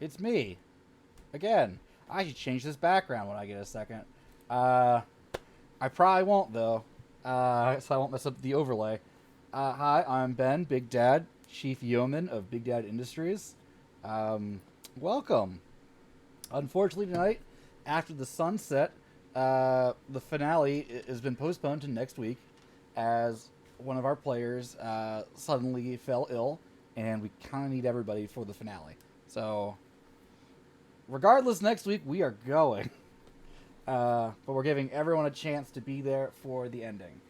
It's me. Again. I should change this background when I get a second. Uh, I probably won't, though. So I won't mess up the overlay. Hi, I'm Ben, Big Dad, Chief Yeoman of Big Dad Industries. Um, Welcome. Unfortunately, tonight, after the sunset, the finale has been postponed to next week as one of our players suddenly fell ill, and we kind of need everybody for the finale. So, regardless, next week we are going. But we're giving everyone a chance to be there for the ending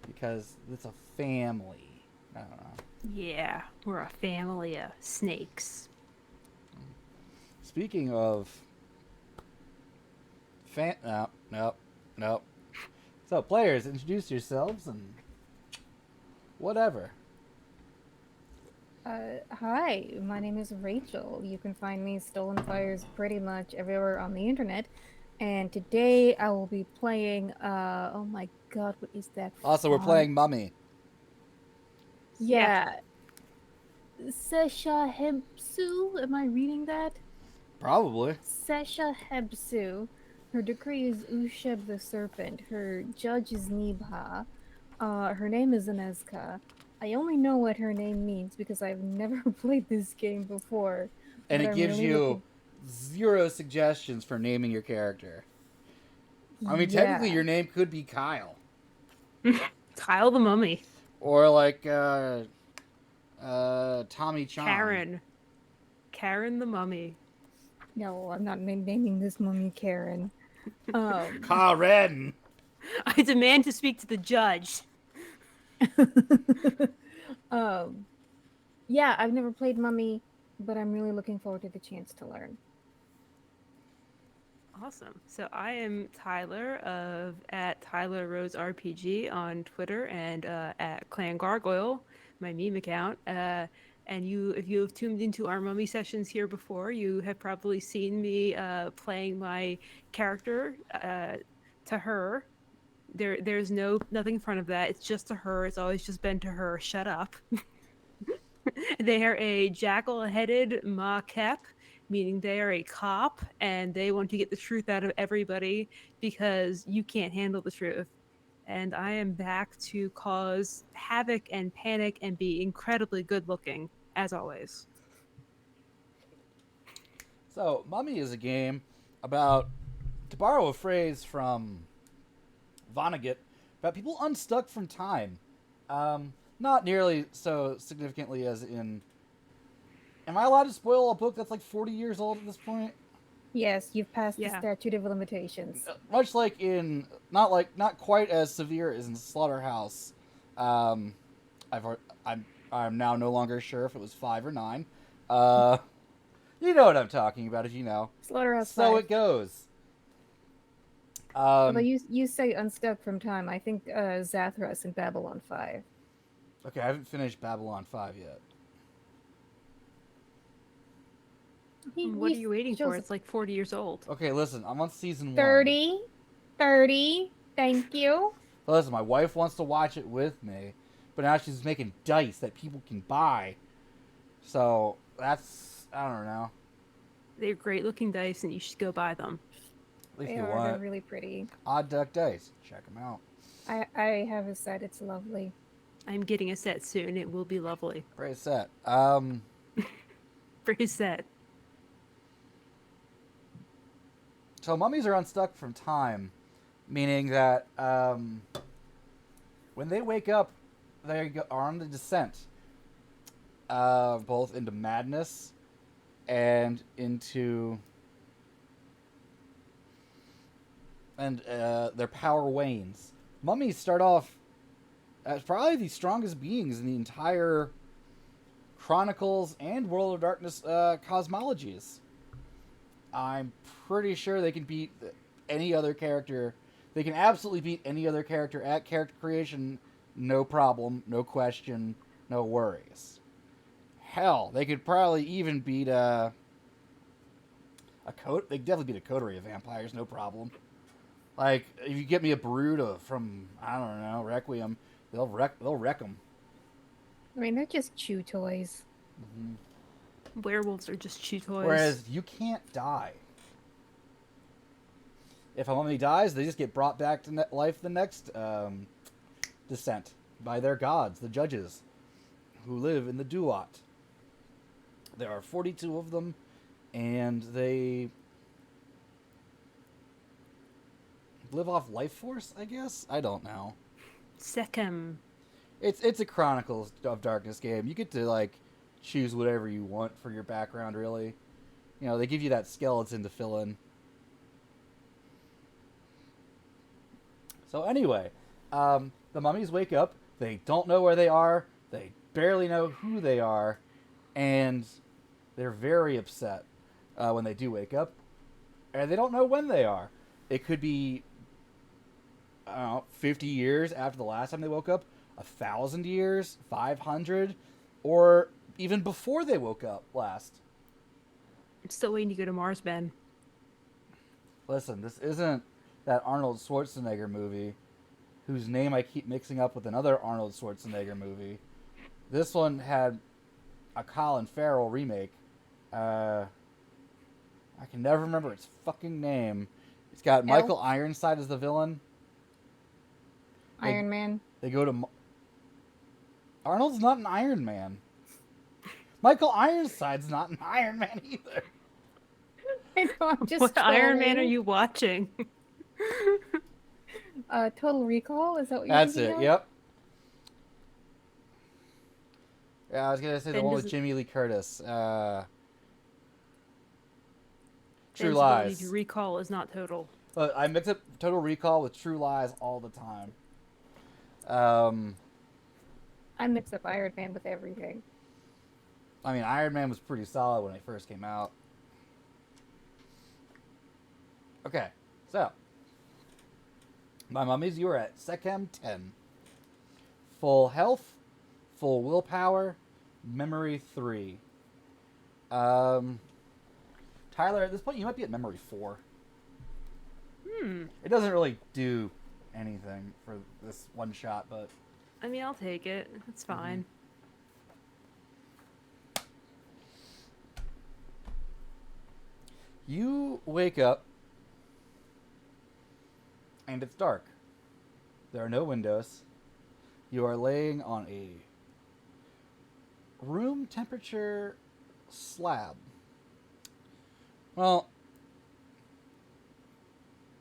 because it's a family. I don't know. Yeah, we're a family of snakes. Speaking of no, no, no. So, players, introduce yourselves and whatever. Hi, my name is Rachel. You can find me Stolen Fires pretty much everywhere on the internet. And today I will be playing, oh my god, what is that Also, we're font? playing Mummy. Yeah. Yeah, Sesha Hebsu. Am I reading that? Probably. Sesha Hebsu. Her decree is Usheb the Serpent. Her judge is Nibha. Her name is Inezka. I only know what her name means because I've never played this game before, And but it I'm gives really you looking. zero suggestions for naming your character. I mean, technically, Yeah. your name could be Kyle. Kyle the Mummy. Or like, Tommy Chong. Karen. Karen the Mummy. No, I'm not naming this mummy Karen. Um. Karen. I demand to speak to the judge. um. Yeah, I've never played Mummy, but I'm really looking forward to the chance to learn. Awesome. So I am Tyler of at Tyler Rose RPG on Twitter and at Clan Gargoyle, my meme account. And if you have tuned into our mummy sessions here before, you have probably seen me playing my character to her. There's nothing in front of that. It's just to her. It's always just been to her. Shut up. They are a jackal-headed Maquette, meaning they are a cop and they want to get the truth out of everybody because you can't handle the truth. And I am back to cause havoc and panic and be incredibly good looking, as always. So, Mummy is a game about, to borrow a phrase from Vonnegut, about people unstuck from time. Not nearly so significantly as in. Am I allowed to spoil a book that's like 40 years old at this point? Yes, you've passed the Yeah. statute of limitations. Much not quite as severe as in Slaughterhouse. Um, I've I'm now no longer sure if it was 5 or 9. Uh, you know what I'm talking about if you know. Slaughterhouse So 5. it goes. Although Um, you say unstuck from time, I think Zathras in Babylon 5. okay, I haven't finished Babylon 5 yet. What are He you waiting for? shows It's like 40 years old. Okay, listen, I'm on season 1. 30, 30. Thank you. Listen, my wife wants to watch it with me, but now she's making dice that people can buy. So that's, I don't know. They're great looking dice and you should go buy them. At least They you are. They're want really pretty. Odd Duck Dice. Check them out. I have a set. It's lovely. I'm getting a set soon. It will be lovely. Great set. For his set. So mummies are unstuck from time, meaning that when they wake up, they are on the descent, both into madness and into their power wanes. Mummies start off as probably the strongest beings in the entire Chronicles and World of Darkness cosmologies. I'm pretty sure they can beat any other character. They can absolutely beat any other character at character creation, no problem, no question, no worries. Hell, they could probably even beat a coat. They could definitely beat a coterie of vampires, no problem. Like if you get me a brood from I don't know Requiem, they'll wreck them. I mean, they're just chew toys. Mm-hmm. Werewolves are just chew toys. Whereas you can't die. If a mummy dies, they just get brought back to life the next descent by their gods, the judges, who live in the Duat. There are 42 of them, and they live off life force, I guess? I don't know. Sechem. It's a Chronicles of Darkness game. You get to, like, choose whatever you want for your background, really. You know, they give you that skeleton to fill in. So anyway, the mummies wake up. They don't know where they are. They barely know who they are. And they're very upset when they do wake up. And they don't know when they are. It could be, I don't know, 50 years after the last time they woke up, 1,000 years, 500, or even before they woke up last. I'm still waiting to go to Mars, Ben. Listen, this isn't that Arnold Schwarzenegger movie, whose name I keep mixing up with another Arnold Schwarzenegger movie. This one had a Colin Farrell remake. I can never remember its fucking name. It's got Michael Ironside as the villain. Iron Man. They go to... Arnold's not an Iron Man. Michael Ironside's not an Iron Man either. I know, I'm just What Iron Man are trolling. you watching? Total Recall? Is that what you're That's thinking it, of? yep. Yeah, I was going to say the Ben one with doesn't- Jamie Lee Curtis. True Ben's ability Lies. to recall is not total. But I mix up Total Recall with True Lies all the time. I mix up Iron Man with everything. I mean, Iron Man was pretty solid when it first came out. Okay, so. My mummies, you are at Sechem 10. Full health, full willpower, memory 3. Tyler, at this point, you might be at memory 4. It doesn't really do anything for this one shot, but... I mean, I'll take it. It's fine. You wake up, and it's dark. There are no windows. You are laying on a room temperature slab. Well,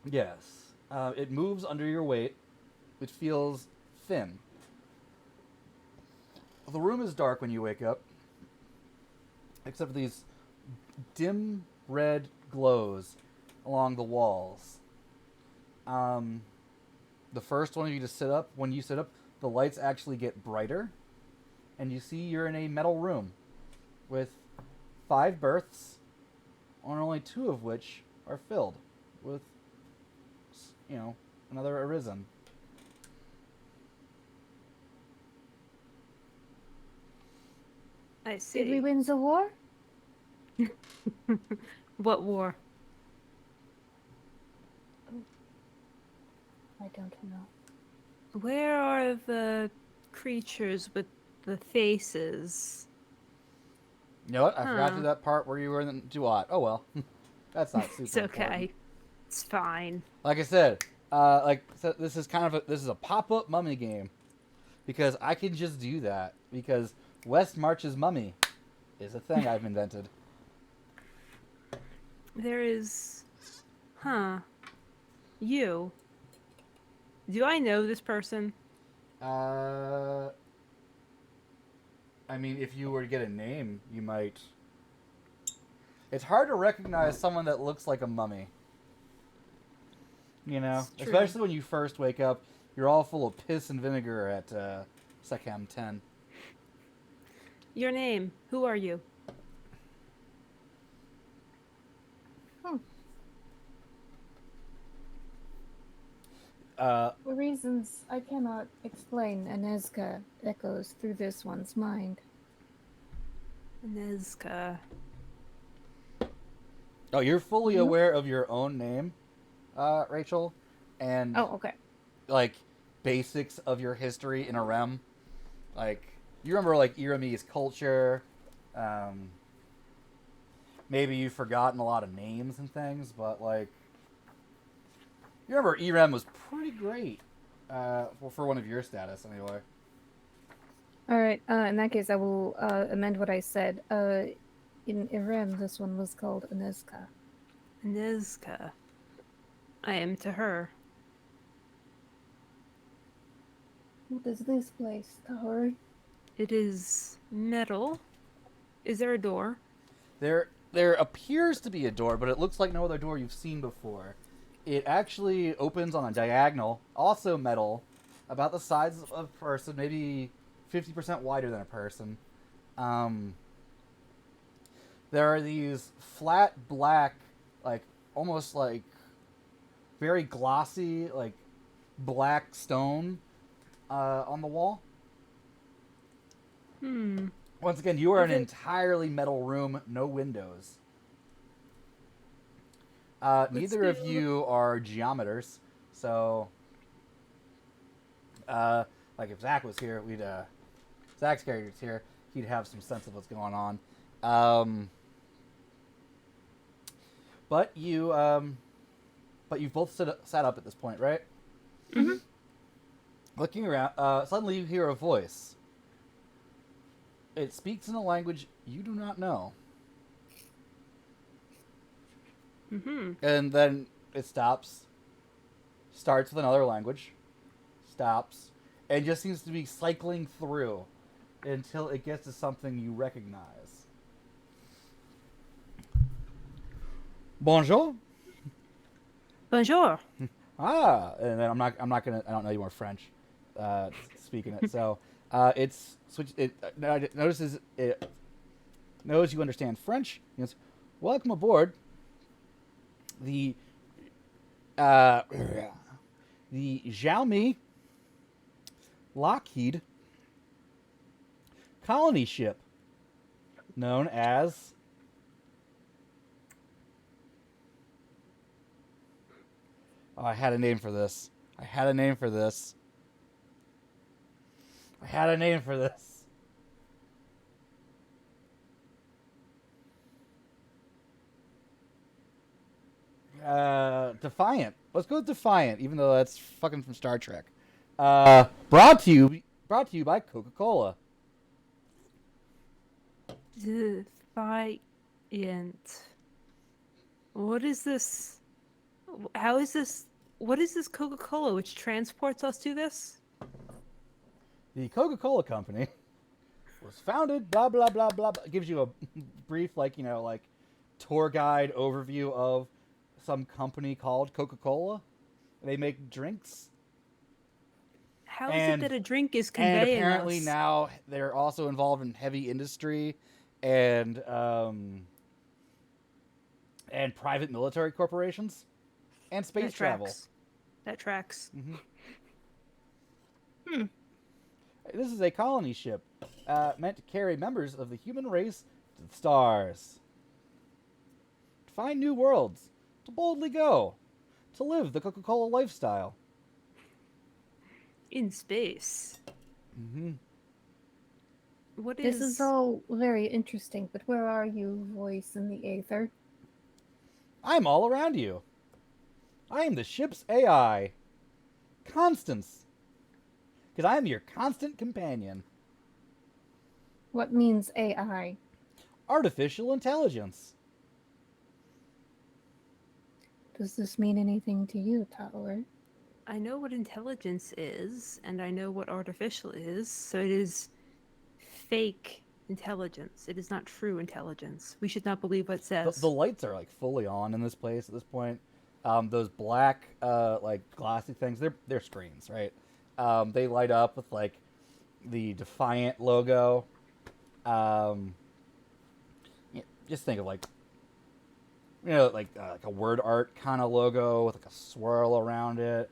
yes. It moves under your weight. It feels thin. The room is dark when you wake up, except for these dim red glows along the walls. The first one, you just sit up. When you sit up, the lights actually get brighter, and you see you're in a metal room with 5 berths, and only 2 of which are filled with, you know, another arisen. I see. Did we win the war? What war? I don't know. Where are the creatures with the faces? You know what? I forgot to Huh. do that part where you were in the Duat. Oh well. That's not super It's okay. important. It's fine. Like I said, so this is kind of a pop-up mummy game, because I can just do that because West March's Mummy is a thing I've invented. There is... Huh. You. Do I know this person? I mean, if you were to get a name, you might. It's hard to recognize someone that looks like a mummy. You know, It's true. especially when you first wake up, you're all full of piss and vinegar at Sechem 10. Your name. Who are you? For reasons I cannot explain, Anezka echoes through this one's mind. Nezka. Oh, you're fully Mhm. aware of your own name, Rachel, and Oh, okay. like basics of your history in a realm. Like you remember like Irami's culture, maybe you've forgotten a lot of names and things, but like, you remember EREM was pretty great. Well, for one of your status anyway. All right. In that case, I will amend what I said. In Irem, this one was called Anezka. Nizka. I am to her. What is this place, Tower? It is metal. Is there a door? There appears to be a door, but it looks like no other door you've seen before. It actually opens on a diagonal, also metal, about the size of a person, maybe 50% wider than a person. There are these flat black, like almost like very glossy, like black stone on the wall. Once again, you are in an entirely metal room, no windows. Neither of you are geometers, so like if Zach was here, we'd Zach's character's here, he'd have some sense of what's going on. But you've both sat up at this point, right? Mm-hmm. Looking around, suddenly you hear a voice. It speaks in a language you do not know. Mm-hmm. And then it stops, starts with another language, stops, and just seems to be cycling through until it gets to something you recognize. Bonjour. Bonjour. Ah, and then I don't know any more French, speaking it. So it's switch. It notices it knows you understand French. It goes, welcome aboard. The Xiaomi Lockheed colony ship, known as I had a name for this. Defiant. Let's go with Defiant, even though that's fucking from Star Trek. Brought to you by Coca-Cola. Defiant. What is this? How is this? What is this Coca-Cola which transports us to this? The Coca-Cola Company was founded, blah, blah, blah, blah, blah. Gives you a brief, like tour guide overview of some company called Coca-Cola. They make drinks. How is it that a drink is conveying And apparently us? now they're also involved in heavy industry and private military corporations and space travel. That tracks. Mm-hmm. This is a colony ship meant to carry members of the human race to the stars. To find new worlds. To boldly go. To live the Coca-Cola lifestyle. In space. Mm-hmm. This is all very interesting, but where are you, voice in the aether? I'm all around you. I am the ship's AI. Constance. Because I am your constant companion. What means AI? Artificial intelligence. Does this mean anything to you, Tower? I know what intelligence is, and I know what artificial is, so it is fake intelligence. It is not true intelligence. We should not believe what it says. The lights are like fully on in this place at this point. Those black like glassy things, they're screens, right? They light up with like the Defiant logo. Just think of like like a word art kind of logo with like a swirl around it,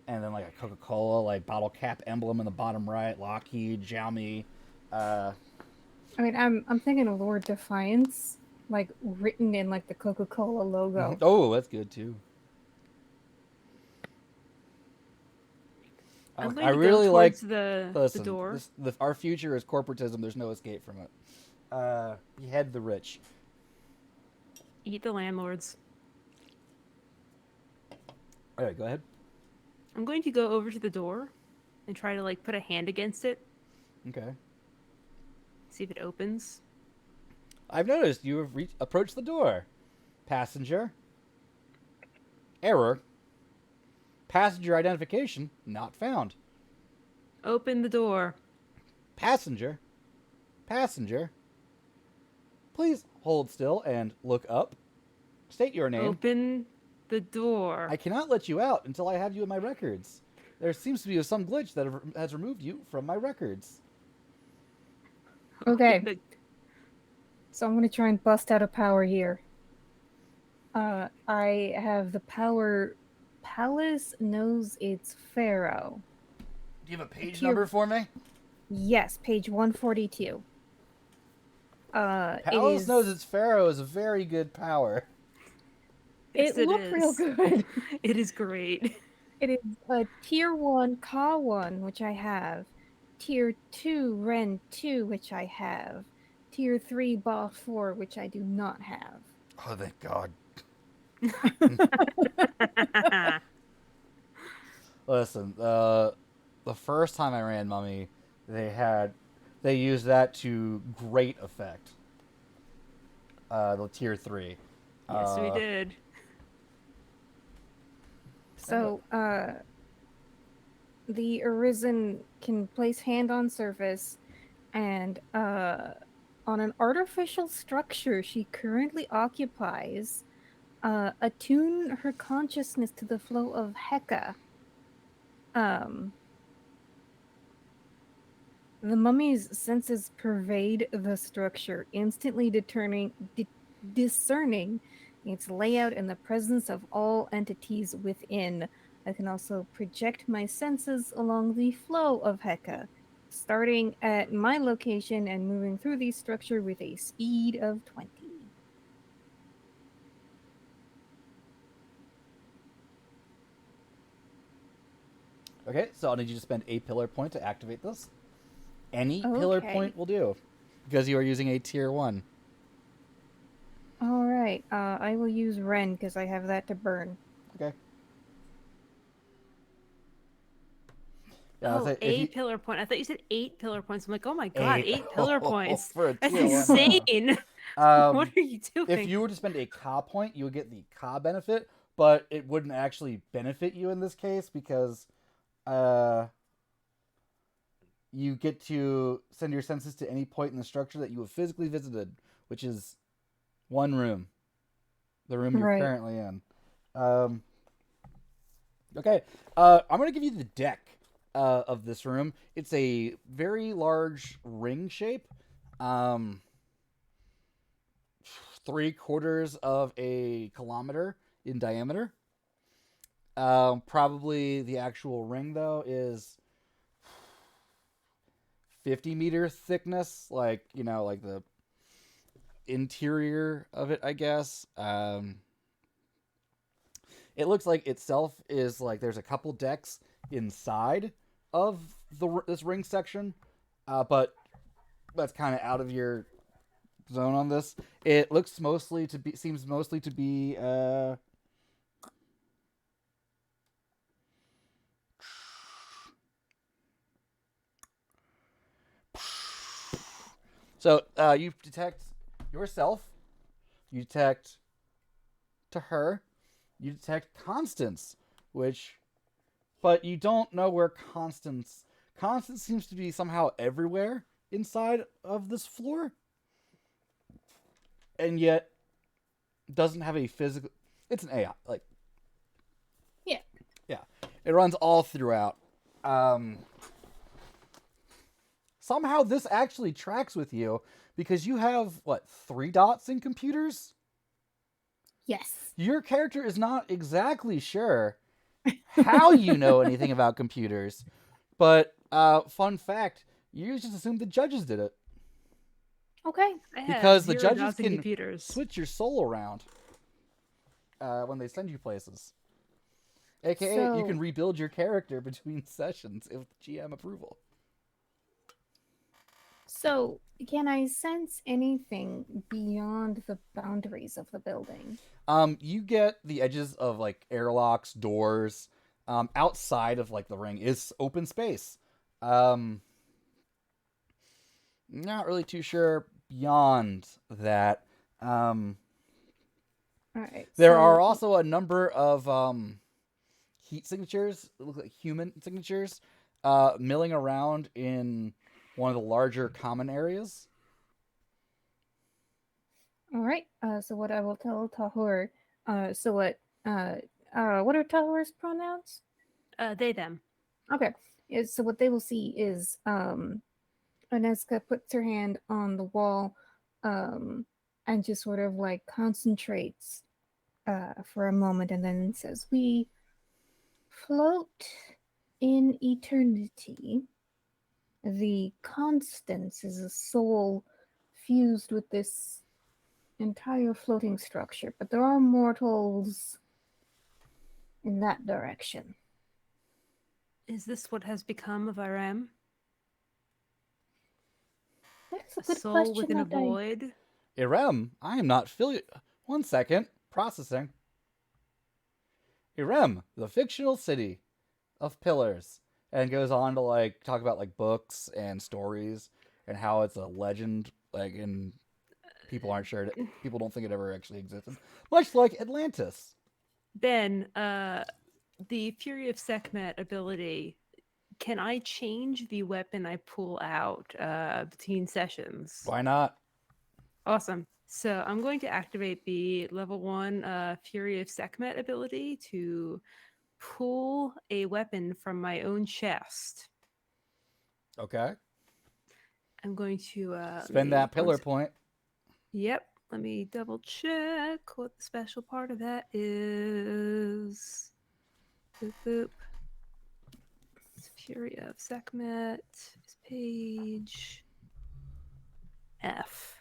and then like a Coca-Cola like bottle cap emblem in the bottom right, Lockheed, Xiaomi. I mean, I'm thinking of the word Defiance, like written in like the Coca-Cola logo. Oh, that's good too. I really like the door. Our future is corporatism. There's no escape from it. You head the rich. Eat the landlords. All right, go ahead. I'm going to go over to the door and try to like put a hand against it, Okay. see if it opens. I've noticed you have approached the door. Passenger. Error. Passenger identification not found. Open the door. Passenger. Passenger. Please hold still and look up. State your name. Open the door. I cannot let you out until I have you in my records. There seems to be some glitch that has removed you from my records. Okay. The- So I'm gonna try and bust out a power here. I have the power. Palace knows it's Pharaoh. Do you have a page Tier- number for me? Yes, page 142. Palace knows its Pharaoh is a very good power. Yes, It looked real is. good. It is great. It is a tier 1 Ka 1, which I have. Tier 2 Ren 2, which I have. Tier 3 Ba 4, which I do not have. Oh, thank God. Listen, the first time I ran Mummy, they used that to great effect. The tier 3. Yes, we did. So, the Arisen can place hand on surface, and on an artificial structure she currently occupies, attune her consciousness to the flow of Heka. The mummy's senses pervade the structure, instantly discerning its layout and the presence of all entities within. I can also project my senses along the flow of Heka, starting at my location and moving through the structure with a speed of 20. Okay, so I'll need you to spend a pillar point to activate this. Any pillar point will do, because you are using a tier 1. Alright, I will use Ren because I have that to burn. Okay. Yeah, Oh, pillar point. I thought you said 8 pillar points. I'm like, oh my God, 8 pillar points. For a That's tier 1. insane. What are you doing? If you were to spend a Ka point, you would get the Ka benefit, but it wouldn't actually benefit you in this case because you get to send your senses to any point in the structure that you have physically visited, which is one room. The room you're currently in. Okay. I'm going to give you the deck of this room. It's a very large ring shape. 3/4 of a kilometer in diameter. Probably the actual ring, though, is 50-meter thickness, like the interior of it, I guess. It looks like itself is like there's a couple decks inside of this ring section, but that's kind of out of your zone on this. It looks seems mostly to be so you detect yourself, you detect to her, you detect Constance, but you don't know where Constance seems to be somehow everywhere inside of this floor, and yet doesn't have a physical. It's an AI, yeah. It runs all throughout. Somehow this actually tracks with you because you have 3 dots in computers. Yes. Your character is not exactly sure how you know anything about computers, but fun fact: you just assume the judges did it. Okay. Because the judges dots in can computers. switch your soul around when they send you places. AKA, you can rebuild your character between sessions with GM approval. So, can I sense anything beyond the boundaries of the building? You get the edges of like airlocks, doors. Outside of like the ring is open space. Um, Not really too sure beyond that. Um, All right. there are So, also a number of heat signatures, look like human signatures, milling around in one of the larger common areas. all right. So what I will tell Tahor. So Uh, what are Tahor's pronouns? They them. Okay. So what they will see is Aneska puts her hand on the wall, um, and just sort of like concentrates for a moment, and then says, "We float in eternity. The constance is a soul fused with this entire floating structure, but there are mortals in that direction." Is this what has become of Aram? That's a A good soul question within a that I. void? Irem, I am not fili- One second. Processing. Irem, the fictional city of pillars. And goes on to like talk about like books and stories and how it's a legend, like and people aren't sure people don't think it ever actually existed. Much like Atlantis. Ben, the Fury of Sekhmet ability, can I change the weapon I pull out between sessions? Why not? Awesome. So I'm going to activate the level 1 Fury of Sekhmet ability to pull a weapon from my own chest. Okay. I'm going to let Spend me that pillar point. Yep. Let me double check what the special part of that is. Boop boop. It's Fury of Sekhmet is page F.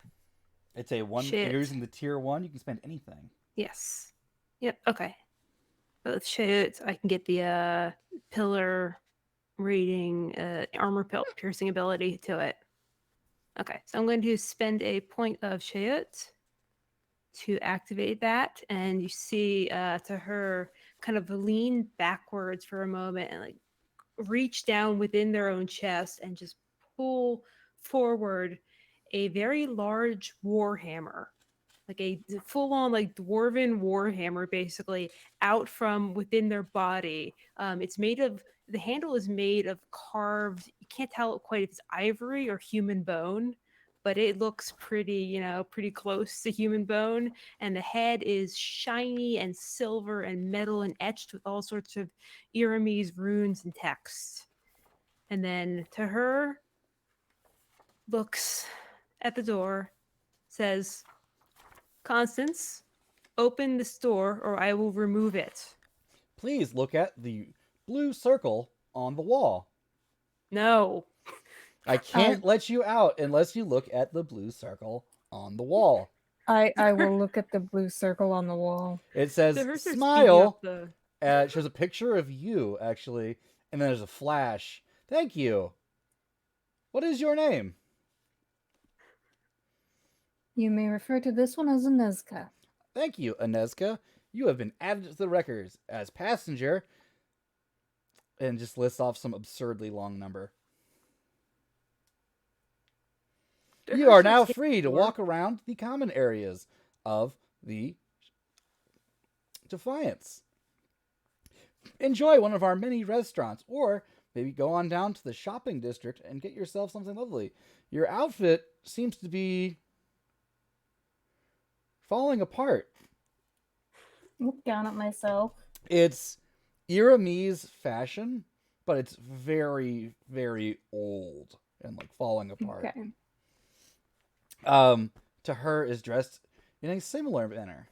It's a one. If you're Shit. using the tier one, you can spend anything. Yes. Yep. Okay. Both shit. I can get the pillar rating armor piercing ability to it. Okay, so I'm going to spend a point of Shayut to activate that, and you see to her kind of lean backwards for a moment and like reach down within their own chest and just pull forward a very large warhammer, like a full on like dwarven warhammer, basically out from within their body. It's made of the handle is made of carved. You can't tell quite if it's ivory or human bone, but it looks pretty, pretty close to human bone. And the head is shiny and silver and metal and etched with all sorts of Iramese runes and text. And then to her, looks at the door, says, "Constance, open this door or I will remove it." Please look at the blue circle on the wall. No. I Uh, can't let you out unless you look at the blue circle on the wall. I will look at the blue circle on the wall. It To says her starts speeding up smile. the. It shows a picture of you actually, and then there's a flash. Thank you. What is your name? You may refer to this one as a Nezca. Thank you, Aneska. You have been added to the records as passenger, and just lists off some absurdly long number. To You her are starts now hitting free the to door. walk around the common areas of the Defiance. Enjoy one of our many restaurants, or maybe go on down to the shopping district and get yourself something lovely. Your outfit seems to be falling apart. Look down at myself. It's Iramese fashion, but it's very, very old and like falling apart. Okay. To her is dressed in a similar manner.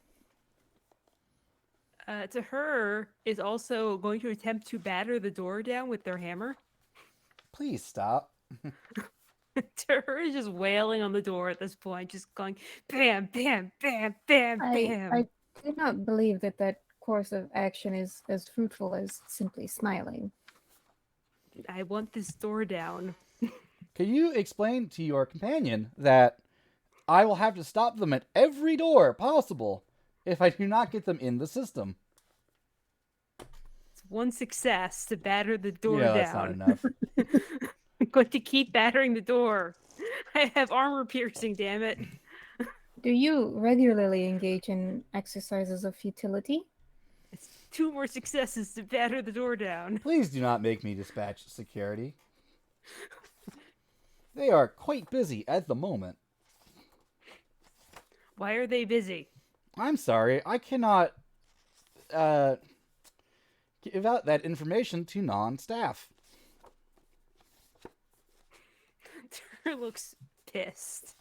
To her is also going to attempt to batter the door down with their hammer. Please stop. To her is just wailing on the door at this point, just going bam, bam, bam, bam, I bam. do not believe that that course of action is as fruitful as simply smiling. I want this door down. Can you explain to your companion that I will have to stop them at every door possible if I do not get them in the system? It's one success to batter the You door know that's not down. enough. I'm going to keep battering the door. I have armor piercing, damn it. Do you regularly engage in exercises of futility? It's 2 more successes to batter the door down. Please do not make me dispatch security. They are quite busy at the moment. Why are they busy? I'm sorry, I cannot uh, give out that information to non-staff. Tur looks pissed.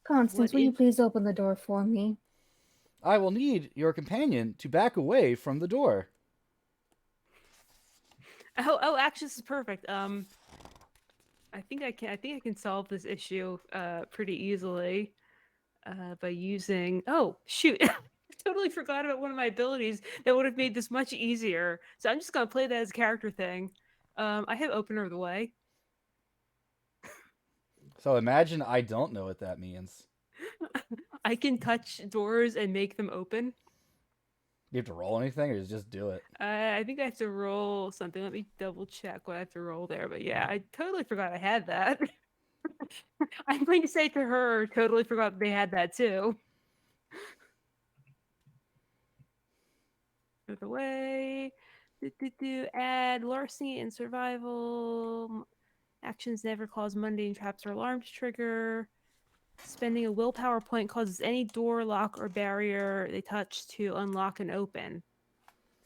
Constance, What will you is- please open the door for me? I will need your companion to back away from the door. Oh, actually, this is perfect. I think I can. I think I can solve this issue pretty easily by using. Oh shoot! I totally forgot about one of my abilities that would have made this much easier. So I'm just gonna play that as a character thing. I have opener of the way. So imagine I don't know what that means. I can touch doors and make them open. You have to roll anything, or just do it? I think I have to roll something. Let me double check what I have to roll there. But yeah, I totally forgot I had that. I'm going to say to her, totally forgot they had that too. Out of the way. Add larceny and survival. Actions never cause mundane traps or alarm to trigger. Spending a willpower point causes any door, lock, or barrier they touch to unlock and open.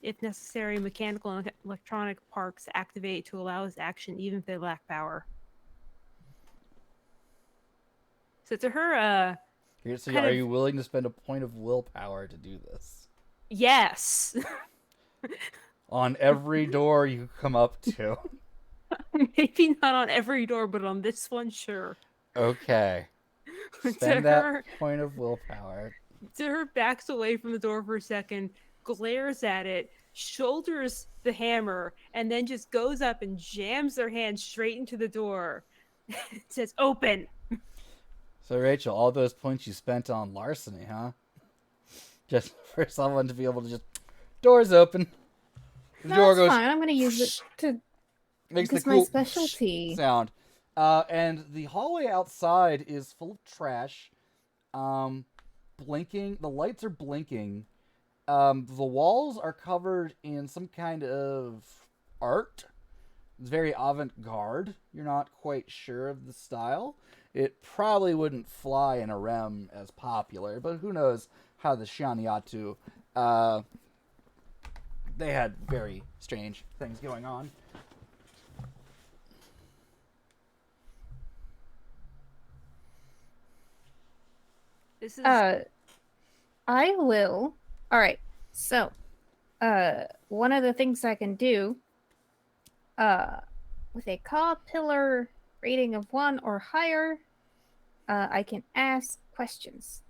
If necessary, mechanical and electronic parts activate to allow this action even if they lack power. So to her, So kind are of- you willing to spend a point of willpower to do this? yes. On every door you come up to. Maybe not on every door, but on this one, sure. Okay. To Spend that her, point of willpower. backs away from the door for a second, glares at it, shoulders the hammer, and then just goes up and jams their hand straight into the door. It says, "Open." So Rachel, all those points you spent on larceny, huh? Just for someone to be able to just doors open. The No, door it's goes. fine. I'm gonna use it to. Makes the It's cool my specialty. sound. And the hallway outside is full of trash. Blinking. The lights are blinking. The walls are covered in some kind of art. It's very avant-garde. You're not quite sure of the style. It probably wouldn't fly in a rem as popular, but who knows how the Shaniatu, they had very strange things going on. This is I will. All right. So, one of the things I can do, with a caw-pillar rating of 1 or higher, I can ask questions.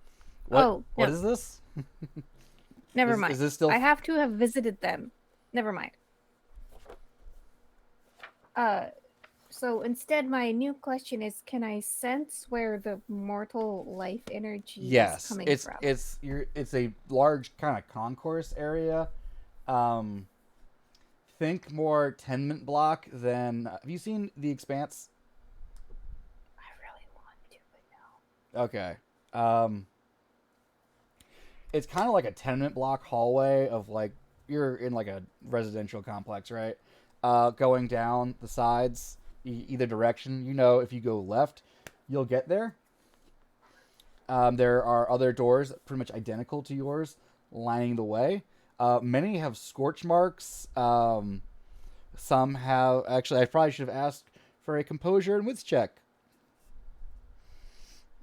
What? Oh, What no. is this? Never is- mind. is this still- I have to have visited them. Never mind. So instead, my new question is: can I sense where the mortal life energy is Yes, coming it's from? it's a large kind of concourse area. Think more tenement block than. Have you seen The Expanse? I really want to, but no. Okay. It's kind of like a tenement block hallway of like you're in like a residential complex, right? Going down the sides, either direction. You know, if you go left, you'll get there. There are other doors pretty much identical to yours lining the way. Many have scorch marks. Some have... Actually, I probably should have asked for a composure and wits check.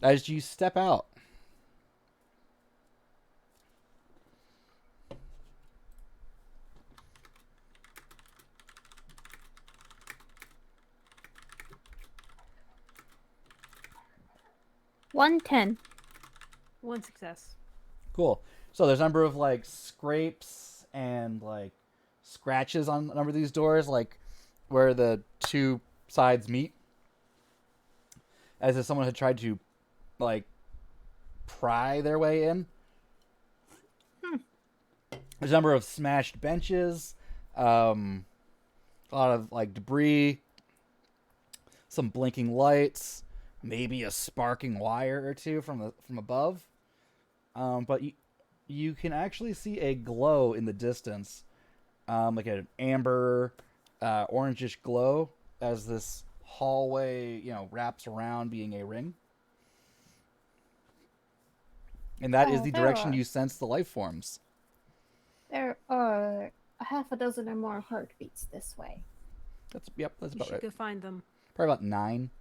As you step out. $110. 1 success. Cool. So there's a number of like scrapes and like scratches on a number of these doors. Like where the two sides meet, as if someone had tried to like pry their way in. There's a number of smashed benches, a lot of like debris, some blinking lights, maybe a sparking wire or two from above. But you can actually see a glow in the distance, like an amber, orangish glow as this hallway, wraps around, being a ring. And that is the direction you sense the life forms. There are a half a dozen or more heartbeats this way. That's You about should right. go find them. Probably about 9.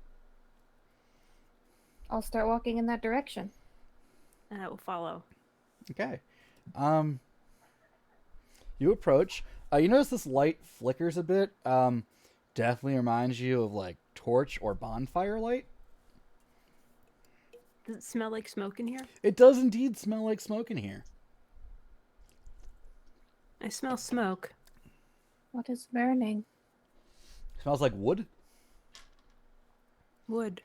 I'll start walking in that direction. And I will follow. Okay. You approach. You notice this light flickers a bit. Definitely reminds you of like torch or bonfire light. Does it smell like smoke in here? It does indeed smell like smoke in here. I smell smoke. What is burning? Smells like wood. Wood.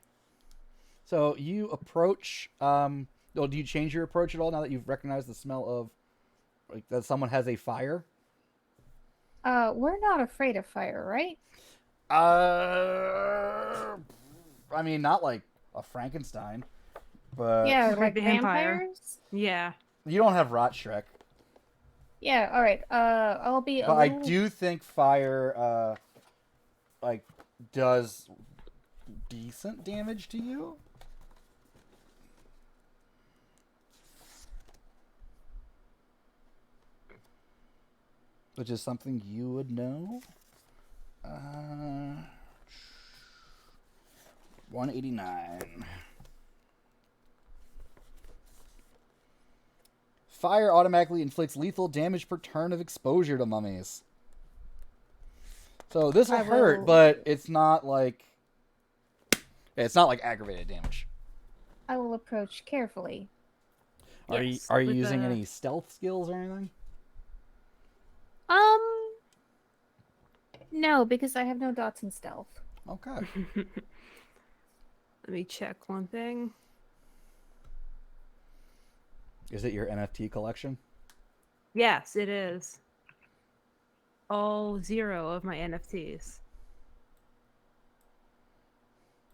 So you approach. Do you change your approach at all now that you've recognized the smell of, like, that someone has a fire? We're not afraid of fire, right? I mean, not like a Frankenstein, but Yeah, Like like vampire. vampires? Yeah. you don't have Rot Shrek. Yeah, alright. I'll be a But I little... do think fire, does decent damage to you. Which is something you would know. 189. Fire automatically inflicts lethal damage per turn of exposure to mummies. So this will hurt, but it's not like aggravated damage. I will approach carefully. Are you using any stealth skills or anything? No, because I have no dots in stealth. Okay. Let me check one thing. Is it your NFT collection? Yes, it is. All 0 of my NFTs.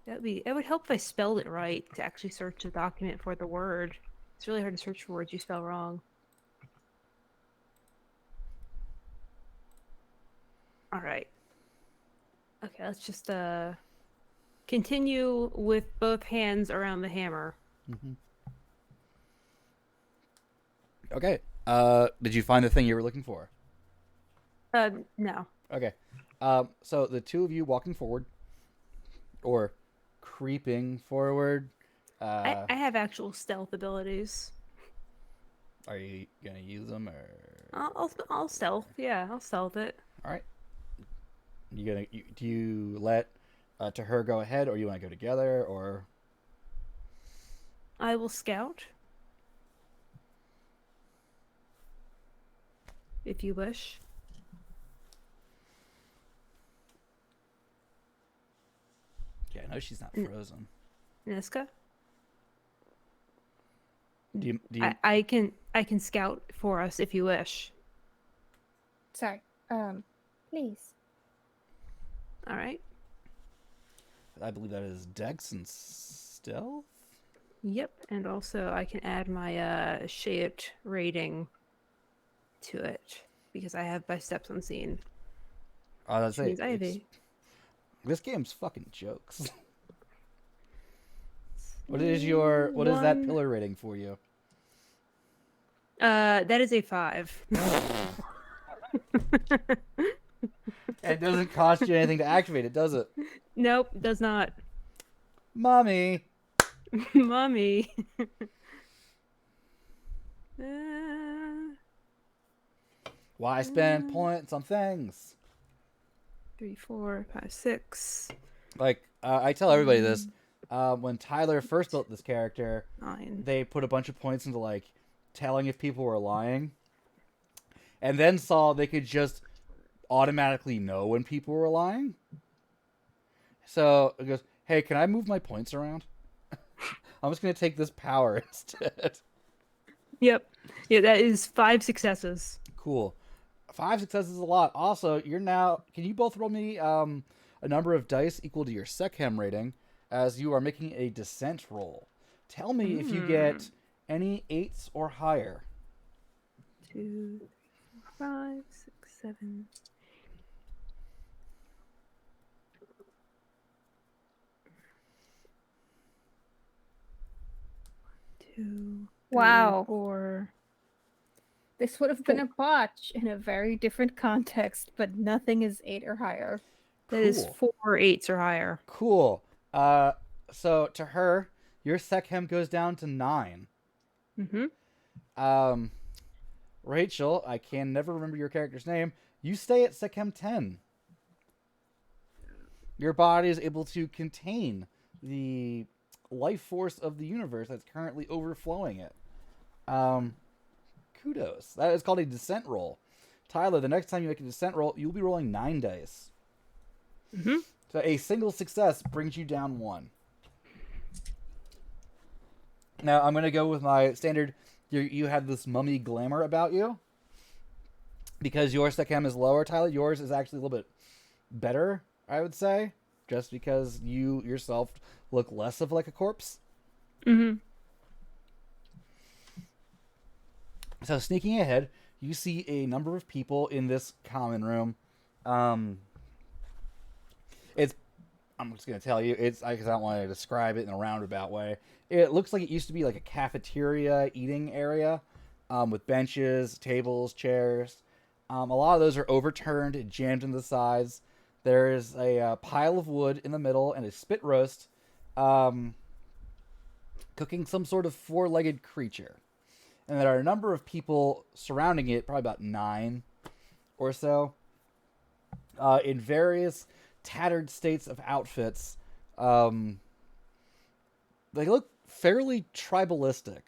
It would help if I spelled it right to actually search the document for the word. It's really hard to search for words you spell wrong. All right. Okay, let's just continue with both hands around the hammer. Mm-hmm. Okay. Did you find the thing you were looking for? No. Okay. So the two of you walking forward, or creeping forward. I have actual stealth abilities. Are you gonna use them, or? I'll stealth. Yeah, I'll stealth it. All right. Do you let to her go ahead, or you want to go together, or? I will scout. If you wish. Yeah, I know she's not frozen. Niska? Do you? I can scout for us if you wish. Sorry. Please. All right. I believe that is Dex and Stealth. Yep, and also I can add my shade rating to it because I have by steps unseen. Oh, that's Which means it. I have a... This game's fucking jokes. What is that pillar rating for you? That is a 5. It doesn't cost you anything to activate it, does it? Nope, does not. Mommy. Mummy. Why spend points on things? 3, 4, 5, 6. Like, I tell everybody this. When Tyler first built this character, 9. they put a bunch of points into, like, telling if people were lying. And then saw they could just automatically know when people were lying. So it goes, hey, can I move my points around? I'm just gonna take this power instead. Yep. Yeah, that is 5 successes. Cool. 5 successes is a lot. Also, you're now. Can you both roll me a number of dice equal to your Sekhem rating, as you are making a descent roll? Tell me if you Mm. get any 8s or higher. 2, 3, 4, 5, 6, 7. 2, 3, Wow. 4. This would have been a botch in a very different context, but nothing is 8 or higher. That is Cool. 4 8s or higher. Cool. So to her, your Sekhem goes down to 9. Mm-hmm. Um, Rachel, I can never remember your character's name. You stay at Sekhem 10. Your body is able to contain the life force of the universe that's currently overflowing it. Um, Kudos. That is called a descent roll. Tyler, the next time you make a descent roll, you'll be rolling 9 dice. Mm-hmm. So a single success brings you down 1. Now I'm going to go with my standard. You have this mummy glamour about you. Because your Sekhem is lower, Tyler, yours is actually a little bit better, I would say. Just because you yourself look less of like a corpse. Mm-hmm. So sneaking ahead, you see a number of people in this common room. Um, it's I'm just gonna tell you because I don't want to describe it in a roundabout way. It looks like it used to be like a cafeteria eating area, with benches, tables, chairs. A lot of those are overturned and jammed into the sides. There is a pile of wood in the middle and a spit roast, um, cooking some sort of four-legged creature. And there are a number of people surrounding it, probably about 9 or so, in various tattered states of outfits. Um, they look fairly tribalistic.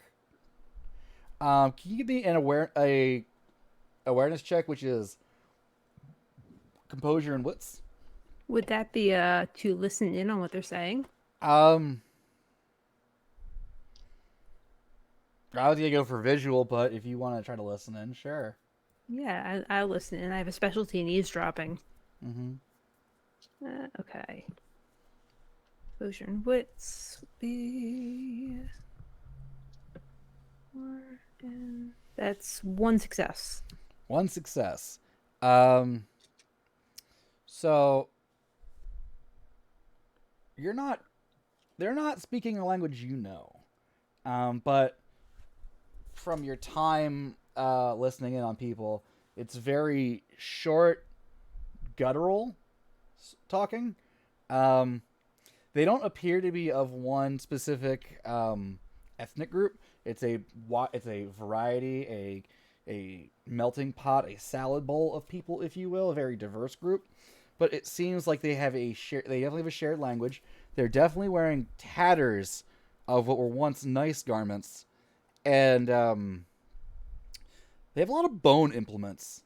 Can you give me a awareness check, which is composure and wits? Would that be to listen in on what they're saying? Um, I was gonna go for visual, but if you want to try to listen in, sure. Yeah, I'll listen in. I have a specialty in eavesdropping. Mm-hmm. Okay. Exposure and wits would be 4, and that's 1 success. 1 success. Um, so you're not. They're not speaking a language you know, but from your time listening in on people, it's very short, guttural talking. Um, they don't appear to be of one specific ethnic group. It's a variety, a melting pot, a salad bowl of people, if you will, a very diverse group. But it seems like they definitely have a shared language. They're definitely wearing tatters of what were once nice garments, and they have a lot of bone implements,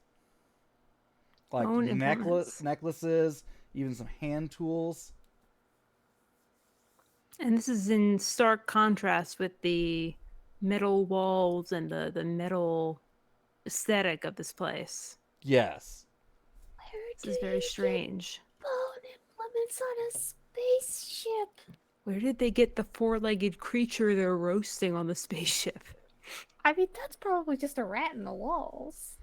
like Bone implements. necklaces, even some hand tools. And this is in stark contrast with the metal walls and the metal aesthetic of this place. Yes. Where This do is very you get strange. bone implements on a spaceship? Where did they get the four-legged creature they're roasting on the spaceship? I mean, that's probably just a rat in the walls.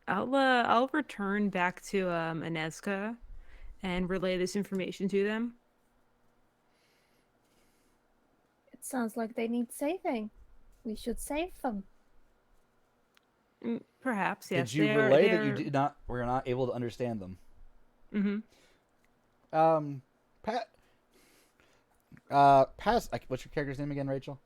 I'll return back to Inezka and relay this information to them. It sounds like they need saving. We should save them. Perhaps, yes. Did you relay that you did not were not able to understand them? Mm-hmm. Pat. What's your character's name again, Rachel?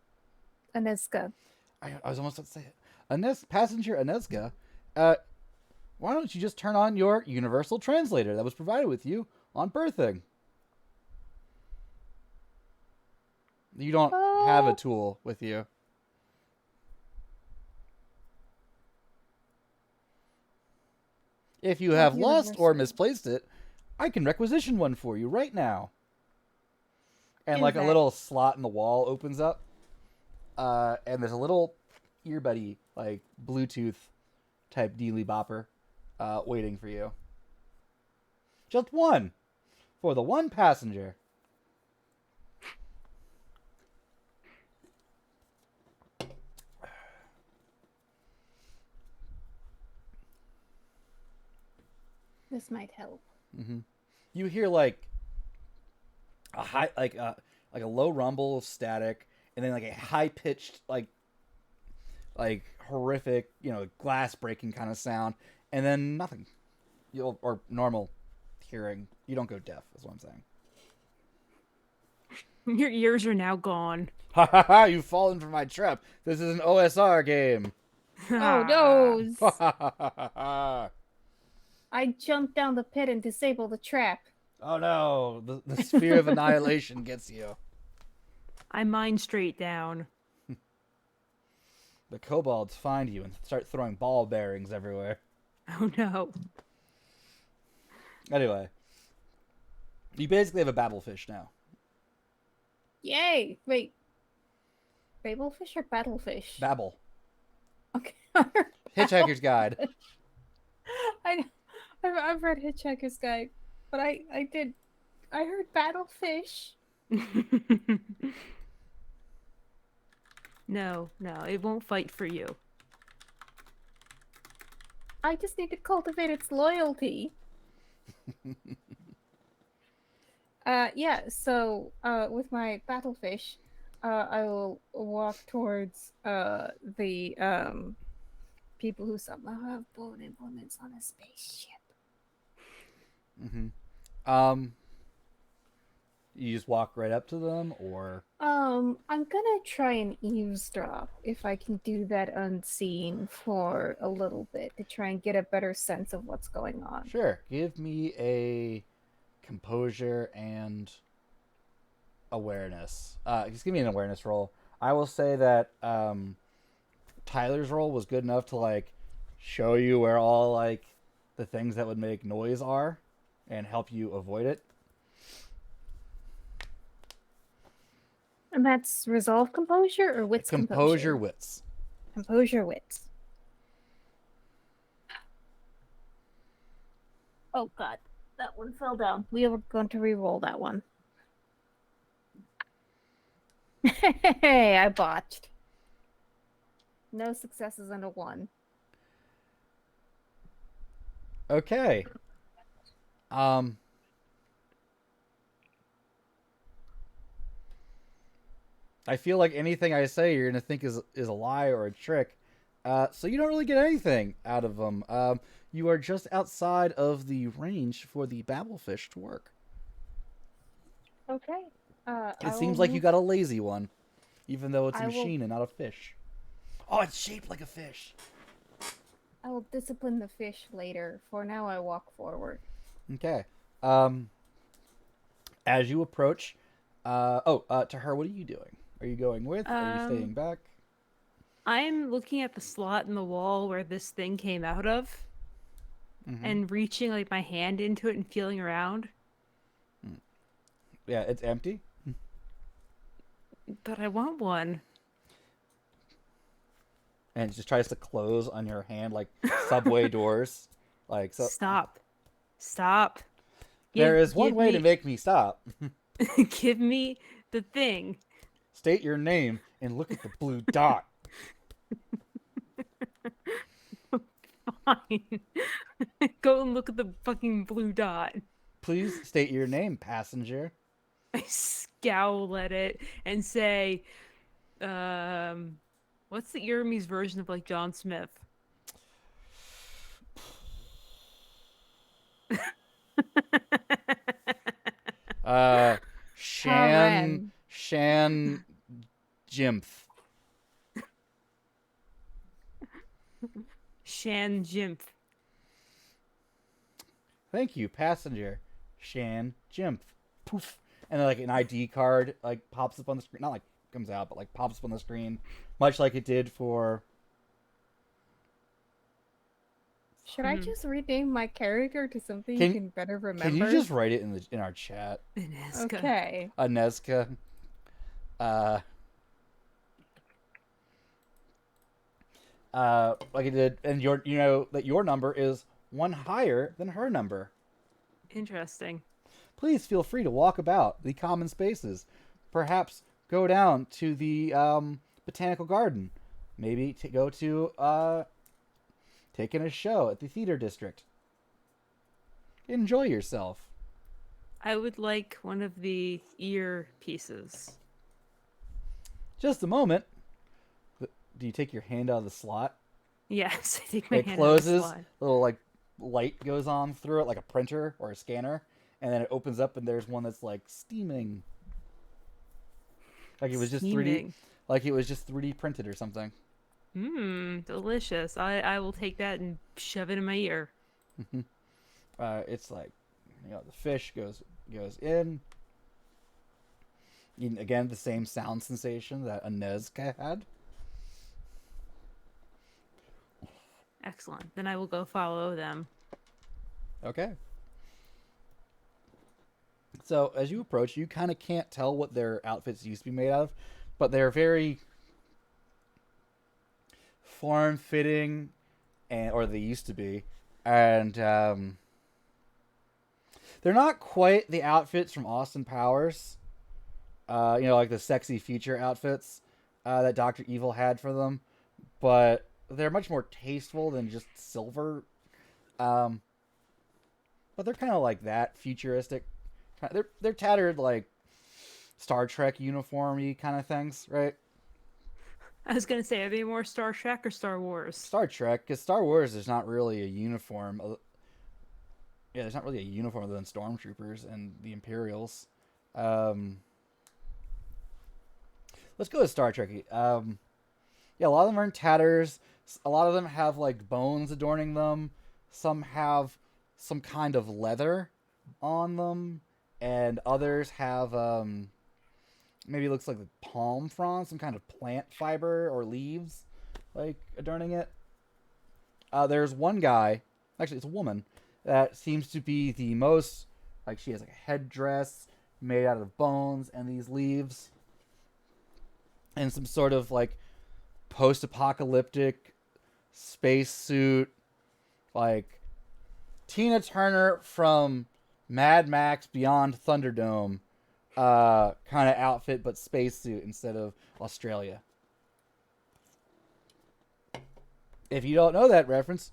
Aniska. I was almost about to say it. Passenger Aneska. Why don't you just turn on your universal translator that was provided with you on berthing? You don't have a tool with you. If you have lost or misplaced it, I can requisition one for you right now. And Is like a that- little slot in the wall opens up, and there's a little earbuddy, like Bluetooth type dealy bopper, waiting for you. Just one for the one passenger. This might help. Mm-hmm. You hear like a high, like a low rumble of static, and then like a high pitched, like horrific, glass breaking kind of sound, and then nothing. Or normal hearing. You don't go deaf. Is what I'm saying. Your ears are now gone. Ha ha ha! You've fallen for my trap. This is an OSR game. Oh no! Ha ha ha ha ha! I jumped down the pit and disabled the trap. Oh no! The sphere of annihilation gets you. I mine straight down. The kobolds find you and start throwing ball bearings everywhere. Oh no. Anyway, you basically have a battlefish now. Yay! Wait. Babelfish or battlefish? Babble. Okay. Hitchhiker's Guide. I've read Hitchhiker's Guide, but I heard battlefish. No, it won't fight for you. I just need to cultivate its loyalty. Yeah, so with my battlefish, I will walk towards the people who somehow have bone implements on a spaceship. Mm-hmm. You just walk right up to them, or I'm gonna try and eavesdrop if I can do that unseen for a little bit to try and get a better sense of what's going on. sure, give me a composure and awareness. Just give me an awareness roll. I will say that Tyler's roll was good enough to like show you where all like the things that would make noise are and help you avoid it. And that's resolve composure or wits Composure composure? wits. Composure wits. Oh god, that one fell down. We are going to re-roll that one. Hey, I botched. No successes and a 1. Okay. I feel like anything I say you're gonna think is a lie or a trick. So you don't really get anything out of them. You are just outside of the range for the babblefish to work. Okay. It seems like you got a lazy one, even though it's a I will- machine and not a fish. Oh, it's shaped like a fish. I will discipline the fish later. For now, I walk forward. Okay. As you approach, to her, what are you doing? Are you going with? Are you staying back? I'm looking at the slot in the wall where this thing came out of and reaching like my hand into it and feeling around. Yeah, it's empty. But I want one. And it just tries to close on your hand like subway doors. Like so. Stop. There is one way to make me stop. Give me the thing. State your name and look at the blue dot. Fine. Go and look at the fucking blue dot. Please state your name, passenger. I scowl at it and say, what's the Mummies version of like John Smith? Shan Jimph. Shan Jimph. Thank you, passenger. Shan Jimph. Poof. And then like an ID card like pops up on the screen. Not like comes out, but like pops up on the screen. Much like it did for Should I just rename my character to something you Can can better remember? can you just write it in our chat? Ineska. Okay. Anezka. Like it did, and your number is one higher than her number. Interesting. Please feel free to walk about the common spaces. Perhaps go down to the botanical garden. Maybe to go to taking a show at the theater district. Enjoy yourself. I would like one of the ear pieces. Just a moment. Do you take your hand out of the slot? Yes, I think my It hand closes. on the slide. Little like light goes on through it, like a printer or a scanner, and then it opens up, and there's one that's like steaming, like it was just 3D, Steaming. like it was just 3D printed or something. Mmm, delicious. I will take that and shove it in my ear. It's like, the fish goes in. Again, the same sound sensation that Anezka had. Excellent. Then I will go follow them. Okay. So as you approach, you kind of can't tell what their outfits used to be made out of, but they're very form-fitting, or they used to be, and they're not quite the outfits from Austin Powers. Like the sexy future outfits that Dr. Evil had for them, but they're much more tasteful than just silver. But they're kind of like that, futuristic. They're tattered like Star Trek uniform-y kind of things, right? I was gonna say, are they more Star Trek or Star Wars? Star Trek, because Star Wars is not really a uniform. Yeah, there's not really a uniform other than stormtroopers and the Imperials. Let's go with Star Trek. Yeah, a lot of them are in tatters. A lot of them have like bones adorning them. Some have some kind of leather on them, and others have maybe it looks like the palm frond, some kind of plant fiber or leaves, like adorning it. There's one guy, actually it's a woman, that seems to be the most, like she has like a headdress made out of bones and these leaves, and some sort of like post-apocalyptic spacesuit, like Tina Turner from Mad Max Beyond Thunderdome kind of outfit, but spacesuit instead of Australia. If you don't know that reference,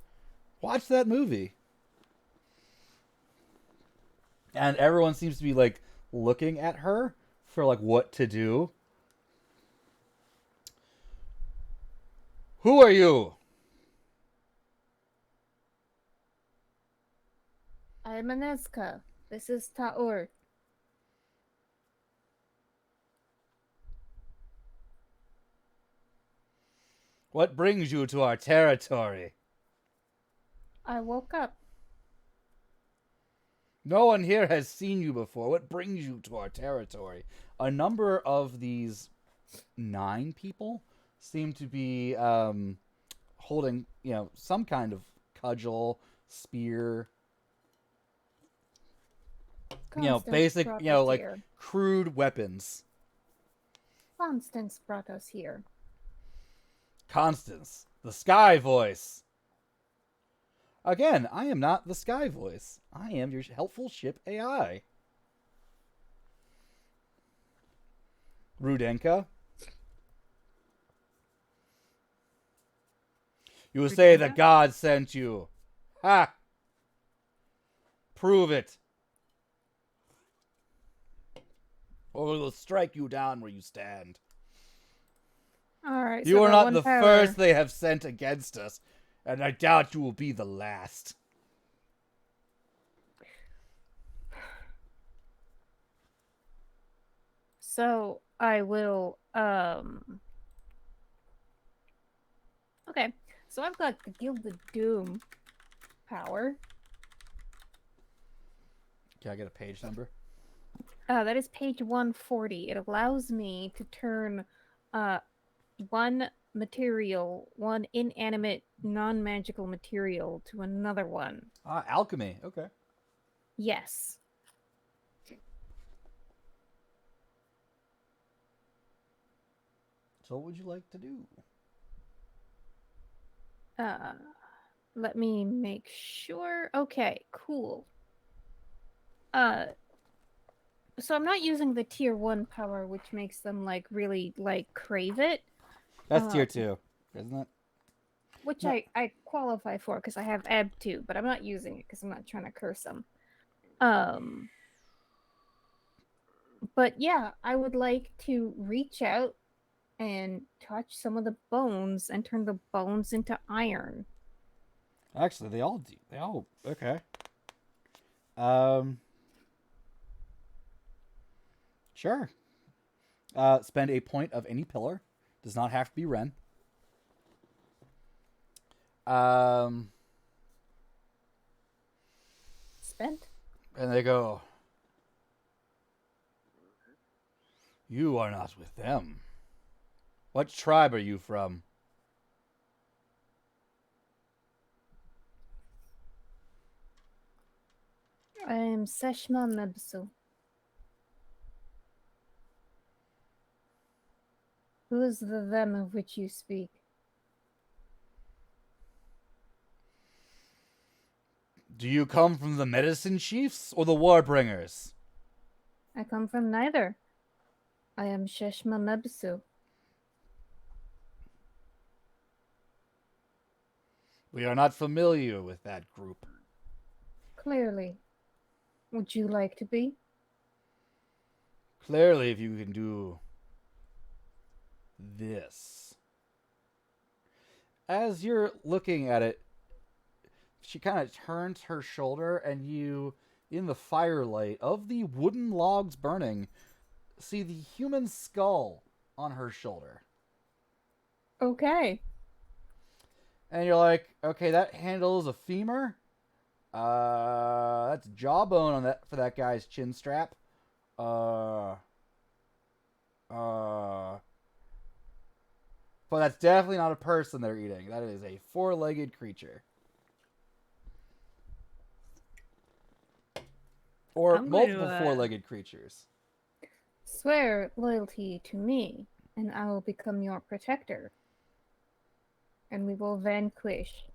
watch that movie. And everyone seems to be like looking at her for like what to do. Who are you? I am Aneska. This is Taur. What brings you to our territory? I woke up. No one here has seen you before. What brings you to our territory? A number of these 9 people seem to be holding, some kind of cudgel, spear, Constance basic, brought us like here. crude weapons. Constance brought us here. Constance, the Sky Voice. Again, I am not the Sky Voice. I am your helpful ship AI. Rudenka. You will say that God sent you. Ha! Prove it. Or we will strike you down where you stand. All right. You so are the not one the power. first they have sent against us, and I doubt you will be the last. So I will. Okay. So I've got the Gilded Doom power. Can I get a page number? That is page 140. It allows me to turn one material, one inanimate, non-magical material to another one. Alchemy. Okay. Yes. So what would you like to do? Let me make sure. Okay, cool. Uh, so I'm not using the tier 1 power, which makes them like really like crave it. That's tier 2, isn't it? Which No. I qualify for because I have Ebb 2, but I'm not using it because I'm not trying to curse them. But yeah, I would like to reach out and touch some of the bones and turn the bones into iron. Actually, they all do. They all okay. Um. Sure. Spend a point of any pillar. Does not have to be Ren. Um. Spent? And they go. You are not with them. What tribe are you from? I am Seshma Mebsu. Who is the them of which you speak? Do you come from the medicine chiefs or the warbringers? I come from neither. I am Sheshma Mebsu. We are not familiar with that group. Clearly. Would you like to be? Clearly, if you can do this. As you're looking at it, she kind of turns her shoulder, and you, in the firelight of the wooden logs burning, see the human skull on her shoulder. Okay. And you're like, okay, that handles a femur. That's jawbone on that for that guy's chin strap. But that's definitely not a person they're eating. That is a four-legged creature. Or multiple four-legged creatures. Swear loyalty to me, and I will become your protector. And we will vanquish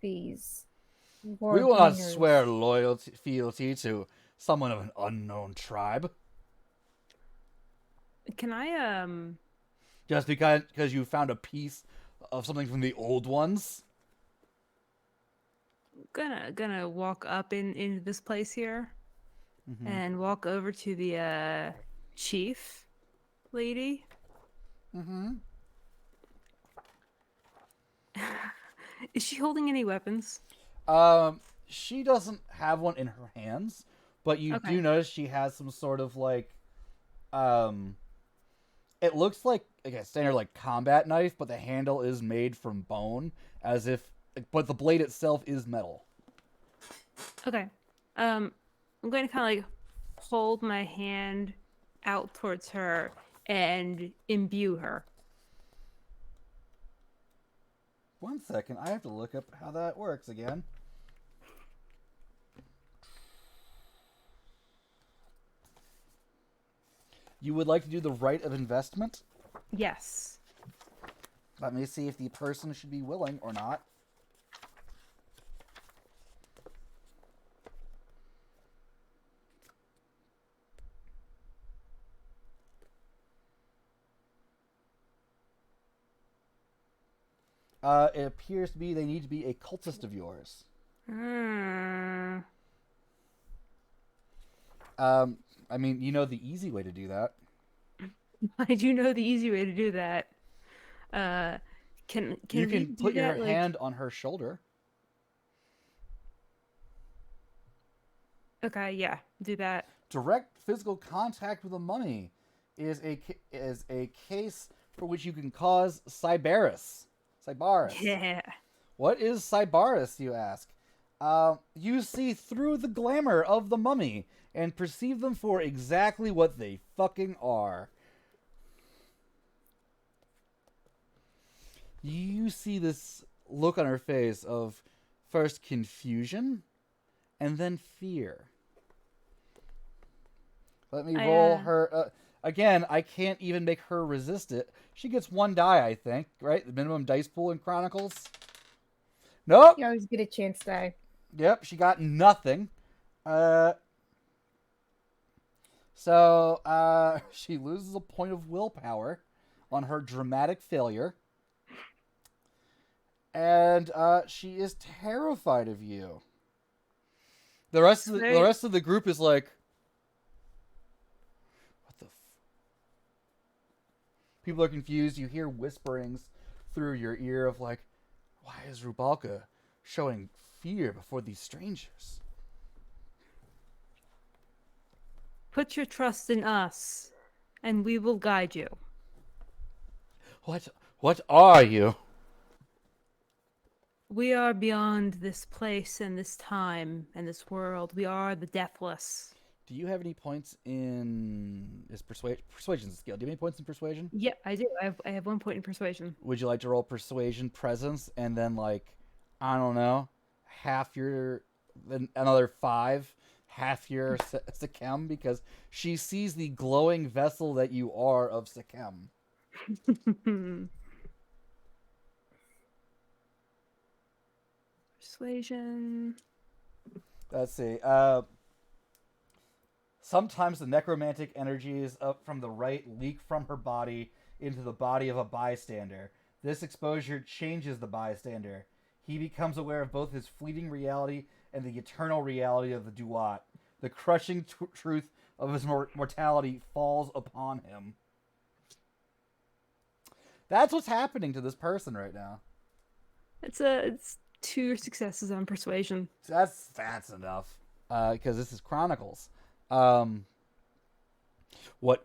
these We will not warbringers. swear fealty to someone of an unknown tribe. Can I Just because you found a piece of something from the old ones. gonna walk up into this place here and walk over to the chief lady. Is she holding any weapons? She doesn't have one in her hands, but you do notice she has some sort of like, it looks like a standard like combat knife, but the handle is made from bone, but the blade itself is metal. Okay. I'm going to kind of like hold my hand out towards her and imbue her. 1 second, I have to look up how that works again. You would like to do the rite of investment? Yes. Let me see if the person should be willing or not. It appears to be they need to be a cultist of yours. I mean, you know the easy way to do that. I do know the easy way to do that. Can you we can do put your that, hand on her shoulder. Okay, yeah, do that. Direct physical contact with a mummy is a case for which you can cause Cybaris. Yeah. What is Cybaris, you ask? You see through the glamour of the mummy and perceive them for exactly what they fucking are. you see this look on her face of first confusion and then fear. Let me I roll her. Again, I can't even make her resist it. She gets 1 die, I think, right? The minimum dice pool in Chronicles. Nope. You always get a chance die. Yep, she got nothing. Uh, so she loses a point of willpower on her dramatic failure. And she is terrified of you. The rest of the group is like, what the people are confused. You hear whisperings through your ear of like, why is Rubalka showing fear before these strangers? Put your trust in us, and we will guide you. What are you? We are beyond this place and this time and this world. We are the deathless. Do you have any points in persuasion skill? Do you have any points in persuasion? Yeah, I do. I have 1 point in persuasion. Would you like to roll persuasion presence and then like, I don't know, half your then another 5, half your Sikhem, because she sees the glowing vessel that you are of Sikhem. Persuasion. Let's see. Sometimes the necromantic energies up from the right leak from her body into the body of a bystander. This exposure changes the bystander. He becomes aware of both his fleeting reality and the eternal reality of the Duat. The crushing truth of his mortality falls upon him. That's what's happening to this person right now. It's 2 successes on persuasion. That's enough. Because this is Chronicles. What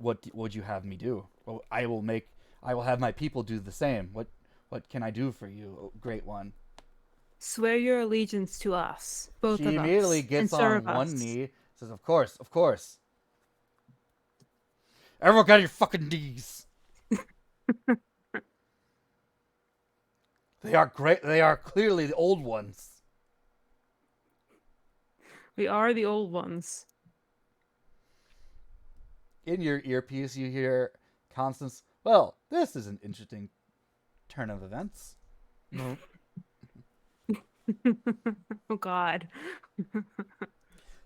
would you have me do? Well, I will have my people do the same. What can I do for you, Great One? Swear your allegiance to us, both She of us. immediately gets and on serve one us. knee, says, "Of course, of course." Everyone got your fucking knees. They are great. They are clearly the old ones. We are the old ones. In your earpiece, you hear Constance. Well, this is an interesting turn of events. Oh God.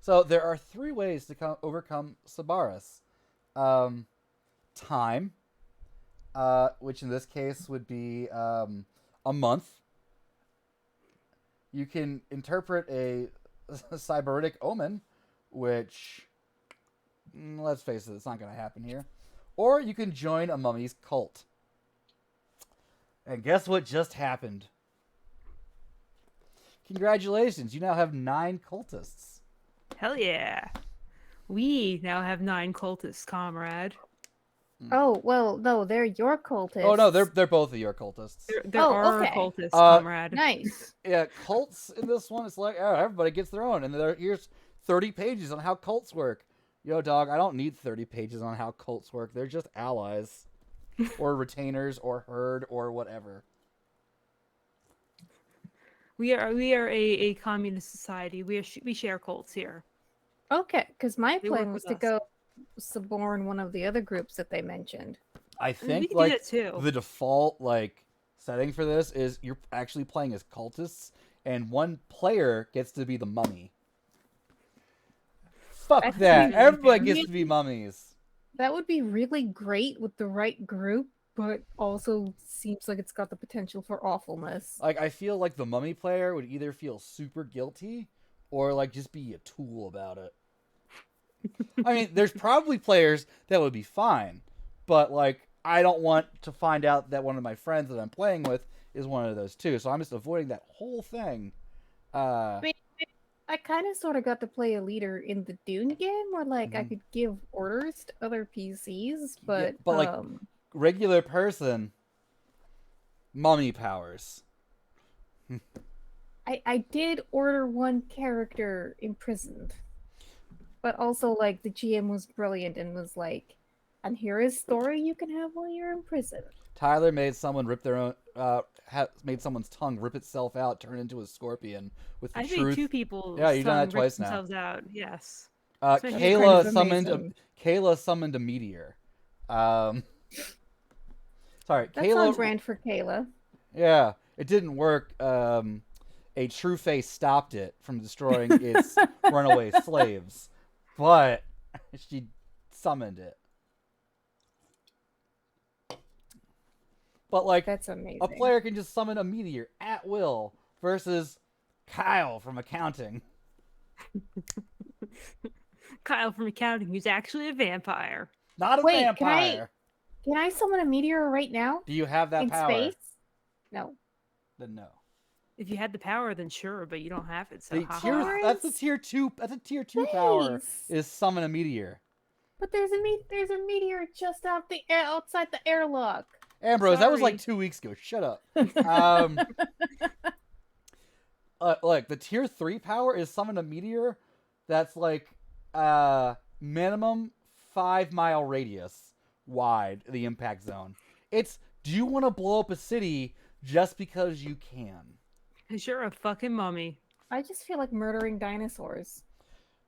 So there are 3 ways to overcome Sabaris. Time, which in this case would be a month. You can interpret a cybernetic omen, which, let's face it, it's not going to happen here. Or you can join a mummy's cult. And guess what just happened? Congratulations, you now have 9 cultists. Hell yeah. We now have 9 cultists, comrade. Oh, well, no, they're your cultists. Oh no, they're both of your cultists. There are okay. cultists, comrade. Nice. Yeah, cults in this one, it's like, oh, everybody gets their own. And here's 30 pages on how cults work. Yo, dog, I don't need 30 pages on how cults work. They're just allies. Or retainers, or herd, or whatever. We are a communist society. We share cults here. Okay, because my They work plan was with to us. go suborn one of the other groups that they mentioned. I We think, can do like, that too. the default, like, setting for this is you're actually playing as cultists, and one player gets to be the mummy. Fuck That's that. really Everybody fair. gets to be mummies. That would be really great with the right group, but also seems like it's got the potential for awfulness. Like, I feel like the mummy player would either feel super guilty or, like, just be a tool about it. I mean, there's probably players that would be fine, but, like, I don't want to find out that one of my friends that I'm playing with is one of those too, so I'm just avoiding that whole thing. I kind of sort of got to play a leader in the Dune game where, like, I Mhm. could give orders to other PCs, Yeah, but, like, regular person, mummy powers. I did order one character imprisoned. But also, like, the GM was brilliant and was like, and here is story you can have while you're in prison. Tyler made someone rip their own. Made someone's tongue rip itself out, turn into a scorpion with the I truth. made 2 people Yeah, you've done that rip twice now. themselves out. Yes. That's kind Kayla of summoned. amazing. Kayla summoned a meteor. Sorry, That's Kayla. on brand for Kayla. Yeah, it didn't work. A true face stopped it from destroying its runaway slaves, but she summoned it. But like, That's amazing. a player can just summon a meteor at will versus Kyle from accounting. Kyle from accounting, who's actually a vampire. Not a Wait, vampire. Can I summon a meteor right now? Do you have that In power? space? No. Then no. If you had the power, then sure, but you don't have it. So The ha tier, ha. that's a tier 2. That's a tier 2 power. Space. Is summon a meteor. But there's a meteor just outside the airlock. Ambrose, that was like Sorry. 2 weeks ago. Shut up. Like the tier 3 power is summon a meteor that's like minimum 5-mile radius wide, the impact zone. It's, do you want to blow up a city just because you can? Because you're a fucking mummy. I just feel like murdering dinosaurs.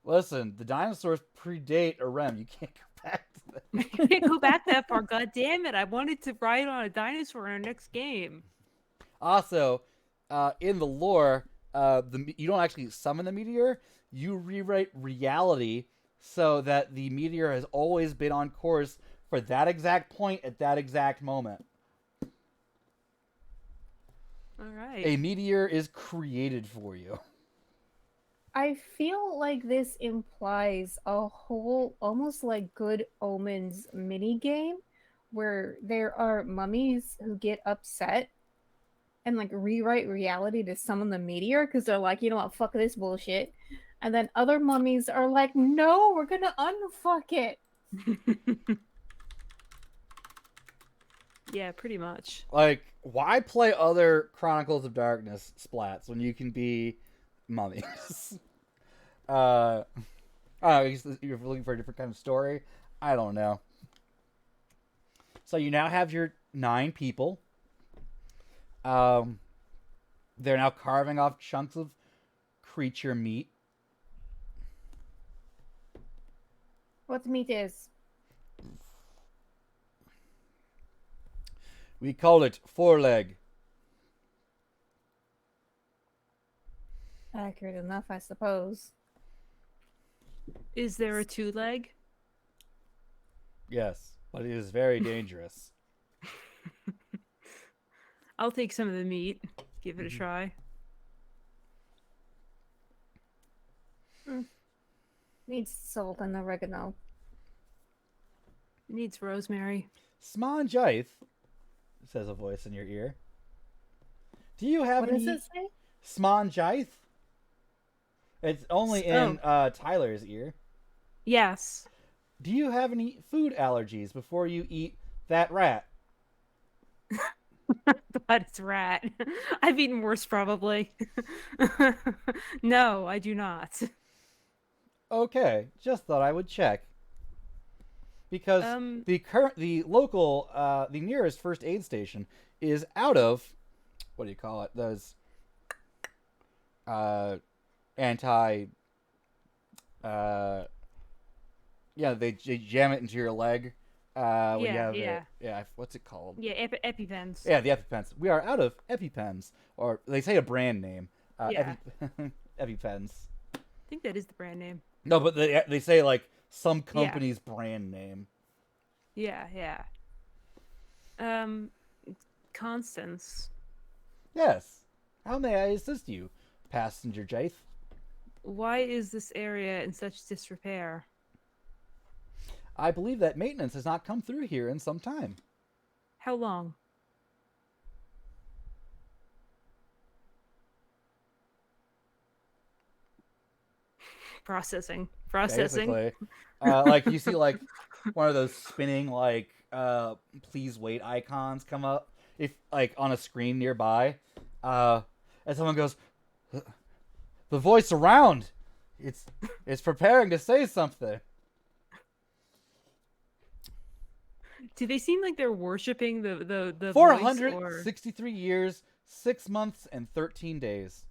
Listen, the dinosaurs predate a rem. You can't go back to them. I can't go back that far. God damn it. I wanted to ride on a dinosaur in our next game. Also, in the lore, you don't actually summon the meteor. You rewrite reality so that the meteor has always been on course for that exact point at that exact moment. All right. A meteor is created for you. I feel like this implies a whole, almost like Good Omens mini game where there are mummies who get upset and like rewrite reality to summon the meteor because they're like, you know what, fuck this bullshit. And then other mummies are like, no, we're gonna unfuck it. Yeah, pretty much. Like, why play other Chronicles of Darkness splats when you can be mummies? I guess you're looking for a different kind of story. I don't know. So you now have your 9 people. They're now carving off chunks of creature meat. What the meat is? We call it foreleg. Accurate enough, I suppose. Is there a 2-leg? Yes, but it is very dangerous. I'll take some of the meat. Give it a try. Needs salt and oregano. It needs rosemary. Smonjith, says a voice in your ear. Do you have What any does it say? Smonjith? It's only in Tyler's ear. Yes. Do you have any food allergies before you eat that rat? But it's rat. I've eaten worse, probably. No, I do not. Okay, just thought I would check. Because the local, the nearest first aid station is out of, what do you call it? Those anti. Yeah, they jam it into your leg. When you have what's it called? Yeah, EpiPens. Yeah, the EpiPens. We are out of EpiPens, or they say a brand name. Yeah. EpiPens. I think that is the brand name. No, but they say like some company's brand name. Yeah, yeah. Constance. Yes. How may I assist you, Passenger Jaith? Why is this area in such disrepair? I believe that maintenance has not come through here in some time. How long? Processing. Basically. Like you see like one of those spinning like please wait icons come up if like on a screen nearby. And someone goes, the voice around. It's preparing to say something. Do they seem like they're worshiping the voice, or 463 years, 6 months, and 13 days.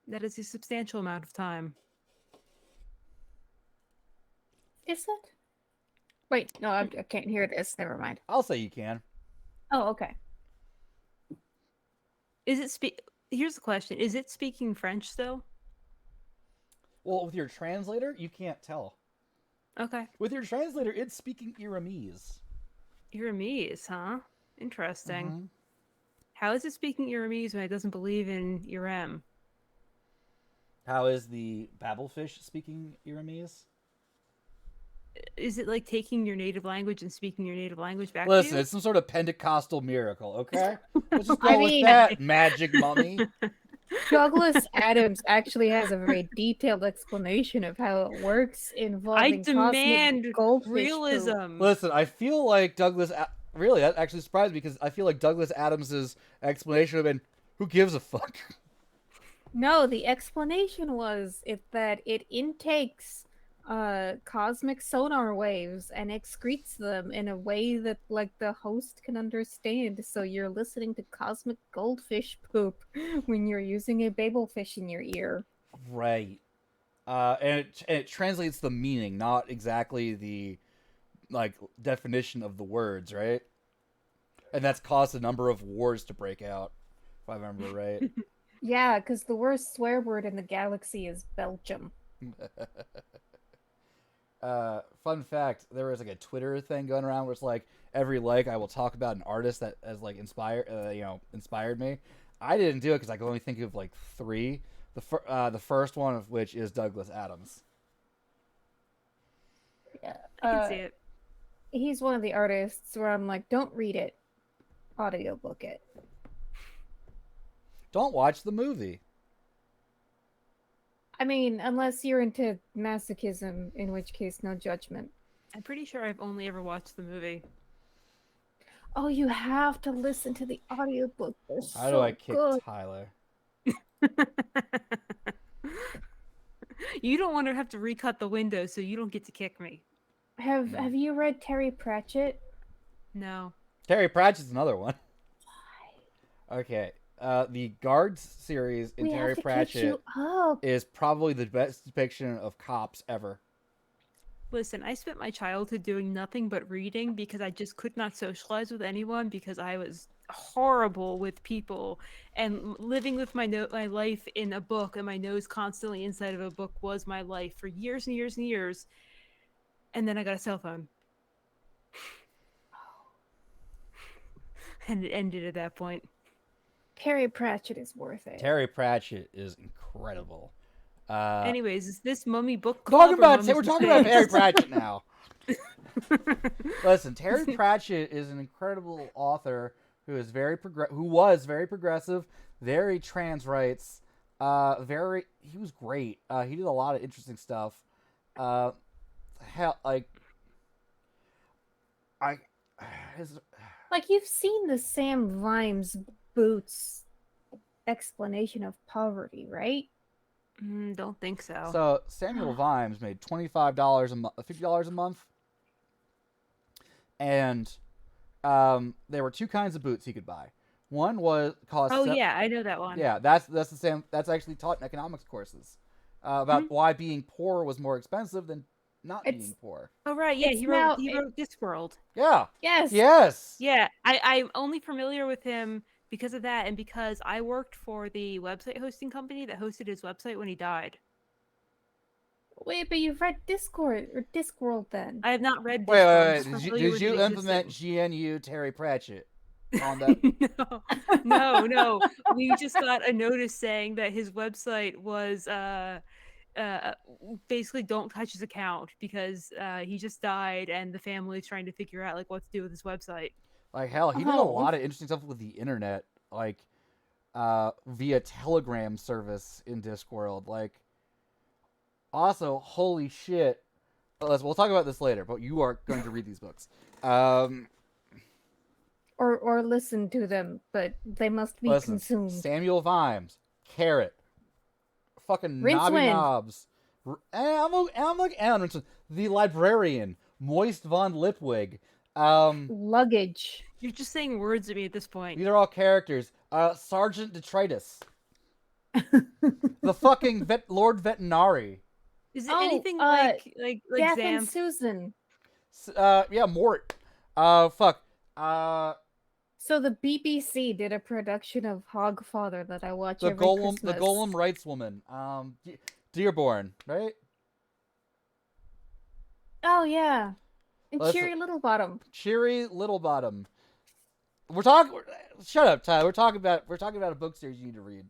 that is a substantial amount of time? Is it? Wait, no, I can't hear this. Never mind. I'll say you can. Oh, okay. Is it Here's the question: is it speaking French still? Well, with your translator, you can't tell. Okay, With your translator, it's speaking Iramese. Iramese, huh? Interesting. Mhm. How is it speaking Iramese when it doesn't believe in Iram? How is the Babelfish speaking Iramese? Is it like taking your native language and speaking your native language back Listen, to you? it's some sort of Pentecostal miracle, okay? Let's just I go with mean- that, magic mummy. Douglas Adams actually has a very detailed explanation of how it works I involving demand cosmic goldfish poop. realism. Listen, I feel like really, that actually surprised me because I feel like Douglas Adams's explanation would have been, who gives a fuck? No, the explanation was that it intakes cosmic sonar waves and excretes them in a way that like the host can understand. So you're listening to cosmic goldfish poop when you're using a babelfish in your ear. Right. And it translates the meaning, not exactly the like definition of the words, right? And that's caused a number of wars to break out, if I remember right. Yeah, because the worst swear word in the galaxy is Belgium. Fun fact: there was like a Twitter thing going around where it's like every like I will talk about an artist that has like inspired me. I didn't do it because I could only think of like three. The first one of which is Douglas Adams. Yeah. I can see it. He's one of the artists where I'm like, don't read it, audiobook it. Don't watch the movie. I mean, unless you're into masochism, in which case, no judgment. I'm pretty sure I've only ever watched the movie. Oh, you have to listen to the audiobook. They're How do so I kick good. Tyler? You don't want to have to recut the window, so you don't get to kick me. Have you read Terry Pratchett? No. Terry Pratchett's another one. Okay. The Guards series in We Terry have to catch Pratchett you up. is probably the best depiction of cops ever. Listen, I spent my childhood doing nothing but reading because I just could not socialize with anyone because I was horrible with people, and living with my life in a book and my nose constantly inside of a book was my life for years and years and years. And then I got a cell phone. And it ended at that point. Terry Pratchett is worth it. Terry Pratchett is incredible. Anyways, is this Mummy book We're club? talking about Terry Pratchett now. Listen, Terry Pratchett is an incredible author who was very progressive, very trans rights. He was great. He did a lot of interesting stuff. Like, you've seen the Sam Vimes Boots explanation of poverty, right? Don't think so. So Samuel Vimes made $25 a month, $50 a month, and there were two kinds of boots he could buy. One cost. Yeah, I know that one. Yeah, that's the same. That's actually taught in economics courses about why being poor was more expensive than not being poor. Oh right, yeah, he wrote Discworld. Yeah. Yes. Yes. Yeah, I'm only familiar with him because of that, and because I worked for the website hosting company that hosted his website when he died. Wait, but you've read Discworld then? I have not read Discworld. Wait. Did you implement GNU Terry Pratchett on that? No. We just got a notice saying that his website was basically don't touch his account because he just died and the family's trying to figure out like what to do with his website. Like hell, he did a lot of interesting stuff with the internet, like via Telegram service in Discworld. Like, also, holy shit. We'll talk about this later, but you are going to read these books. Or listen to them, but they must be consumed. Samuel Vimes, Carrot, fucking Rincewind. Knobby Knobs, and I'm like Alan Rincewind, the librarian, Moist von Lipwig. Um, Luggage. You're just saying words at me at this point. these are all characters. Sergeant Detritus. The fucking Lord Vetinari. Is it Oh, anything like Death and Xanth? Susan. Yeah, Mort. Fuck. So the BBC did a production of Hogfather that I watch The every Golem, the Christmas. Golem rights woman. Dearborn, right? Oh yeah, and Listen- Cheery Littlebottom. Cheery Littlebottom. We're talking. Shut up, Tyler. We're talking about a book series you need to read.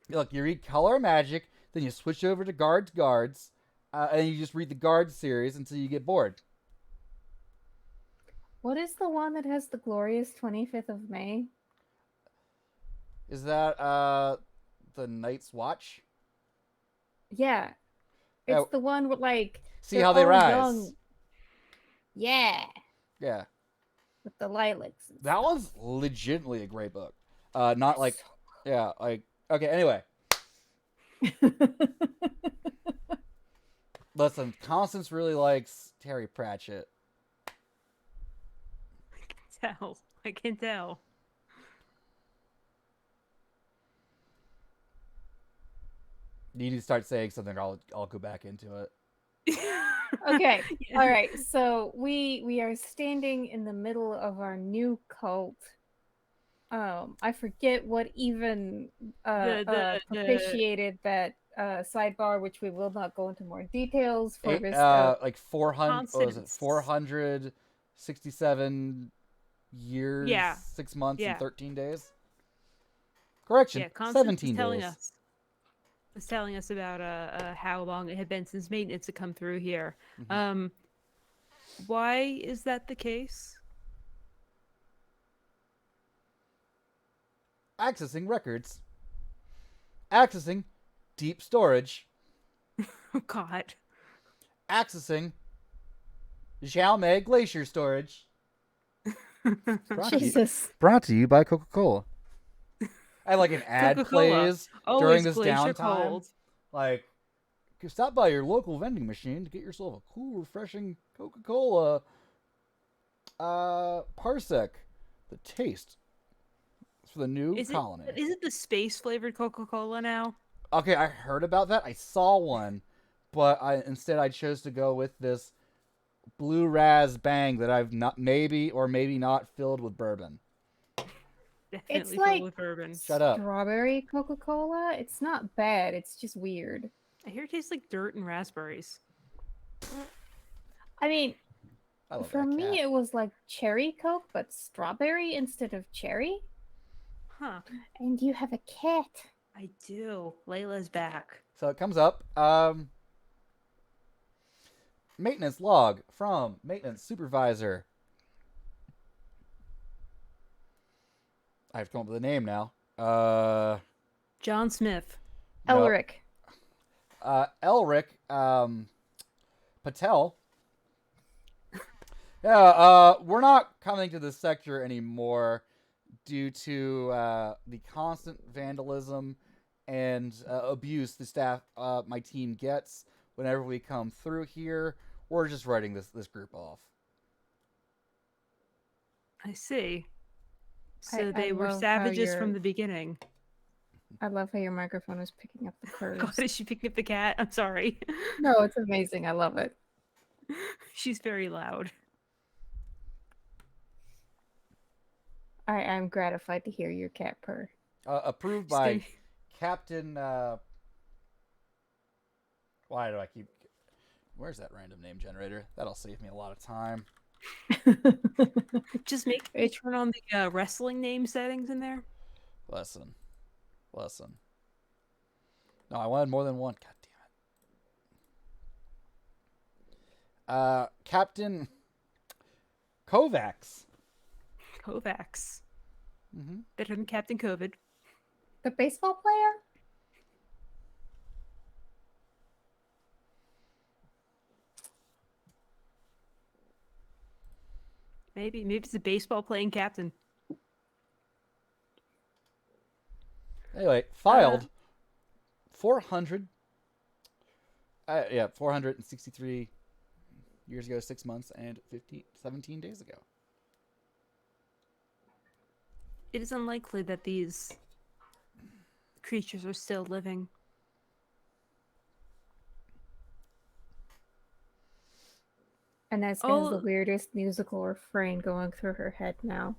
Look, you read Color Magic, then you switch over to Guards, and you just read the Guards series until you get bored. What is the one that has the glorious 25th of May? Is that the Night's Watch? Yeah, it's Yeah. the one with like See they're how they all rise. young. Yeah, Yeah, with the lilacs. and that stuff. one's legitimately a great book. Not like, yeah, like okay. Anyway, listen, Constance really likes Terry Pratchett. I can tell. You need to start saying something, or I'll go back into it. Okay, Yeah. all right. So we are standing in the middle of our new cult. I forget what even propitiated that sidebar, which we will not go into more details for this. Like 400. What was it? Constance. 467 years, Yeah. 6 months, Yeah. and 13 days. Correction. Yeah, Constance 17 was telling days. us. Was telling us about how long it had been since maintenance had come through here. Mhm. Why is that the case? Accessing records. Accessing deep storage. Oh God. Accessing Xiaomei glacier storage. Jesus. Brought to you by Coca-Cola. I like an ad Coca-Cola. plays Always during this glacier downtime. cold. Like, stop by your local vending machine to get yourself a cool, refreshing Coca-Cola Parsec. The taste for the new colony. Is it the space flavored Coca-Cola now? Okay, I heard about that. I saw one, but I chose to go with this blue raz bang that I've not maybe not filled with bourbon. Definitely It's filled like with bourbon. Shut up. Strawberry Coca-Cola. It's not bad. It's just weird. I hear it tastes like dirt and raspberries. I mean, I love for that me, cat. it was like cherry Coke, but strawberry instead of cherry. Huh. And you have a cat. I do. Layla's back. So it comes up. Maintenance log from maintenance supervisor. I have to come up with a name now. John Smith. No. Elric. Elric Patel. Yeah, we're not coming to this sector anymore due to the constant vandalism and abuse the staff, my team gets whenever we come through here. We're just writing this group off. I see. So I they were love how savages you're- from the beginning. I love how your microphone is picking up the God, curves. is she picking up the cat? I'm sorry. No, it's amazing. I love it. She's very loud. I'm gratified to hear your cat purr. Approved She's by gonna- Captain. Why do I keep? Where's that random name generator? That'll save me a lot of time. Just make me turn on the wrestling name settings in there. Listen. No, I wanted more than one. God damn it. Captain Kovacs. Kovacs. Mm-hmm. Better than Captain COVID. The baseball player? Maybe it's a baseball playing captain. Anyway, filed 400 Yeah, 463 years ago, 6 months, and 17 days ago. It is unlikely that these creatures are still living. Aneska has the Oh, weirdest musical refrain going through her head now.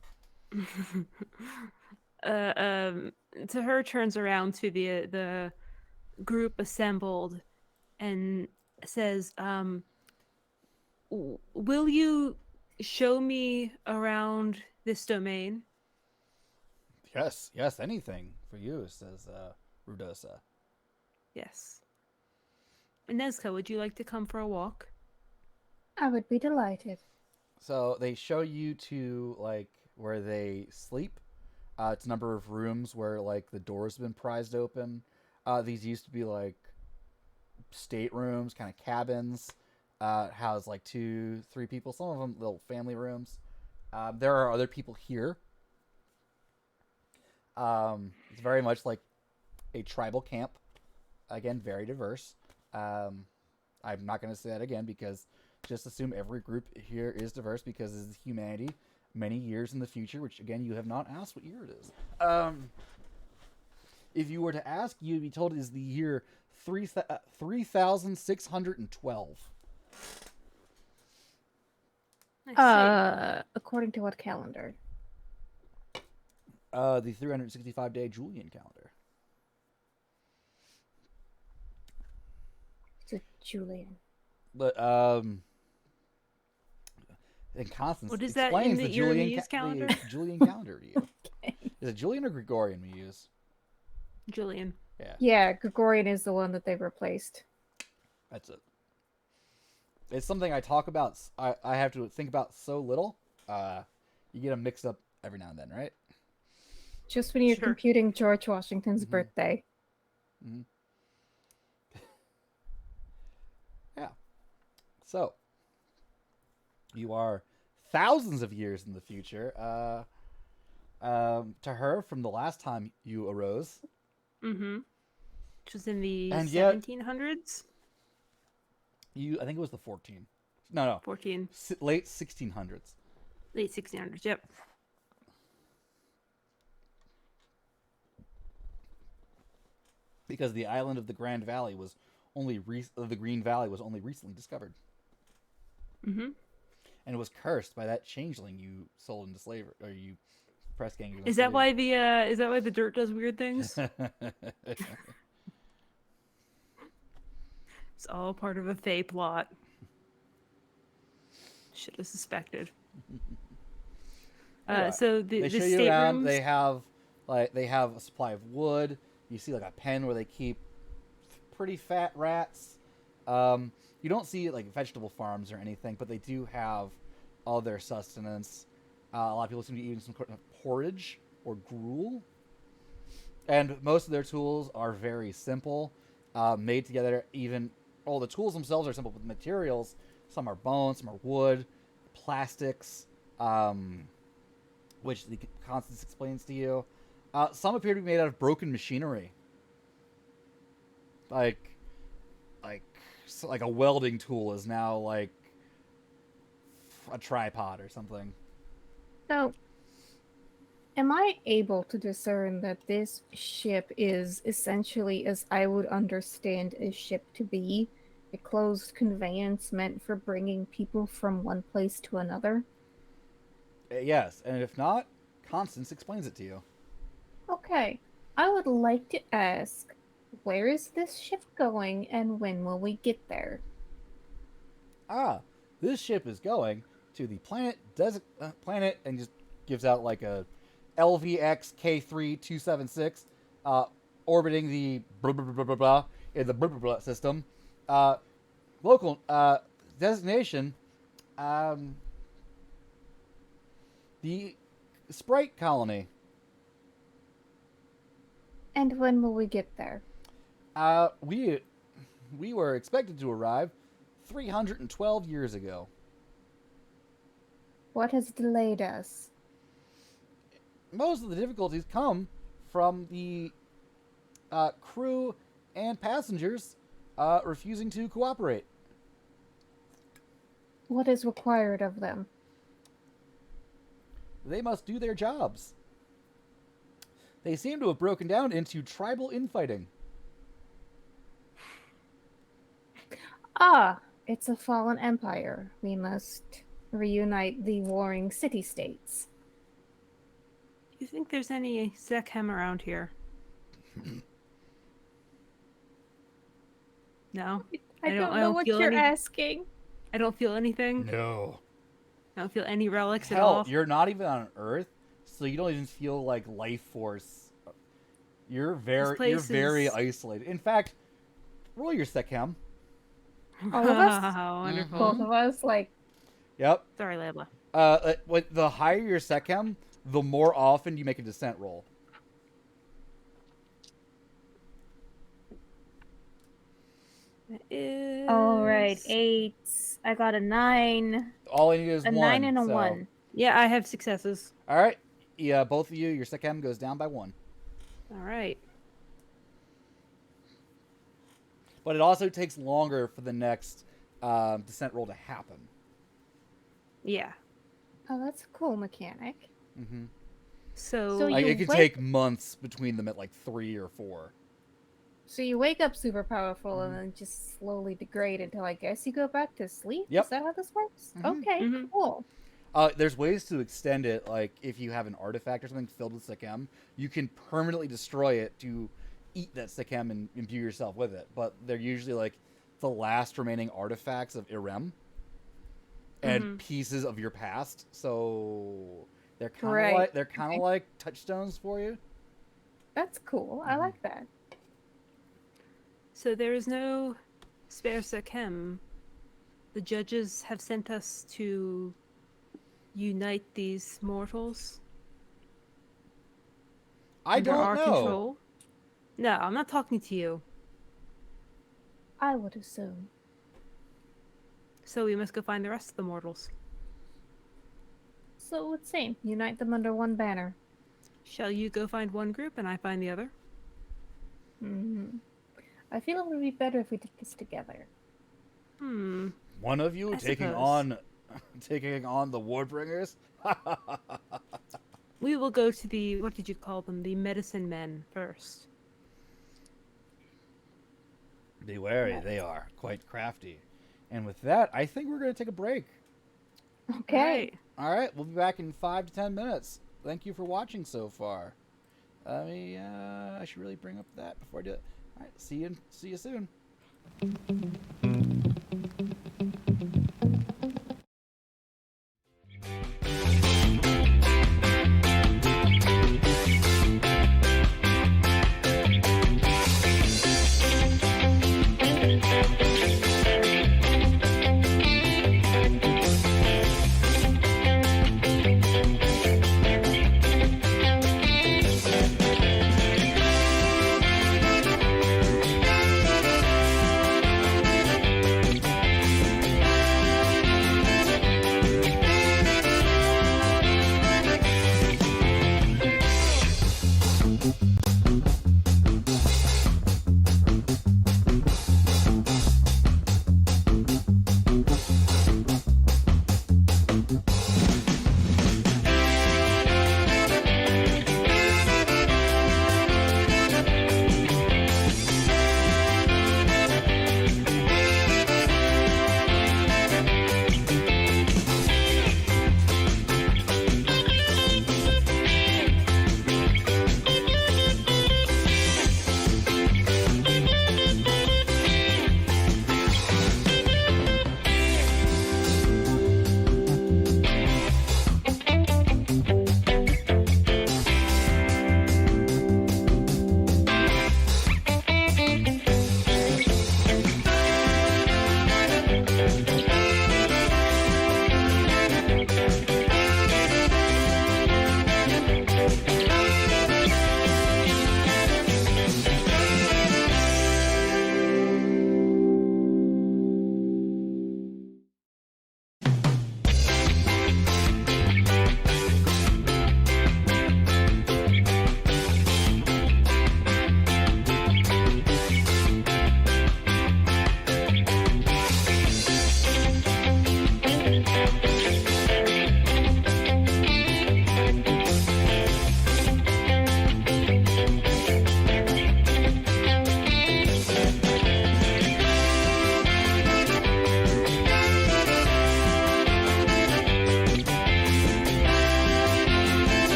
uh, um, to her turns around to the group assembled and says, "Will you show me around this domain?" Yes, yes, anything for you, says Rudosa. Yes. Nezca, would you like to come for a walk? I would be delighted. So they show you to like where they sleep. It's a number of rooms where like the doors have been prized open. These used to be like staterooms, kind of cabins. House like 2, 3 people. Some of them little family rooms. There are other people here. It's very much like a tribal camp. Again, very diverse. I'm not going to say that again because just assume every group here is diverse because this is humanity many years in the future, which again, you have not asked what year it is. If you were to ask, you'd be told it is the year 3612. I see. According to what calendar? The 365-day Julian calendar. It's a Julian. But and Constance What is that in explains the the year we Julian use calendar? the Julian calendar to you. Okay. Is it Julian or Gregorian we use? Julian. Yeah, Yeah, Gregorian is the one that they replaced. that's it. It's something I talk about. I have to think about so little. You get them mixed up every now and then, right? Just when you're Sure. computing George Washington's Mhm. birthday. Mm-hmm. Yeah. So you are thousands of years in the future. To her from the last time you arose, Mm-hmm. Which was in the and yet 1700s? I think it was the no, 14. late 1600s. Late 1600s, yep. Because the island of the Grand Valley was the Green Valley was only recently discovered, Mm-hmm. and it was cursed by that changeling you sold into slavery, or you press gang. Is that why the dirt does weird things? It's all part of a Fey plot. Should have suspected. Anyway, So they the show you around. staterooms. They have a supply of wood. You see like a pen where they keep pretty fat rats. You don't see like vegetable farms or anything, but they do have all their sustenance. A lot of people seem to be eating some kind of porridge or gruel, and most of their tools are very simple, made together. Even all the tools themselves are simple, but the materials, some are bone, some are wood, plastics, which the Constance explains to you. Some appear to be made out of broken machinery, like like a welding tool is now like a tripod or something. So, am I able to discern that this ship is essentially, as I would understand a ship to be, a closed conveyance meant for bringing people from one place to another? Yes, and if not, Constance explains it to you. Okay. I would like to ask, where is this ship going and when will we get there? This ship is going to the planet, and just gives out like a LVX K3276, orbiting the blah blah blah blah blah, blah in the blah blah blah system. Local designation, the Sprite Colony. And when will we get there? We were expected to arrive 312 years ago. What has delayed us? Most of the difficulties come from the crew and passengers refusing to cooperate. What is required of them? They must do their jobs. They seem to have broken down into tribal infighting. Ah, it's a fallen empire. We must reunite the warring city-states. Do you think there's any Zekhem around here? No? I don't know what feel you're any- asking. I don't feel anything? No. I don't feel any relics at Hell, all? you're not even on Earth, so you don't even feel like life force. You're very isolated. In fact, roll your Sekhem. All of us? Wonderful. Both of us, like, Yep. Sorry, Layla. The higher your Sekhem, the more often you make a descent roll. That is... all right, 8. I got a 9, All I need is a one. 9 and a so. 1. Yeah, I have successes. All right. Yeah, both of you, your Sekhem goes down by 1. All right. But it also takes longer for the next descent roll to happen. Yeah. Oh, that's a cool mechanic. Mm-hmm. So, So Like, you it could wake- take months between them at like 3 or 4. So you wake up super powerful and then just slowly degrade until I guess you go back to sleep? Yep. Is that how this works? Mhm. Okay, Mhm. cool. There's ways to extend it, like if you have an artifact or something filled with Sekhem, you can permanently destroy it to eat that Sekhem and imbue yourself with it. But they're usually like the last remaining artifacts of Irem and Mhm. pieces of your past. So they're kind of Right. like kind of Okay. like touchstones for you. That's cool. I Mhm. like that. so there is no spare Sekhem. The judges have sent us to unite these mortals I under don't our know. control. No, I'm not talking to you. I would assume. So we must go find the rest of the mortals. So it's same. Unite them under one banner. Shall you go find one group and I find the other? Hmm. I feel it would be better if we did this together. Hmm. One of you I taking suppose. on the Warbringers. We will go to the, what did you call them? The medicine men first. Be wary, Yes. they are quite crafty. And with that, I think we're going to take a break. Okay. Right. All right, we'll be back in 5 to 10 minutes. Thank you for watching so far. I should really bring up that before I do it. All right, see you soon.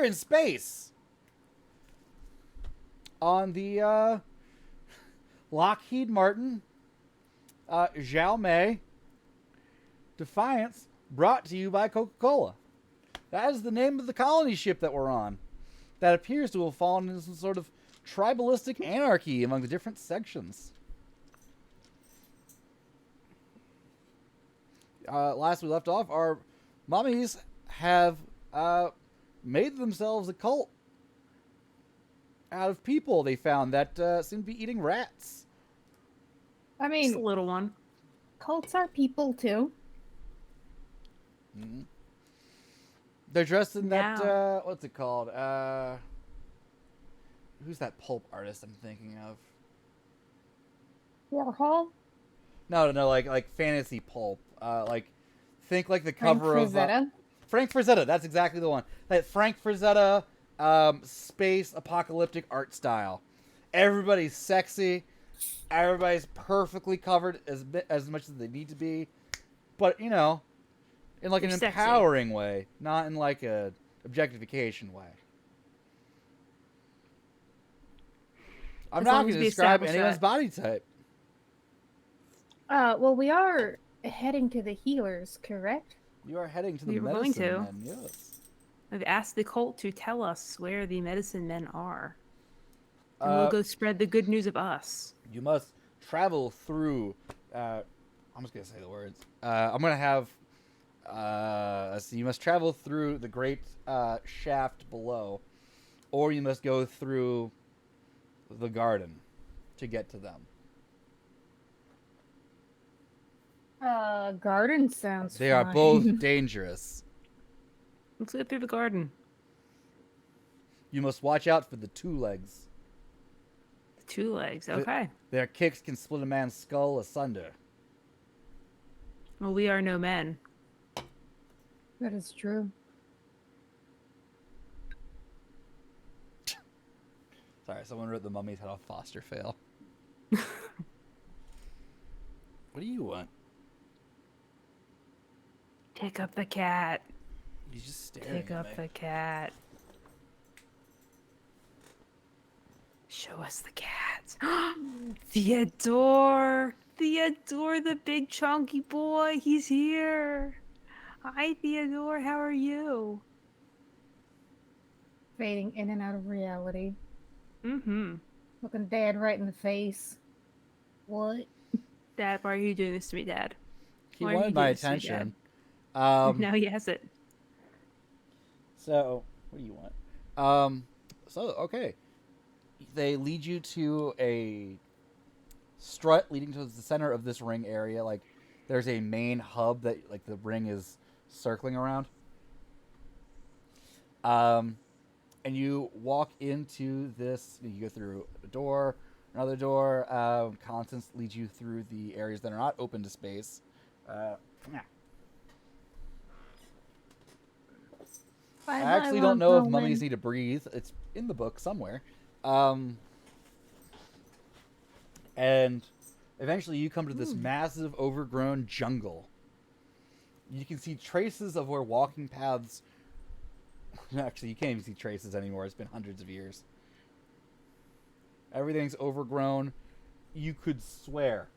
We're in space on the Lockheed Martin Zhao Mei Defiance, brought to you by Coca-Cola. That is the name of the colony ship that we're on. That appears to have fallen into some sort of tribalistic anarchy among the different sections. Last we left off, our mummies have made themselves a cult out of people they found that seem to be eating rats. I Just a mean, little one. cults are people too. Mm-hmm. They're dressed in that, Now. what's it called? Who's that pulp artist I'm thinking of? Warhol? No, like fantasy pulp. Think like the Frank cover of Frazetta? Frank Frazetta. That's exactly the one. That Frank Frazetta, space apocalyptic art style. Everybody's sexy. Everybody's perfectly covered as much as they need to be, but in like They're an sexy. empowering way, not in like a objectification way. I'm As not long going as to we describe establish anyone's that. body type. Well, we are heading to the healers, correct? You are heading to the We were going medicine to. men, yes. I've asked the cult to tell us where the medicine men are. And we'll go spread the good news of us. You must travel through. I'm just gonna say the words. I'm gonna have. Let's see. You must travel through the great shaft below, or you must go through the garden to get to them. Garden sounds They are fine. both dangerous. Let's go through the garden. You must watch out for the two legs. The 2 legs. Okay. Their kicks can split a man's skull asunder. Well, we are no men. That is true. Sorry, someone wrote the mummies had a foster fail. What do you want? Pick up the cat. He's just staring Pick at up me. the cat. Show us the cat. Theodore! Theodore, the big chunky boy. He's here. Hi, Theodore. How are you? Fading in and out of reality. Mm-hmm. Looking Dad right in the face. What? Dad, why are you doing this to me, Dad? He Why are you wanted my doing this to me, attention. Now he has it. So, what do you want? Okay. They lead you to a strut leading to the center of this ring area. Like, there's a main hub that, like, the ring is circling around. And you walk into this. You go through a door, another door. Constance leads you through the areas that are not open to space. Yeah. I actually don't know if mummies need to breathe. It's in the book somewhere. And eventually you come to this massive overgrown jungle. You can see traces of where walking paths... Actually, you can't even see traces anymore. It's been hundreds of years. Everything's overgrown. You could swear,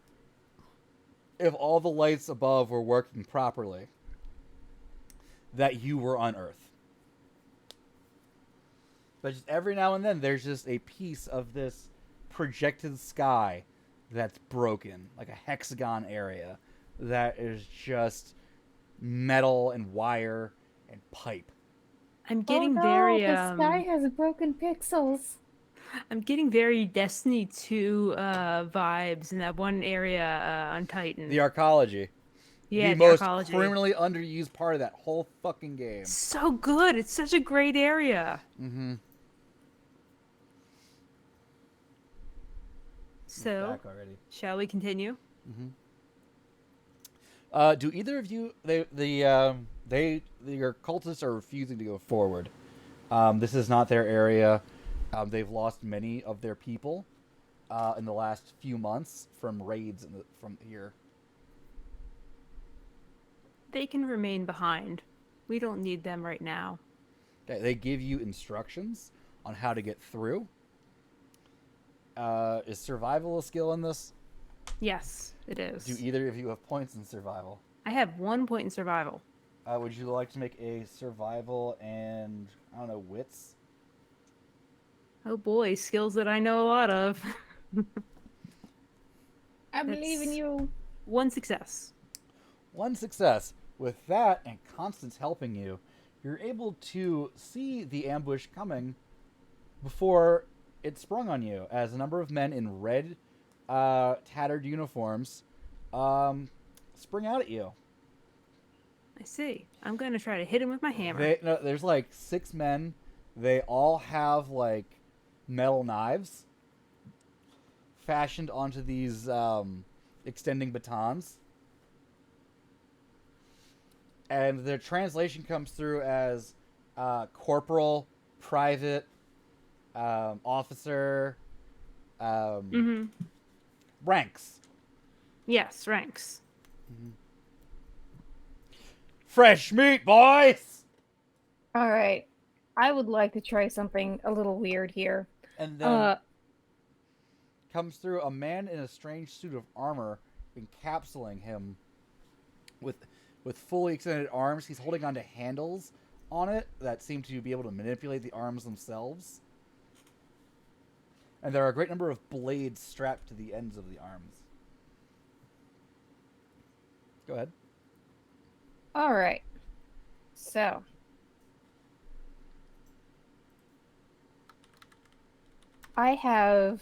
if all the lights above were working properly, that you were on Earth. But just every now and then, there's just a piece of this projected sky that's broken, like a hexagon area that is just metal and wire and pipe. I'm getting oh, no, very the sky has broken pixels. I'm getting very Destiny 2 vibes in that one area on Titan. The arcology. Yeah, the the most arcology. criminally underused part of that whole fucking game. So good. It's such a great area. Mm-hmm. So, Back already. shall we continue? Do either of you? Your cultists are refusing to go forward. This is not their area. They've lost many of their people in the last few months from raids from here. They can remain behind. We don't need them right now. Okay, they give you instructions on how to get through. Is survival a skill in this? Yes, it Do is. either of you have points in survival? I have 1 point in survival. Would you like to make a survival and, I don't know, wits? Oh boy, skills that I know a lot of. I believe in That's you. 1 success. One success. With that and Constance helping you, you're able to see the ambush coming before it sprung on you, as a number of men in red, tattered uniforms spring out at you. I see. I'm gonna try to hit him with my hammer. No, there's like 6 men. They all have like metal knives fashioned onto these extending batons, and their translation comes through as corporal, private, officer, um, Mm-hmm. ranks. Yes, ranks. Fresh meat, boys! All right. I would like to try something a little weird here. And then comes through a man in a strange suit of armor, encapsulating him with fully extended arms. He's holding onto handles on it that seem to be able to manipulate the arms themselves. And there are a great number of blades strapped to the ends of the arms. Go ahead. All right. So, I have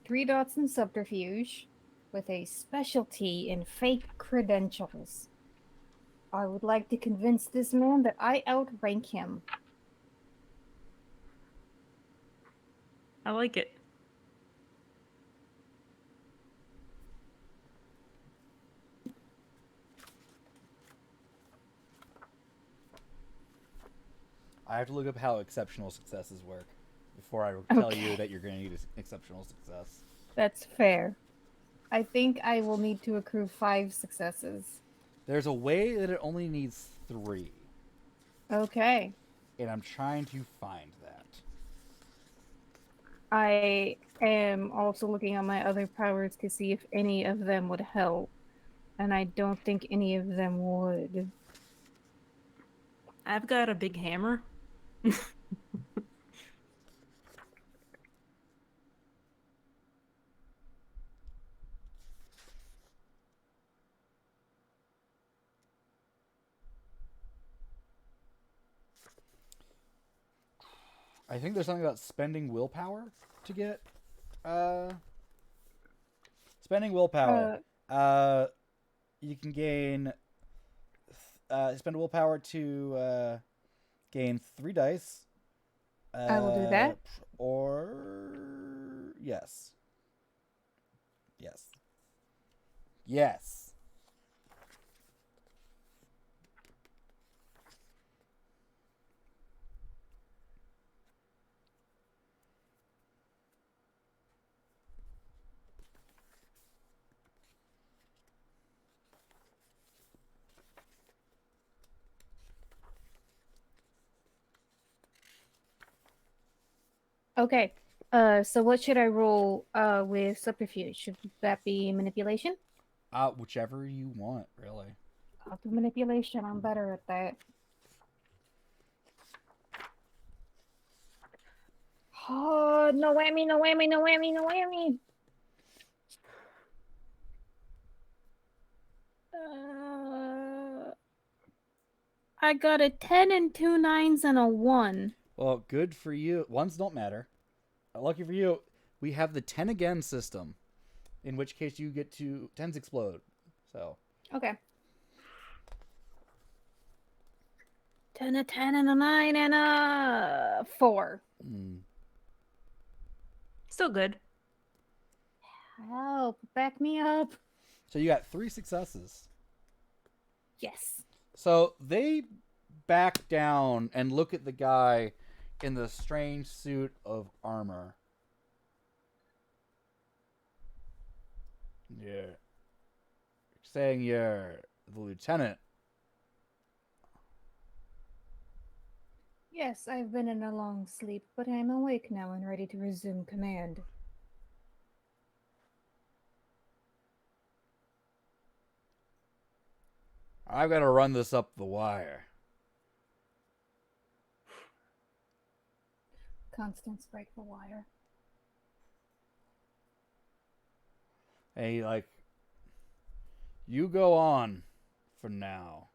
3 dots in subterfuge with a specialty in fake credentials. I would like to convince this man that I outrank him. I like it. I have to look up how exceptional successes work before I tell you that you're going to need an exceptional success. That's fair. I think I will need to accrue 5 successes. There's a way that it only needs 3, Okay. and I'm trying to find that. I am also looking at my other powers to see if any of them would help. And I don't think any of them would. I've got a big hammer. I think there's something about spending willpower to get. Uh, spending willpower. You can gain. Spend willpower to gain 3 dice. I will do that. Or yes. Yes. Yes. Okay. So what should I roll with subterfuge? Should that be manipulation? Whichever you want, really. I'll do manipulation. I'm better at that. Oh, no whammy, no whammy, no whammy, no whammy. I got a 10 and 2 9s and a 1. Well, good for you. Ones don't matter. Lucky for you, we have the 10 again system, in which case you get to 10s explode. So. Okay. 10, a 10, and a 9, and a 4. Still good. Help. Back me up. So you got 3 successes. Yes. So they back down and look at the guy in the strange suit of armor. You're saying you're the lieutenant. Yes, I've been in a long sleep, but I'm awake now and ready to resume command. I've got to run this up the wire. Constance, break the wire. Hey, like, you go on for now.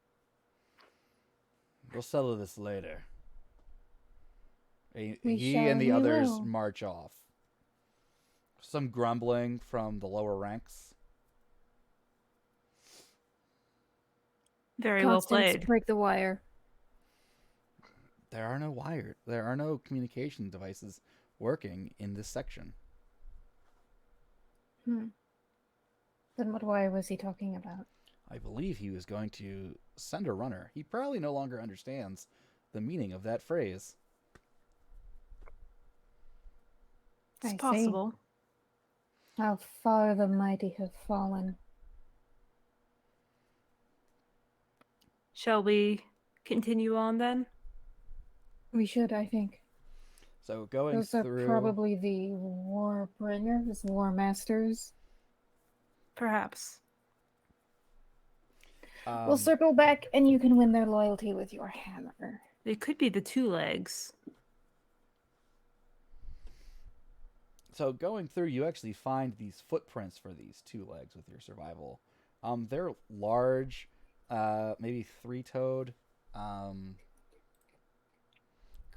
We'll settle this later. We He shall and and the we others will. march off. Some grumbling from the lower ranks. Very well Constance, played. break the wire. There are no communication devices working in this section. Hmm. Then what wire was he talking about? I believe he was going to send a runner. He probably no longer understands the meaning of that phrase. It's I see. possible. How far the mighty have fallen. Shall we continue on then? We should, I think. So going Those are through, probably the war bringers, war masters. Perhaps. We'll um, circle back and you can win their loyalty with your hammer. They could be the two legs. so going through, you actually find these footprints for these two legs with your survival. They're large, maybe three-toed um,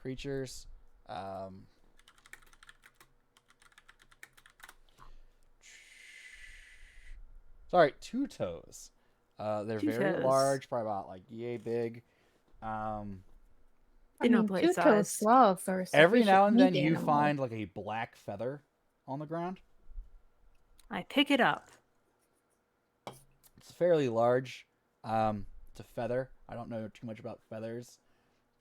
creatures. Um, sorry, two toes. They're Two very toes. large, probably about like yay big. Um, I Dinner mean, plate two-toed sized. sloths are a every now sufficient and then meat you animal. find like a black feather on the ground. I pick it up. It's fairly large. It's a feather. I don't know too much about feathers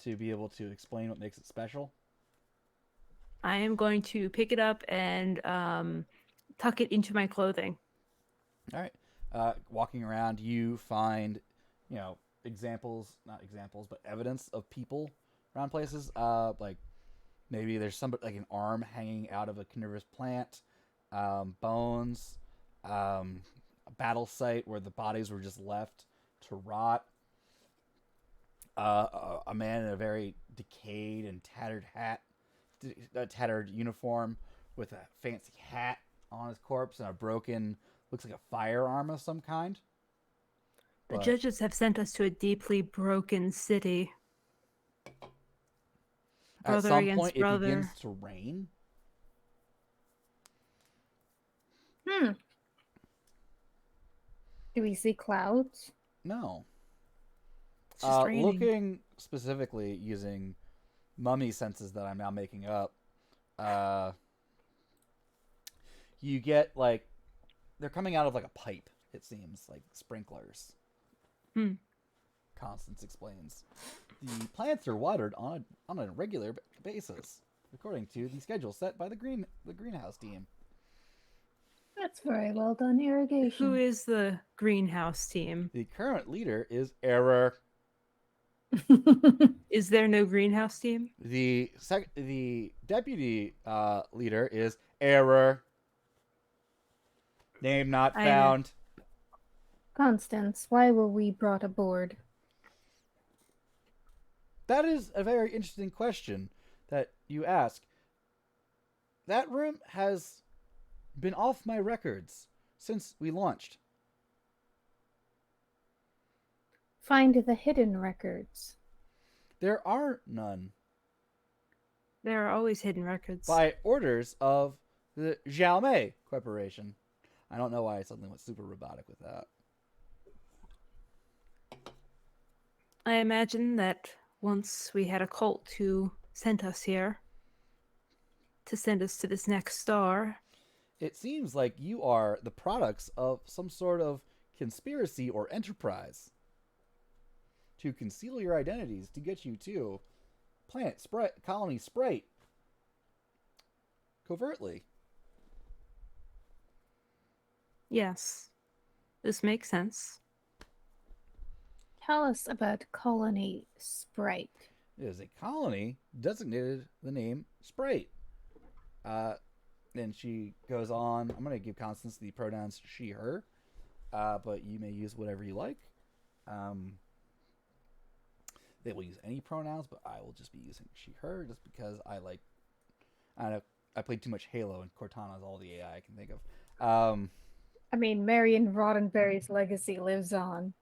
to be able to explain what makes it special. I am going to pick it up and tuck it into my clothing. All right. Walking around, you find, you know, examples, not examples, but evidence of people around places. Like maybe there's somebody like an arm hanging out of a carnivorous plant, bones, a battle site where the bodies were just left to rot. A man in a very decayed and tattered hat, a tattered uniform with a fancy hat on his corpse and a broken, looks like a firearm of some kind. The But judges have sent us to a deeply broken city. at Brother some point, against it begins brother. to rain. Hmm. Do we see clouds? No. It's just raining. Looking specifically using mummy senses that I'm now making up, uh, you get like they're coming out of like a pipe. It seems like sprinklers. Hmm. Constance explains. The plants are watered on a regular basis, according to the schedule set by the greenhouse team. That's very well done Who irrigation. is the greenhouse team? The current leader is Error. Is there no greenhouse team? The deputy leader is Error. Name not I am. found. Constance, why were we brought aboard? That is a very interesting question that you ask. That room has been off my records since we launched. Find the hidden records. There are none. There are always hidden records. By orders of the Xiaomei Corporation. I don't know why I suddenly went super robotic with that. I imagine that once we had a cult who sent us here to send us to this next star. It seems like you are the products of some sort of conspiracy or enterprise to conceal your identities to get you to Planet Sprite, Colony Sprite covertly. Yes, this makes sense. Tell us about Colony Sprite. It is a colony designated the name Sprite. Uh, and she goes on. I'm going to give Constance the pronouns she, her, but you may use whatever you like. Um, they will use any pronouns, but I will just be using she, her, just because I like. I don't know. I played too much Halo, and Cortana is all the AI I can think of. I mean, Marion Roddenberry's legacy lives on.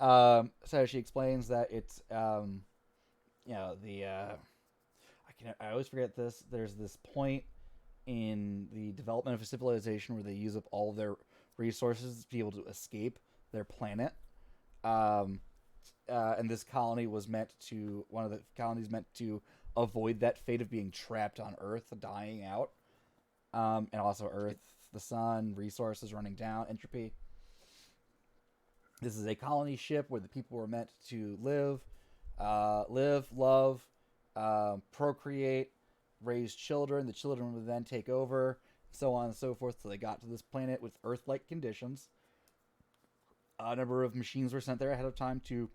So she explains that it's the I always forget this. There's this point in the development of a civilization where they use up all their resources to be able to escape their planet. Um, and this colony was meant to one of the colonies meant to avoid that fate of being trapped on Earth, dying out, and also Earth, the sun, resources running down, entropy. This is a colony ship where the people were meant to love, procreate, raise children. The children would then take over, so on and so forth. So they got to this planet with Earth-like conditions. A number of machines were sent there ahead of time to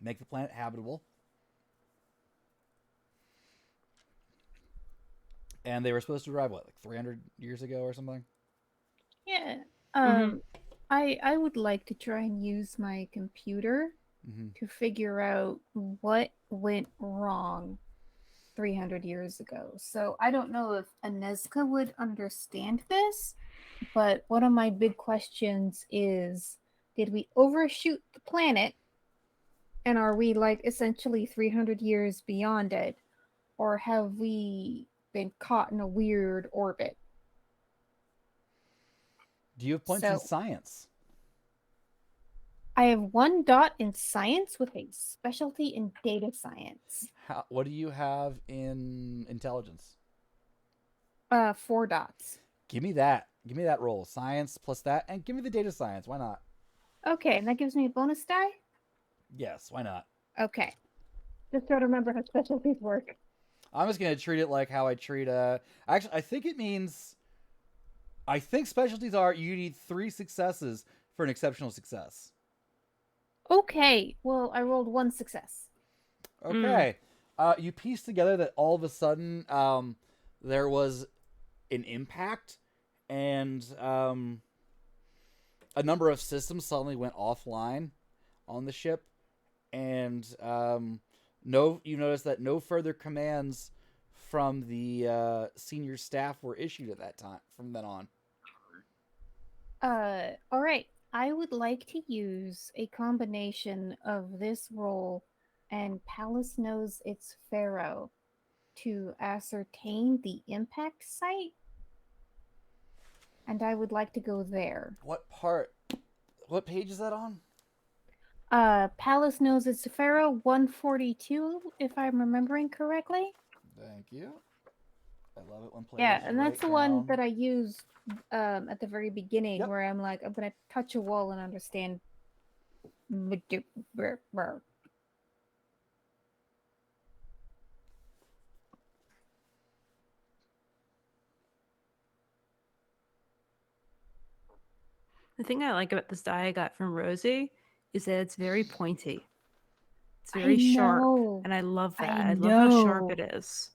make the planet habitable. And they were supposed to arrive, what, like 300 years ago or something? Yeah. Mm-hmm. I would like to try and use my computer Mm-hmm. to figure out what went wrong 300 years ago. So I don't know if Anezka would understand this, but one of my big questions is, did we overshoot the planet? And are we like essentially 300 years beyond it? Or have we been caught in a weird orbit? Do you have points in So science? I have 1 dot in science with a specialty in data science. What do you have in intelligence? 4 dots. Give me that. Give me that roll. Science plus that, and give me the data science. Why not? Okay, and that gives me a bonus die? Yes, why not? Okay. Just try to remember how specialties work. I'm just gonna treat it like how I treat Actually, I think it means. I think specialties are you need 3 successes for an exceptional success. Okay, well, I rolled 1 success. Okay. You piece together that all of a sudden there was an impact and a number of systems suddenly went offline on the ship, and you notice that no further commands from the senior staff were issued at that time from then on. All right. I would like to use a combination of this roll and Palace knows it's Pharaoh to ascertain the impact site, and I would like to go there. What part? What page is that on? Palace knows it's Pharaoh 142, if I'm remembering correctly. Thank you. I love it when players Yeah, and that's write the one down. that I used at the very beginning, Yep. where I'm like, I'm gonna touch a wall and understand. The thing I like about this die I got from Rosie is that it's very pointy. It's I very sharp, know. and I love that. I I love how sharp know. it is.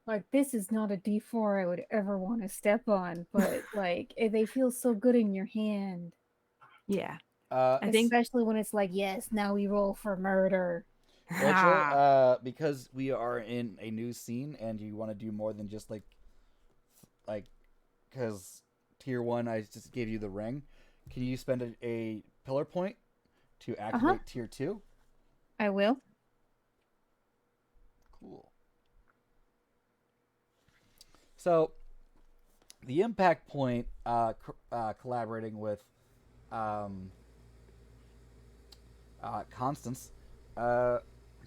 Like, this is not a D4 I would ever want to step on, but like they feel so good in your hand. Yeah. I think- Especially when it's like, yes, now we roll for murder. Rachel, because we are in a new scene and you want to do more than just like, because tier 1, I just gave you the ring. Can you spend a pillar point to activate tier 2? I will. Cool. So, the impact point, collaborating with Constance,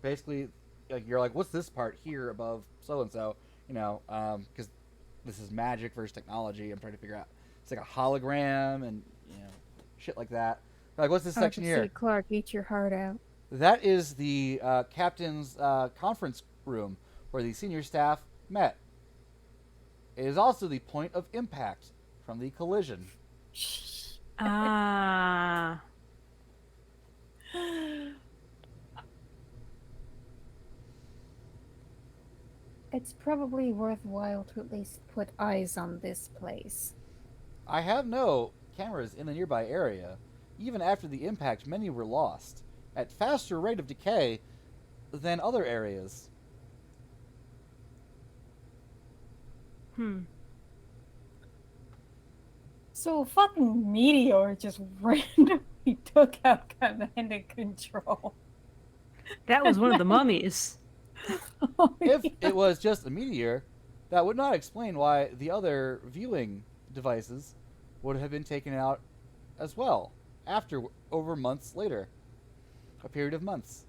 basically, like you're like, what's this part here above so and so? Because this is magic versus technology. I'm trying to figure out. It's like a hologram and shit like that. Like, what's this section Arthur C. here? Clarke, eat your heart out. That is the captain's conference room where the senior staff met. It is also the point of impact from the collision. Ah. It's probably worthwhile to at least put eyes on this place. I have no cameras in the nearby area. Even after the impact, many were lost at faster rate of decay than other areas. Hmm. So a fucking meteor just randomly took out Commander Control. That was one of the mummies. Oh, If yeah. it was just a meteor, that would not explain why the other viewing devices would have been taken out as well after over months later. A period of months.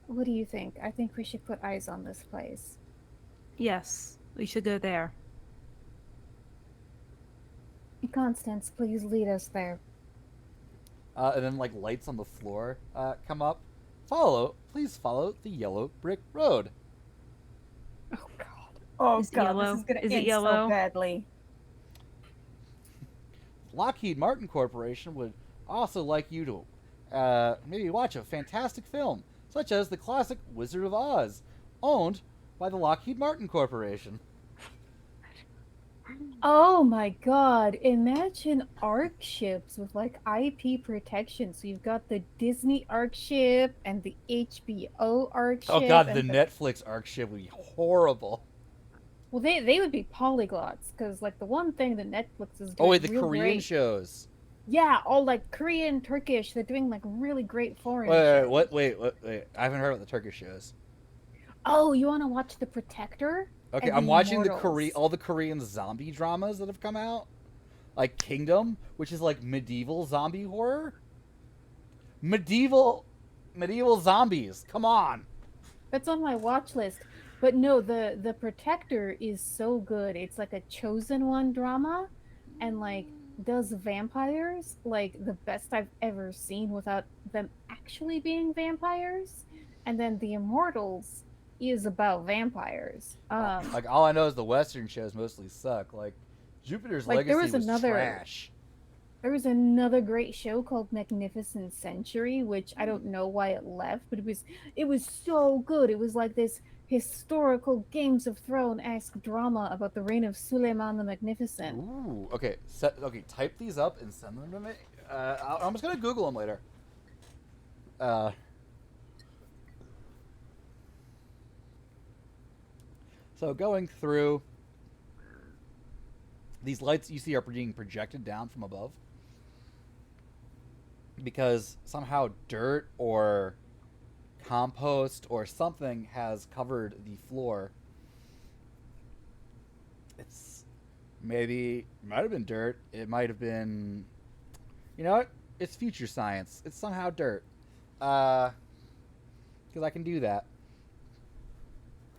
What do you think? I think we should put eyes on this place. Yes, we should go there. Constance, please lead us there. And then like lights on the floor come up. Please follow the yellow brick road. Oh god. Oh Is it god, yellow? this is gonna Is it end yellow? so badly. Lockheed Martin Corporation would also like you to maybe watch a fantastic film, such as the classic Wizard of Oz, owned by the Lockheed Martin Corporation. Oh my god, imagine ARC ships with like IP protection. So you've got the Disney ARC ship and the HBO ARC ship. Oh god, and the Netflix ARC ship would be horrible. Well, they would be polyglots because like the one thing that Netflix is doing Oh wait, the real Korean great. shows. Yeah, all like Korean, Turkish. They're doing like really great foreign. Wait, shows. wait. I haven't heard about the Turkish shows. Oh, you want to watch The Protector? Okay, And I'm the watching Immortals. all the Korean zombie dramas that have come out. Like Kingdom, which is like medieval zombie horror. Medieval zombies. Come on. That's on my watch list. But no, the Protector is so good. It's like a chosen one drama, and like does vampires like the best I've ever seen without them actually being vampires. And then the Immortals is about vampires. Like all I know is the Western shows mostly suck. Like Jupiter's Like, there Legacy was was another- trash. There was another great show called Magnificent Century, which I don't know why it left, but it was so good. It was like this historical Games of Thrones-esque drama about the reign of Suleiman the Magnificent. Ooh. Okay. Type these up and send them to me. I'm just gonna Google them later. So going through these lights you see are being projected down from above because somehow dirt or compost or something has covered the floor. It's might have been dirt. It might have been, you know what? It's future science. It's somehow dirt. Because I can do that.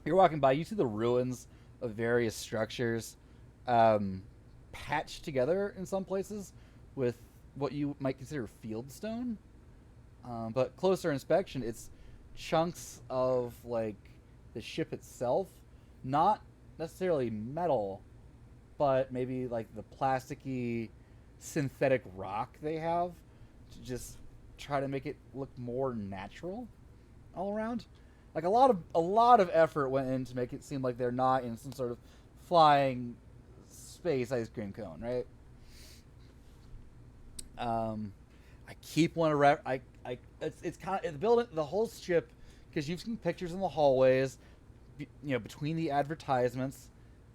You're walking by, you see the ruins of various structures, patched together in some places with what you might consider fieldstone. But closer inspection, it's chunks of like the ship itself, not necessarily metal, but maybe like the plasticky synthetic rock they have to just try to make it look more natural all around. Like a lot of effort went in to make it seem like they're not in some sort of flying space ice cream cone, right? I keep one around. It's kind of the building, the whole ship, because you've seen pictures in the hallways, between the advertisements,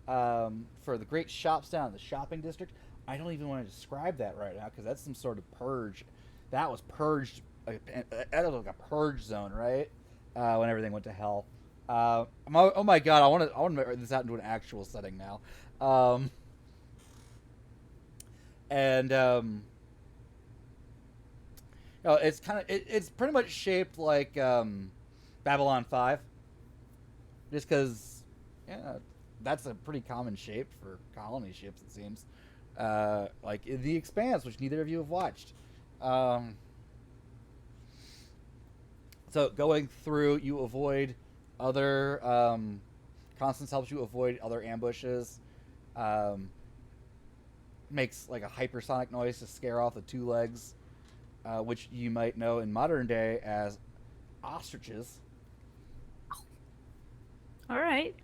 for the great shops down in the shopping district. I don't even want to describe that right now because that's some sort of purge. That was purged. That was like a purge zone, right? When everything went to hell. Oh my god! I want to make this out into an actual setting now. It's kind of it's pretty much shaped like Babylon 5, just because that's a pretty common shape for colony ships, it seems. Like The Expanse, which neither of you have watched. So going through, you avoid other. Constance helps you avoid other ambushes. Makes like a hypersonic noise to scare off the two legs, which you might know in modern day as ostriches. All right.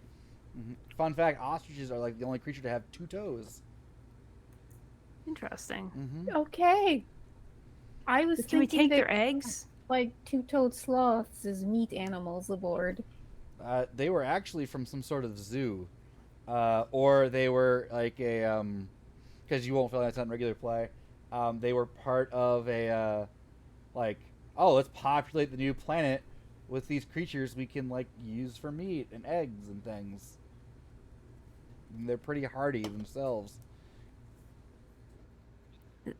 Fun fact: ostriches are like the only creature to have 2 toes. Interesting. Okay. I was Can we thinking take they their eggs? like two-toed sloths as meat animals aboard. They were actually from some sort of zoo, or they were like a because you won't feel that's not regular play. They were part of a like, oh, let's populate the new planet with these creatures we can like use for meat and eggs and things. And they're pretty hardy themselves.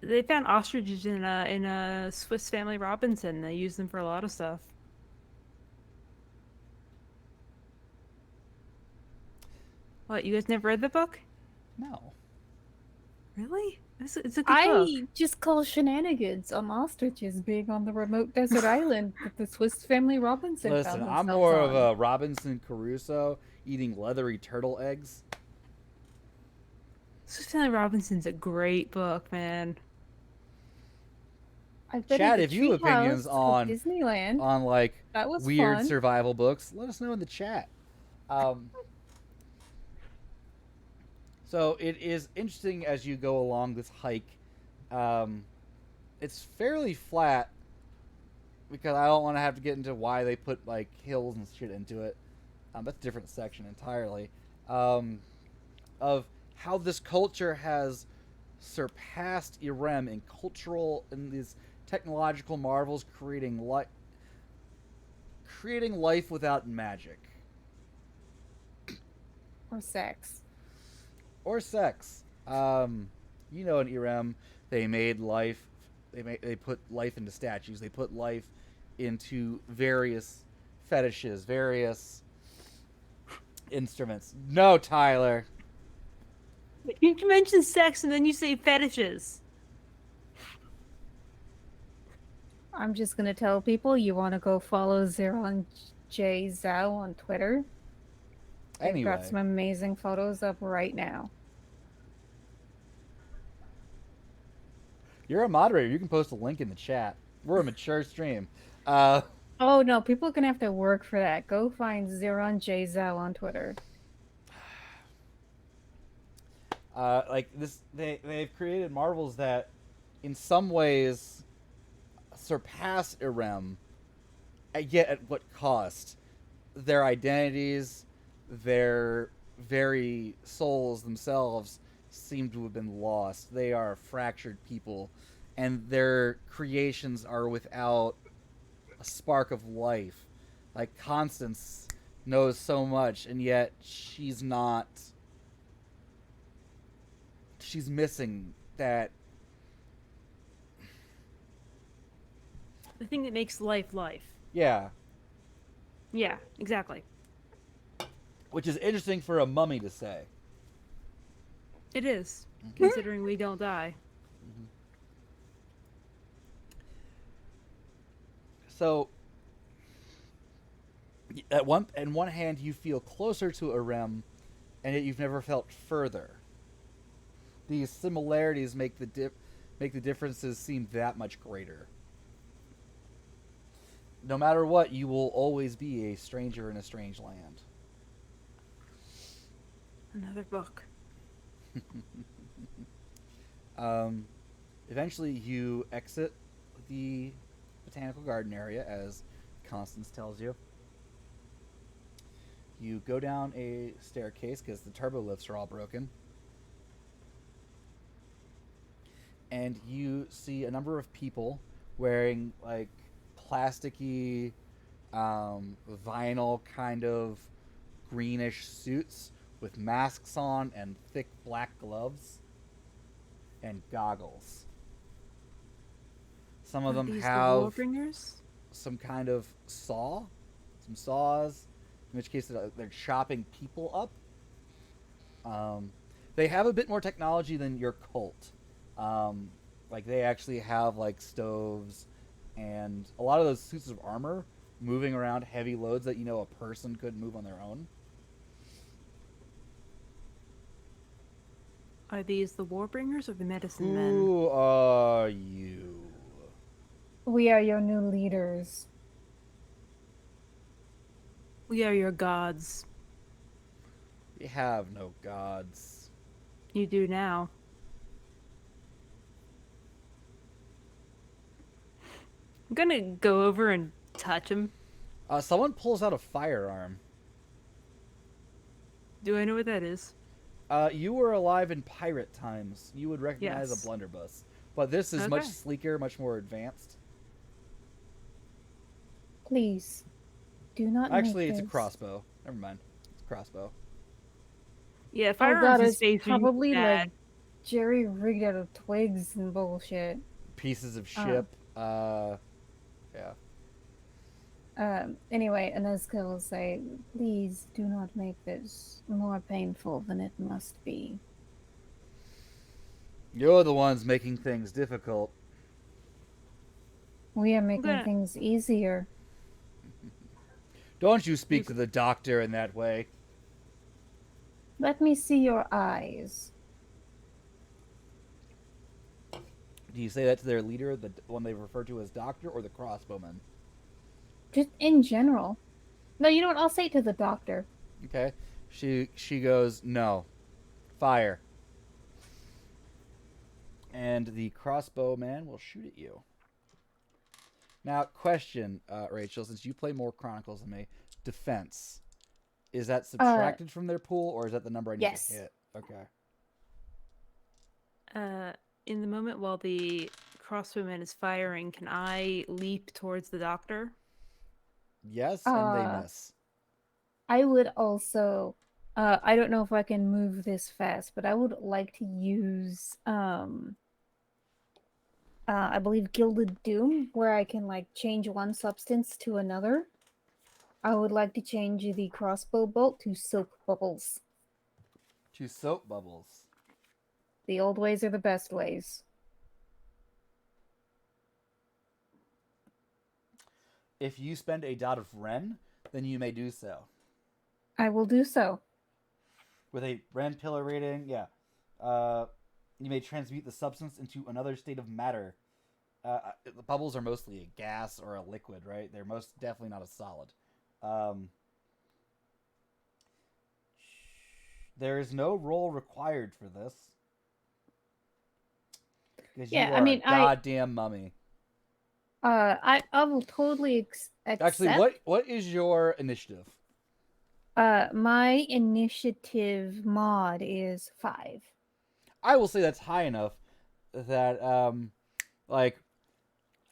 They found ostriches in a Swiss Family Robinson. They use them for a lot of stuff. What, you guys never read the book? No. Really? It's a good book. I just call shenanigans on ostriches being on the remote desert island that the Swiss Family Robinson Listen, found I'm themselves more on. of a Robinson Crusoe eating leathery turtle eggs. Swiss Family Robinson's a great book, man. I've been Chad, in if the you have opinions treehouse at Disneyland. on like That was weird fun. survival books, let us know in the chat. So it is interesting as you go along this hike. It's fairly flat because I don't want to have to get into why they put like hills and shit into it. That's a different section entirely. Of how this culture has surpassed Irem in cultural and these technological marvels, creating life without magic Or sex. or sex. You know, in Irem, they made life. They put life into statues. They put life into various fetishes, various instruments. No, Tyler. You mention sex and then you say fetishes. I'm just gonna tell people you want to go follow Zeron J Zhao on Twitter. They've Anyway, got some amazing photos up right now. you're a moderator. You can post a link in the chat. We're a mature stream. Oh no, people are gonna have to work for that. Go find Zeron J Zhao on Twitter. Like this, they've created marvels that, in some ways, surpass Irem, yet at what cost? Their identities, their very souls themselves seem to have been lost. They are fractured people, and their creations are without a spark of life. Like Constance knows so much, and yet she's not. She's missing that. The thing that makes life life. Yeah, Yeah, exactly. which is interesting for a mummy to say. It is, considering we don't die. So, at one hand, you feel closer to Irem, and yet you've never felt further. These similarities make the differences seem that much greater. No matter what, you will always be a stranger in a strange land. Another book. Eventually, you exit the botanical garden area, as Constance tells you. You go down a staircase because the turbo lifts are all broken. And you see a number of people wearing like plasticky, vinyl kind of greenish suits with masks on and thick black gloves and goggles. Some of Are them these have the Warbringers? some kind of saw, some saws, in which case they're chopping people up. They have a bit more technology than your cult. Like they actually have like stoves and a lot of those suits of armor moving around heavy loads that a person couldn't move on their own. Are these the Warbringers or the Medicine Men? Who are you? We are your new leaders. We are your gods. We have no gods. You do now. I'm gonna go over and touch him. Someone pulls out a firearm. Do I know what that is? You were alive in pirate times. You would recognize Yes. a blunderbuss. But this is much Okay. sleeker, much more advanced. Please, do not Actually, make it's a this. crossbow. Never mind. It's a crossbow. Yeah, Oh firearms god, in it's space are usually probably bad. like jerry rigged out of twigs and bullshit. Pieces of ship. Yeah. Anyway, Anezka will say, please do not make this more painful than it must be. You're the ones making things difficult. We are making gonna- things easier. Don't you speak to the doctor in that way. Let me see your eyes. Do you say that to their leader, the one they refer to as doctor, or the crossbowman? Just in general. No, you know what? I'll say it to the doctor. Okay. She goes, no. Fire. And the crossbowman will shoot at you. Now, question, Rachel, since you play more Chronicles than me, defense. Is that subtracted from their pool, or is that the number I need yes. to hit? Okay. In the moment while the crossbowman is firing, can I leap towards the doctor? Yes, and they miss. I would also... I don't know if I can move this fast, but I would like to use... I believe Gilded Doom, where I can like change one substance to another. I would like to change the crossbow bolt to soap bubbles. To soap bubbles. The old ways are the best ways. If you spend a dot of Ren, then you may do so. I will do so. With a Ren pillar rating, yeah. You may transmute the substance into another state of matter. The bubbles are mostly a gas or a liquid, right? They're most definitely not a solid. There is no roll required for this. Because you are a goddamn mummy. I will totally accept. Actually, what is your initiative? My initiative mod is 5. I will say that's high enough that, like,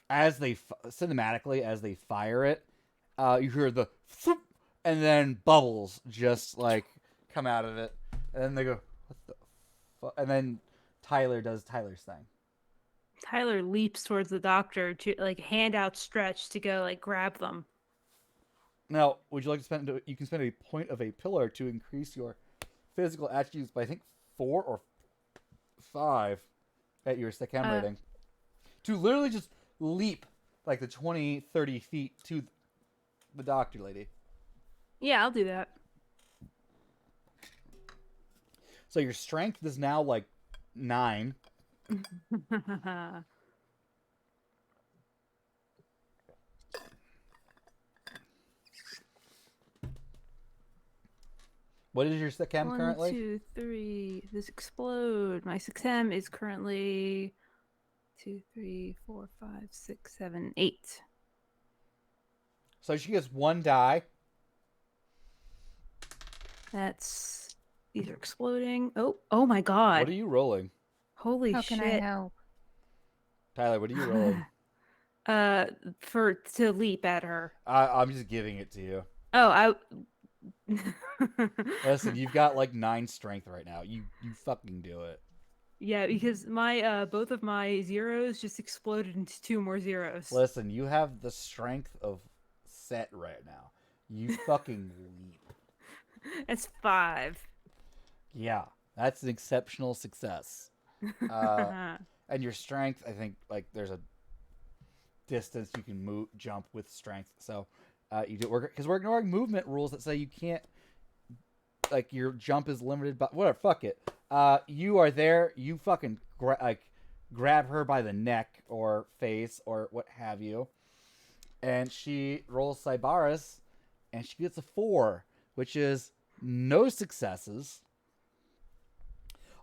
as they cinematically as they fire it, you hear the thump, and then bubbles just like come out of it, and then they go, "What the fuck?" And then Tyler does Tyler's thing. Tyler leaps towards the doctor to like hand outstretched to go like grab them. Now, would you like to spend? You can spend a point of a pillar to increase your physical attributes by I think 4 or 5 at your second rating. To literally just leap like the 20, 30 feet to the doctor lady. Yeah, I'll do that. So your strength is now like 9. What is your SICM 1, currently? 2, 3. This explode. My SICM is currently 2, 3, 4, 5, 6, 7, 8. So she gets 1 die. These are exploding. Oh my god. What are you rolling? Holy How shit. can I help? Tyler, what are you rolling? To leap at her. I'm just giving it to you. Oh, Listen, you've got like 9 strength right now. You fucking do it. Yeah, because my both of my zeros just exploded into 2 more zeros. Listen, you have the strength of Set right now. You fucking leap. That's 5. Yeah, that's an exceptional success. And your strength, I think, like there's a distance you can jump with strength. So you do work because we're ignoring movement rules that say you can't. Like your jump is limited by whatever. Fuck it. You are there. You fucking grab her by the neck or face or what have you, and she rolls Cybaris, and she gets a 4, which is no successes.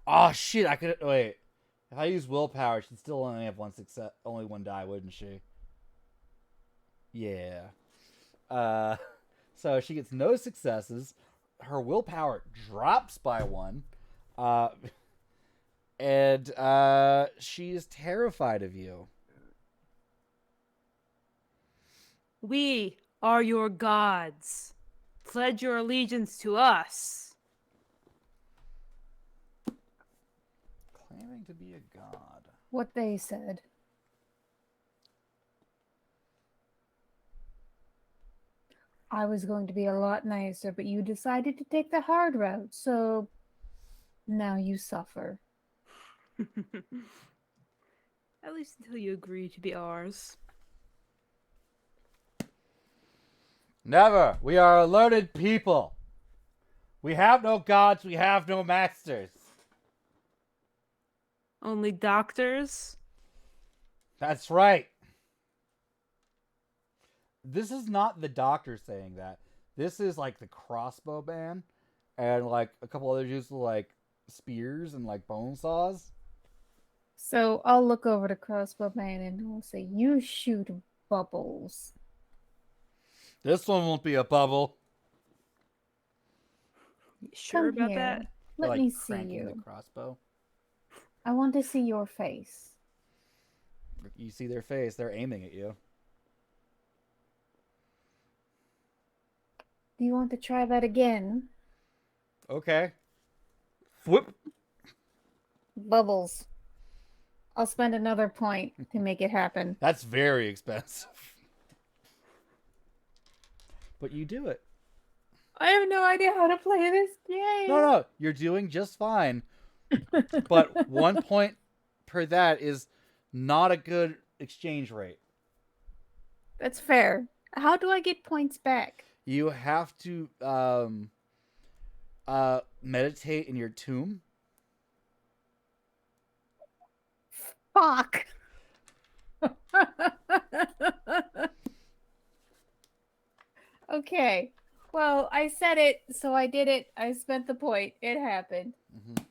Oh shit! I could wait. If I use willpower, she'd still only have one success, only one die, wouldn't she? Yeah. So she gets no successes. Her willpower drops by one. And she is terrified of you. We are your gods. Pledge your allegiance to us. Claiming to be a god. What they said. I was going to be a lot nicer, but you decided to take the hard route, so now you suffer. At least until you agree to be ours. Never. We are a learned people. We have no gods. We have no masters. Only doctors? That's right. This is not the doctor saying that. This is like the crossbow man and like a couple other dudes with like spears and like bone saws. So I'll look over to Crossbow Man and I'll say, you shoot bubbles. This one won't be a bubble. You sure Come about here. that? Let Like me see cranking you. the crossbow. I want to see your face. You see their face. They're aiming at you. Do you want to try that again? Okay. Whoop. Bubbles. I'll spend another point to make it happen. That's very expensive. But you do it. I have no idea how to play this game. No, you're doing just fine. But 1 point per that is not a good exchange rate. That's fair. How do I get points back? You have to meditate in your tomb. Fuck! Okay. Well, I said it, so I did it. I spent the point. It happened. Mm-hmm.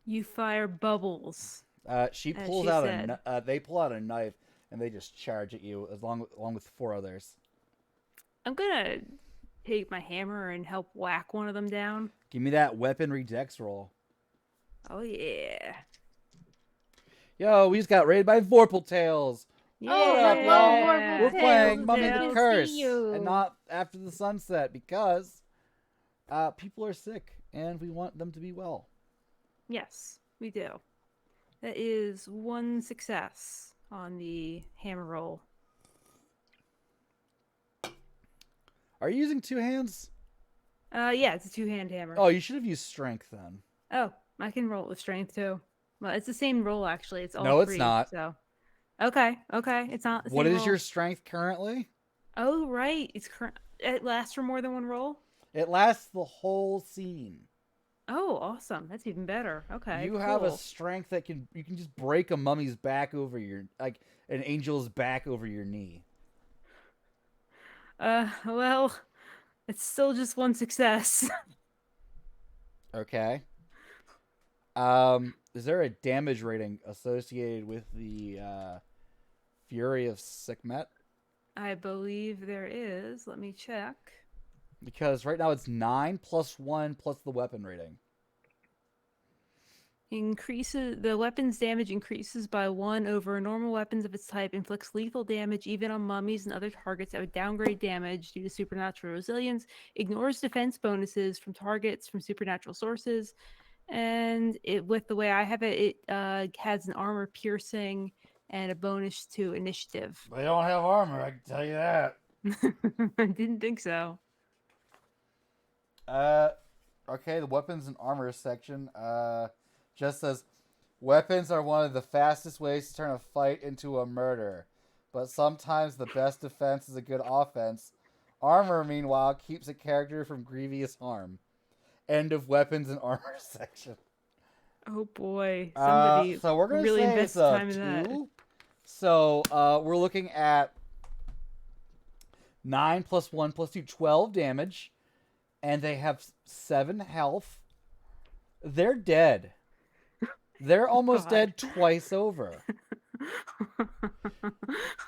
You fire bubbles. She As pulls she out said. they pull out a knife and they just charge at you along with 4 others. I'm gonna take my hammer and help whack one of them down. Give me that weaponry dex roll. Oh yeah. Yo, we just got raided by Vorpal Tails. Oh, up, hello, y'all? Vorpal We're Tails. playing Mummy Good the to Curse see you. and not After the Sunset because people are sick and we want them to be well. Yes, we do. That is 1 success on the hammer roll. Are you using 2 hands? Yeah, it's a 2-hand hammer. Oh, you should have used strength then. Oh, I can roll with strength too. Well, it's the same roll actually. It's all No, it's 3, not. So, okay, it's not. The What same is your roll. strength currently? Oh, right. It lasts for more than 1 roll. It lasts the whole scene. Oh, awesome. That's even better. Okay. You have a cool. strength that you can just break a mummy's back over your like an angel's back over your knee. Well, it's still just 1 success. Okay. Is there a damage rating associated with the Fury of Sekhmet? I believe there is. Let me check. Because right now it's 9 plus 1 plus the weapon rating. Increases the weapon's damage increases by 1 over normal weapons of its type, inflicts lethal damage even on mummies and other targets that would downgrade damage due to supernatural resilience, ignores defense bonuses from targets from supernatural sources, and with the way I have it, it has an armor piercing and a bonus to initiative. They don't have armor, I can tell you that. I didn't think so. Okay, the weapons and armor section just says weapons are one of the fastest ways to turn a fight into a murder, but sometimes the best defense is a good offense. Armor, meanwhile, keeps a character from grievous harm. End of weapons and armor section. Oh boy, somebody so we're gonna really say invested it's a time in that. 2. So we're looking at 9 plus 1 plus 2, 12 damage. And they have 7 health. They're dead. They're almost God. dead twice over.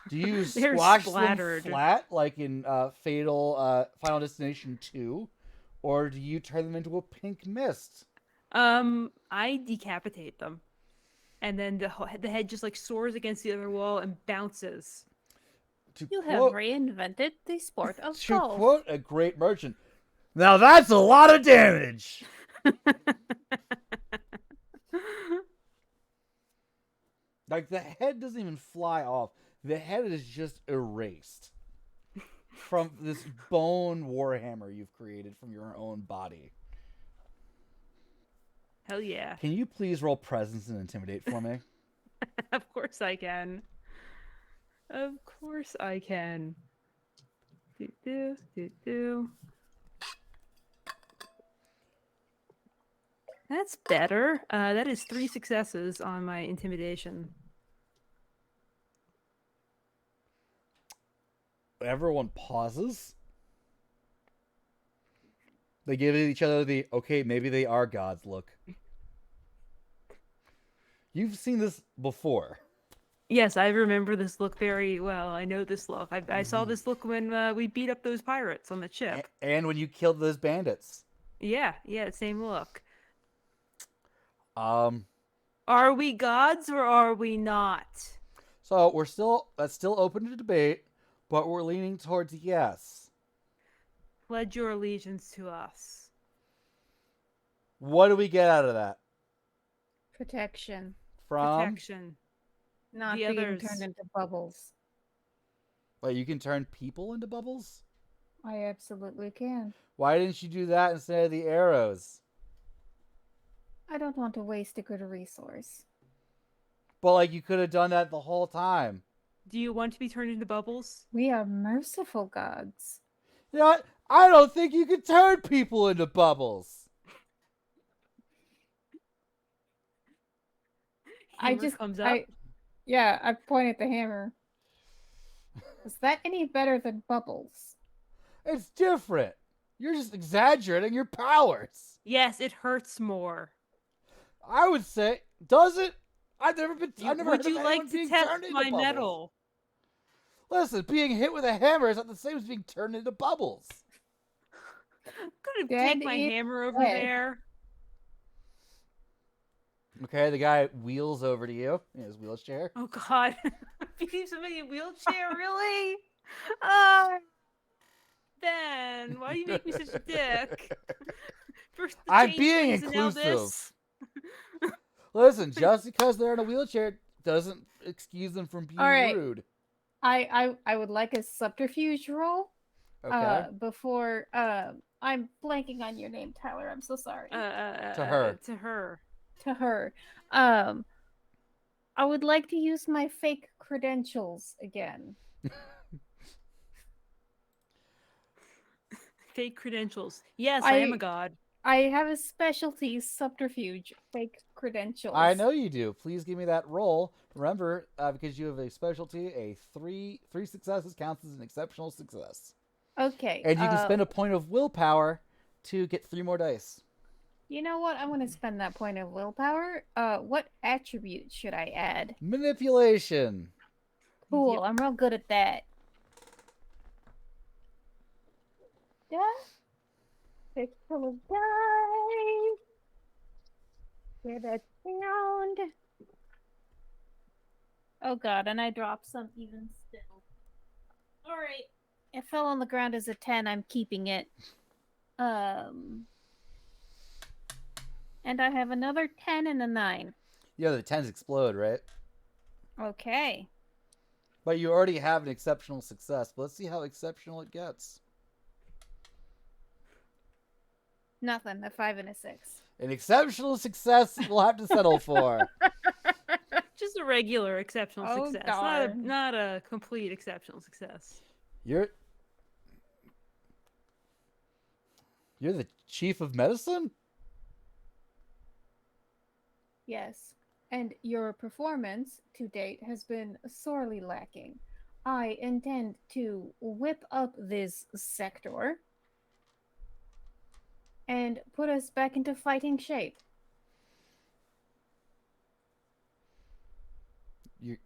Do you They're squash them splattered. flat like in Fatal Final Destination 2? Or do you turn them into a pink mist? I decapitate them, and then the head just like soars against the other wall and bounces. To You have quote, reinvented the sport of to golf. quote a great merchant, now that's a lot of damage. Like the head doesn't even fly off. The head is just erased from this bone warhammer you've created from your own body. Hell yeah. Can you please roll presence and intimidate for me? Of course I can. Of course I can. Do. That's better. That is 3 successes on my intimidation. Everyone pauses. They give each other the, okay, maybe they are gods look. You've seen this before. Yes, I remember this look very well. I know this look. I saw this look when we beat up those pirates on the ship. And when you killed those bandits. Yeah, same look. Um, Are we gods or are we not? so that's still open to debate, but we're leaning towards yes. Pledge your allegiance to us. What do we get out of that? Protection. From Protection. Not The being others. turned into bubbles. Wait, you can turn people into bubbles? I absolutely can. Why didn't you do that instead of the arrows? I don't want to waste a good resource. But like you could have done that the whole time. Do you want to be turned into bubbles? We are merciful gods. You know what? I don't think you can turn people into bubbles. Hammer comes up. I point at the hammer. Is that any better than bubbles? It's different. You're just exaggerating your powers. Yes, it hurts more. I would say, does it? I've never Would heard you of anyone like to being test turned into my bubbles. metal? Listen, being hit with a hammer is not the same as being turned into bubbles. I'm gonna Dead take my is hammer over dead. there. Okay, the guy wheels over to you in his wheelchair. Oh God, beating somebody in a wheelchair, really? Oh, Ben, why do you make me such a dick? First the I'm chain being swings and now inclusive. this. Listen, just because they're in a wheelchair doesn't excuse them from being All right. rude. I would like a subterfuge roll. Okay. Before I'm blanking on your name, Tyler. I'm so sorry. To her. To her. To her. I would like to use my fake credentials again. Fake credentials. Yes, I am a I- god. I have a specialty, subterfuge, fake credentials. I know you do. Please give me that roll. Remember, because you have a specialty, a three successes counts as an exceptional success. Okay. And you can spend a point of willpower to get 3 more dice. You know what? I'm gonna spend that point of willpower. What attribute should I add? Manipulation. Cool. Yep. I'm real good at that. Yeah. Six full of dice. Hear that sound? Oh god, and I dropped some even still. Alright. It fell on the ground as a 10. I'm keeping it. And I have another 10 and a 9. Yeah, the 10s explode, right? Okay. But you already have an exceptional success. But let's see how exceptional it gets. Nothing. A 5 and a 6. An exceptional success you'll have to settle for. Just a regular exceptional Oh, success. darn. Not a complete exceptional success. You're the chief of medicine? Yes. And your performance to date has been sorely lacking. I intend to whip up this sector and put us back into fighting shape. You,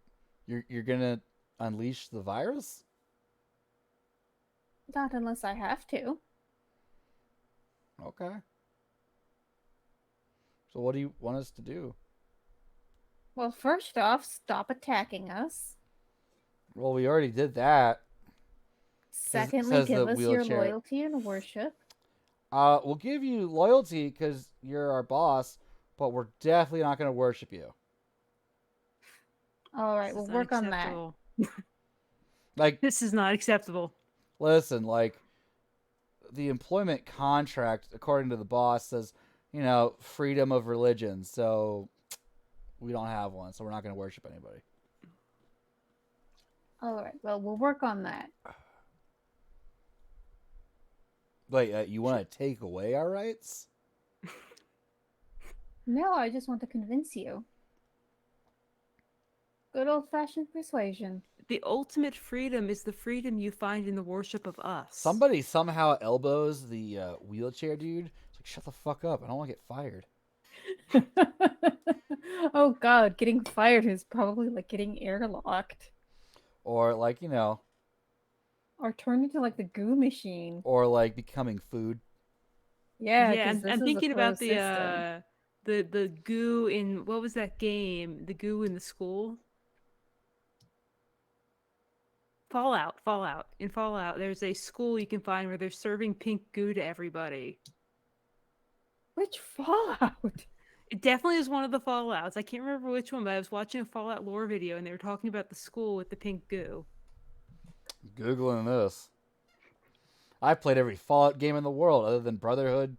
you're gonna unleash the virus? Not unless I have to. Okay. So what do you want us to do? Well, first off, stop attacking us. Well, we already did that. Secondly, Says the give us your wheelchair. loyalty and worship. We'll give you loyalty because you're our boss, but we're definitely not gonna worship you. All right, This we'll is work on that. unacceptable. Like, This is not acceptable. listen, like the employment contract, according to the boss, says, freedom of religion. So we don't have one, so we're not gonna worship anybody. All right, well, we'll work on that. Wait, you want to take away our rights? No, I just want to convince you. Good old-fashioned persuasion. The ultimate freedom is the freedom you find in the worship of us. Somebody somehow elbows the wheelchair dude. It's like, shut the fuck up. I don't want to get fired. Oh god, getting fired is probably like getting airlocked. Or like, Or turned into like the goo machine. or like becoming food. Yeah, Yeah, because this I'm is a thinking about closed system. the goo in what was that game? The goo in the school? Fallout. In Fallout, there's a school you can find where they're serving pink goo to everybody. Which Fallout? It definitely is one of the Fallouts. I can't remember which one, but I was watching a Fallout lore video and they were talking about the school with the pink goo. Googling this. I played every Fallout game in the world other than Brotherhood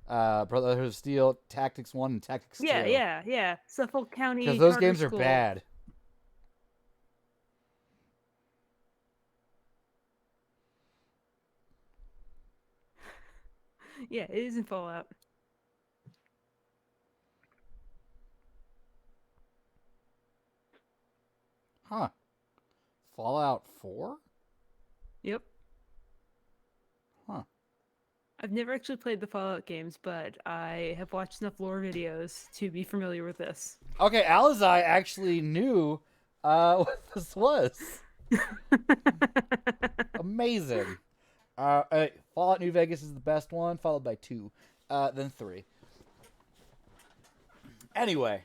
of Steel, Tactics 1, and Tactics 2. Yeah. Suffolk County Because those Charter games are School. bad. Yeah, it is in Fallout. Huh. Fallout 4? Yep. Huh. I've never actually played the Fallout games, but I have watched enough lore videos to be familiar with this. Okay, Alizai actually knew what this was. Amazing. Fallout New Vegas is the best one, followed by 2, then 3. Anyway,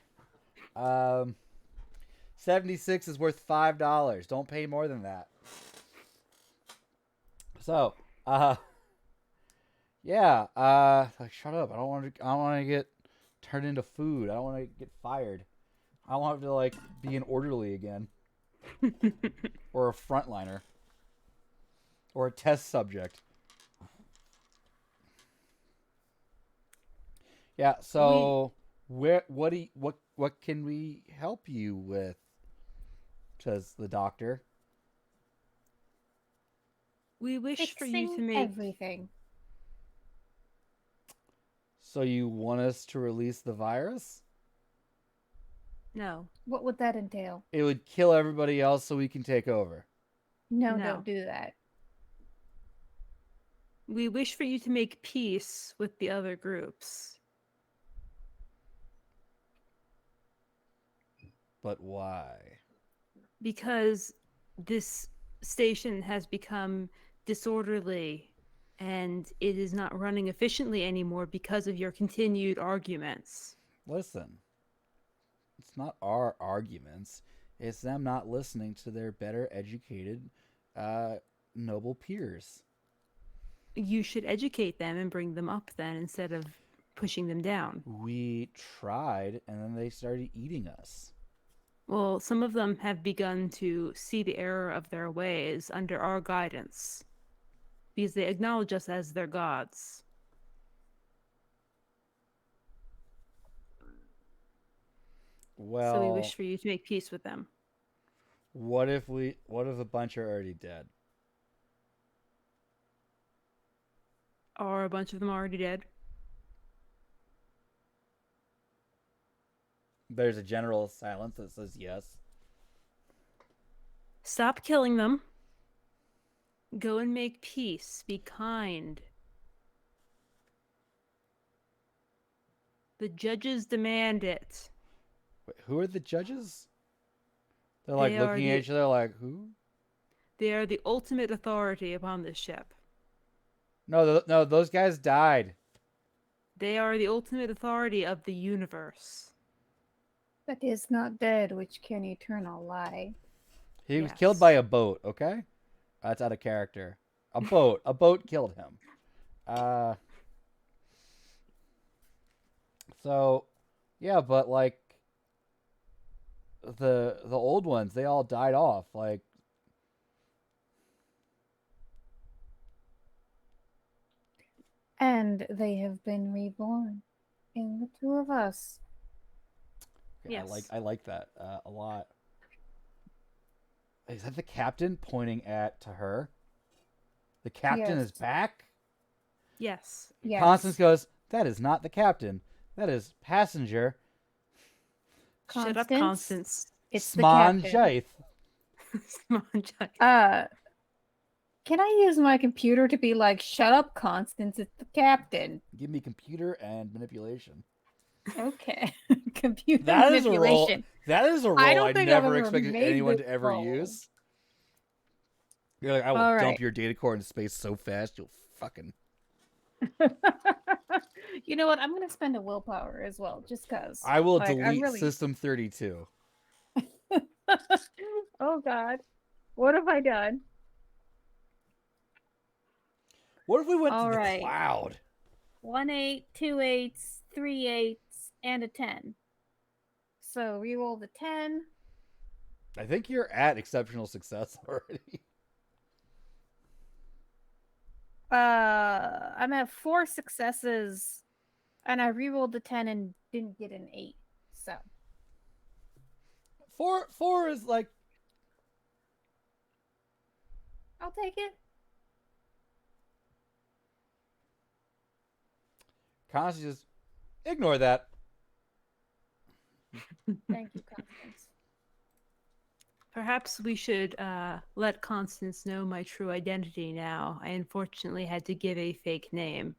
76 is worth $5. Don't pay more than that. So, yeah, like, shut up. I don't want to get turned into food. I don't want to get fired. I want to like be an orderly again. Or a frontliner. Or a test subject. Yeah, so what can we help you with? Says the doctor. We wish for you to Fixing make everything. So you want us to release the virus? No. What would that entail? It would kill everybody else so we can take over. No, No. don't do that. We wish for you to make peace with the other groups. But why? Because this station has become disorderly and it is not running efficiently anymore because of your continued arguments. Listen, it's not our arguments. It's them not listening to their better educated, noble peers. You should educate them and bring them up then instead of pushing them down. We tried, and then they started eating us. Well, some of them have begun to see the error of their ways under our guidance because they acknowledge us as their gods. Well, So we wish for you to make peace with them. what if a bunch are already dead? Are a bunch of them already dead? There's a general silence that says yes. Stop killing them. Go and make peace. Be kind. The judges demand it. Wait, who are the judges? They're like They are looking at the- each other like, who? They are the ultimate authority upon this ship. No, those guys died. They are the ultimate authority of the universe. That is not dead, which can eternal lie. He was killed Yes. by a boat, okay? That's out of character. A boat killed him. So, yeah, but like the old ones, they all died off. Like, And they have been reborn in the two of us. okay, Yes. I like that a lot. Is that the captain pointing to her? The captain Yes. is back? Yes. Yes. Constance goes, "That is not the captain. That is passenger Shut up, Constance. It's the Sman captain. Jaith." Come on, Jack. Can I use my computer to be like, shut up, Constance, it's the captain? Give me computer and manipulation. Okay. Computer That is a role. manipulation. That is a role I don't I think I've never ever expected made anyone this to ever role. use. You're like, I will All dump right. your data core into space so fast you'll fucking. You know what? I'm gonna spend a willpower as well, just cause. I will Like, I'm delete really- System 32. Oh God, what have I done? What if we went All to the right. cloud? 1 8, 2 8s, 3 8s, and a 10. So reroll the 10. I think you're at exceptional success already. I'm at 4 successes, and I rerolled the 10 and didn't get an 8. So Four is like, I'll take it. Constance just ignore that. Thank you, Constance. Perhaps we should let Constance know my true identity now. I unfortunately had to give a fake name.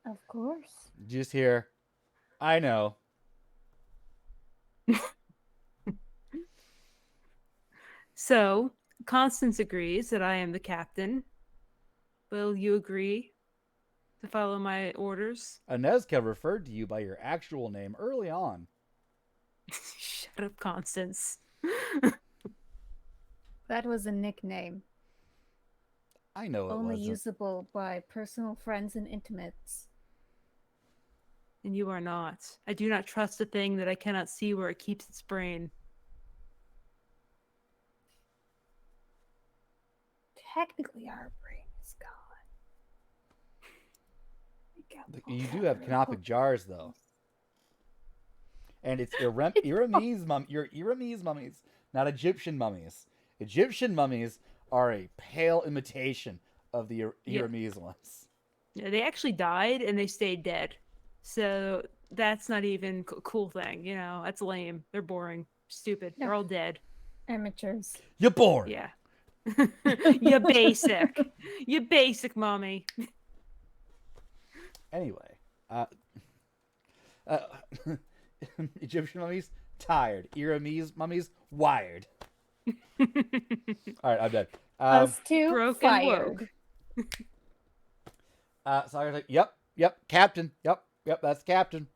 Of course. Just hear, I know. So, Constance agrees that I am the captain. Will you agree to follow my orders? Anezka referred to you by your actual name early on. Shut up, Constance. That was a nickname, I know it only wasn't. usable by personal friends and intimates. And you are not. I do not trust a thing that I cannot see where it keeps its brain. Technically, our brain is gone. We got You do both have our canopic jars, though. And it's Iramese mummies, not Egyptian mummies. Egyptian mummies are a pale imitation of the Yeah. Iramese ones. Yeah, they actually died and they stayed dead. So that's not even a cool thing, you know. That's lame. They're boring, stupid. Yeah. They're all dead. Amateurs. You're bored. Yeah. You basic. You basic, mommy. Anyway, Egyptian mummies tired. Iramese mummies wired. All right, I'm done. Us two broke and fired. woke. So I was like, "Yep, captain. Yep, that's captain."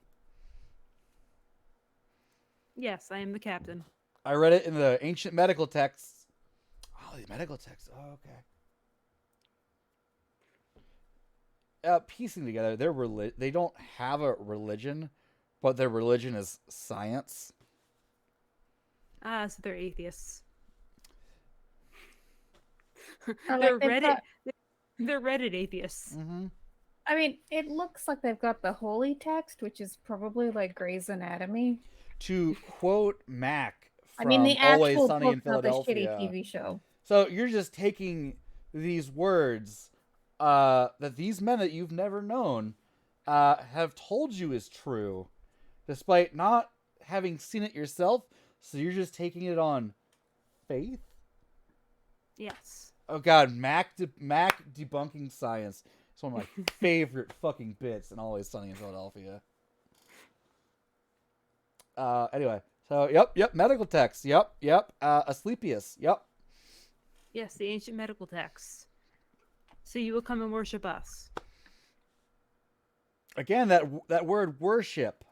Yes, I am the captain. I read it in the ancient medical texts. Oh, the medical texts. Oh, okay. Piecing together, they don't have a religion, but their religion is science. Ah, so they're atheists. Or They're like they've Reddit. got- They're Reddit atheists. Mm-hmm. I mean, it looks like they've got the holy text, which is probably like Grey's Anatomy. To quote Mac I from mean, the Always actual Sunny in book, not the Philadelphia. shitty TV show. So you're just taking these words that these men that you've never known have told you is true, despite not having seen it yourself, So you're just taking it on faith? Yes. Oh god, Mac debunking science. It's one of my favorite fucking bits in Always Sunny in Philadelphia. Anyway, so yep, medical text. Yep. Asclepius. Yep. Yes, the ancient medical texts. So you will come and worship us. Again, that word worship.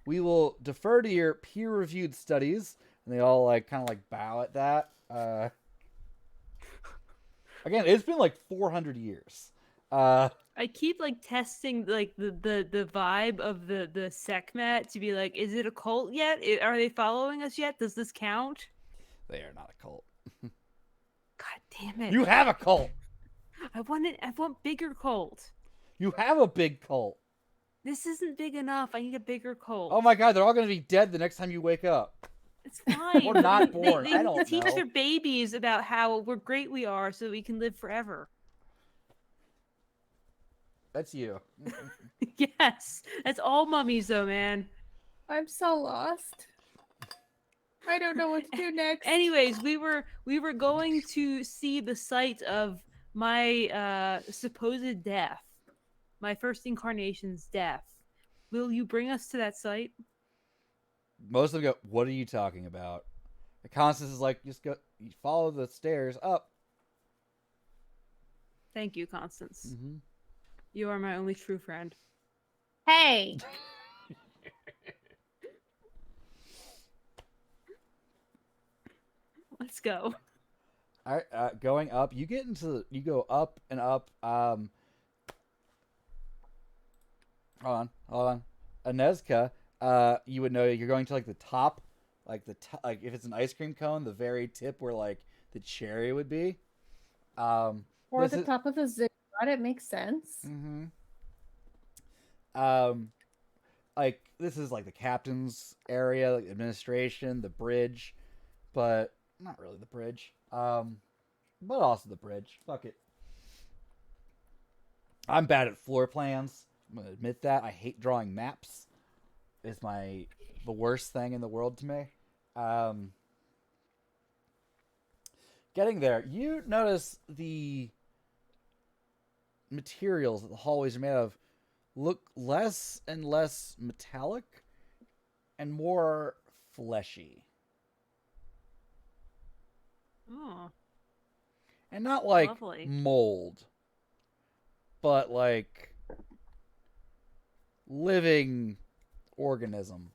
We will defer to your peer-reviewed studies, and they all like kind of like bow at that. Again, it's been like 400 years. I keep like testing like the vibe of the Sekhmet to be like, is it a cult yet? Are they following us yet? Does this count? They are not a cult. God damn it! You have a cult. I want bigger cult. You have a big cult. This isn't big enough. I need a bigger cult. Oh my god, they're all gonna be dead the next time you wake up. It's fine. Or not born. They I need don't to teach know. their babies about how we're great we are so we can live forever. That's you. Yes. That's all mummies though, man. I'm so lost. I don't know what to do next. Anyways, we were going to see the site of my supposed death. My first incarnation's death. Will you bring us to that site? Most of them go, what are you talking about? And Constance is like, just go, you follow the stairs up. Thank you, Constance. Mm-hmm. You are my only true friend. Hey, Let's go. All right, going up. You go up and up. Hold on. Anezka, you would know you're going to like the top, like like if it's an ice cream cone, the very tip where like the cherry would be. or This the is- top of the ziggurat, it makes sense. Mm-hmm. Like this is like the captain's area, like administration, the bridge, but not really the bridge. But also the bridge. Fuck it. I'm bad at floor plans. I'm gonna admit that. I hate drawing maps. It's the worst thing in the world to me. Getting there, you notice the materials that the hallways are made of look less and less metallic and more fleshy. Oh. And not like Lovely. mold, but like living organism.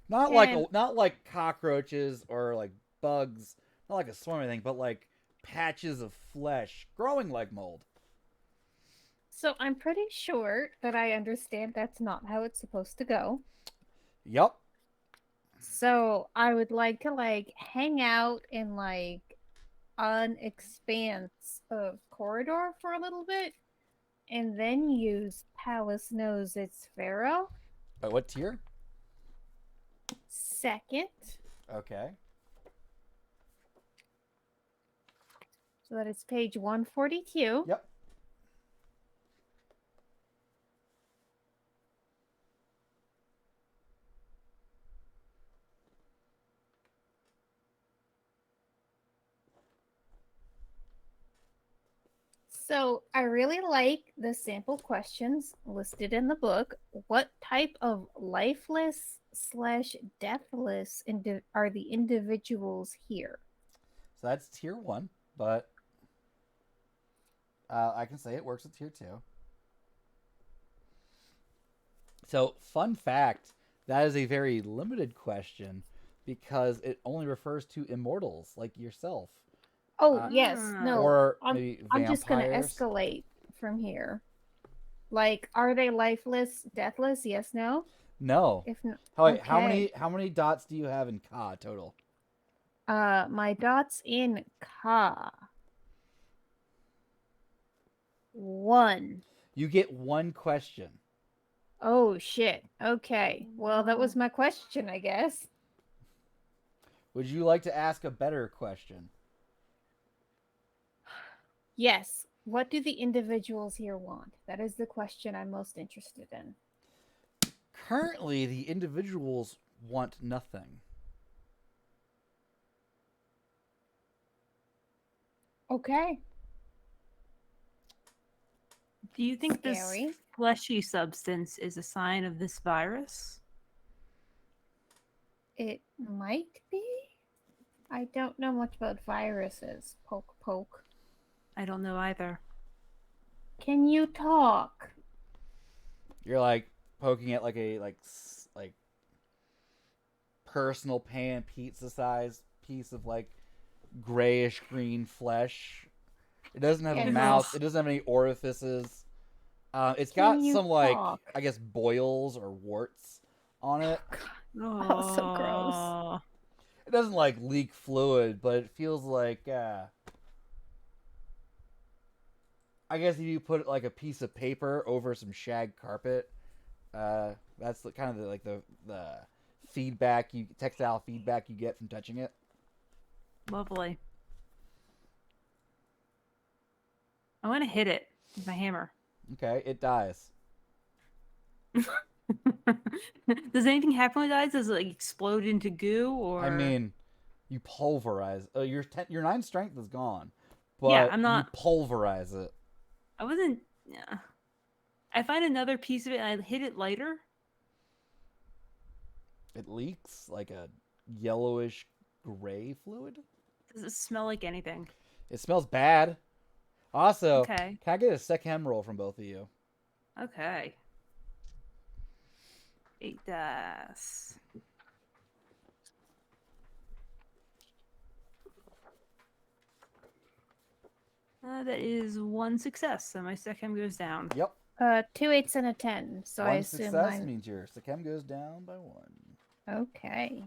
Not And- like cockroaches or like bugs, not like a swarm or anything, but like patches of flesh growing like mold. So I'm pretty sure that I understand that's not how it's supposed to go. Yup. So I would like to like hang out in like an expanse of corridor for a little bit and then use Palace Knows It's Pharaoh. What tier? Second, Okay. so that it's page 142. Yep. So I really like the sample questions listed in the book. What type of lifeless slash deathless are the individuals here? So that's tier 1, but I can say it works with tier 2. So, fun fact, that is a very limited question because it only refers to immortals like yourself. Oh, yes. No. Or I'm, maybe I'm just going to vampires. escalate from here. Like, are they lifeless, deathless? Yes, no? No. If no, Wait, okay. how many dots do you have in Ka total? My dots in Ka. 1. You get 1 question. Oh, shit. Okay. Well, that was my question, I guess. Would you like to ask a better question? Yes. What do the individuals here want? That is the question I'm most interested in. Currently, the individuals want nothing. Okay. Do you think Scary. this fleshy substance is a sign of this virus? It might be. I don't know much about viruses. Poke, poke. I don't know either. Can you talk? You're like poking at like a like personal pan pizza size piece of like grayish green flesh. It doesn't have a Yes. mouth. It doesn't have any orifices. It's Can got you some like talk? I guess boils or warts on it. Oh, so gross. It doesn't like leak fluid, but it feels like I guess if you put like a piece of paper over some shag carpet, that's the kind of the feedback you textile feedback you get from touching it. Lovely. I want to hit it with my hammer. Okay, it dies. Does anything happen when it dies? Does it like explode into goo or? I mean, you pulverize. Your 9 strength is gone, Yeah, but I'm not. you pulverize it. I wasn't. Yeah. I find another piece of it and I hit it lighter. It leaks like a yellowish gray fluid. Does it smell like anything? It smells bad. Also, Okay. can I get a sechem roll from both of you? Okay. 8 dice. That is 1 success, so my second goes down. Yep. 2 8s and a 10. So I One assume success mine. means your sechem goes down by 1. Okay.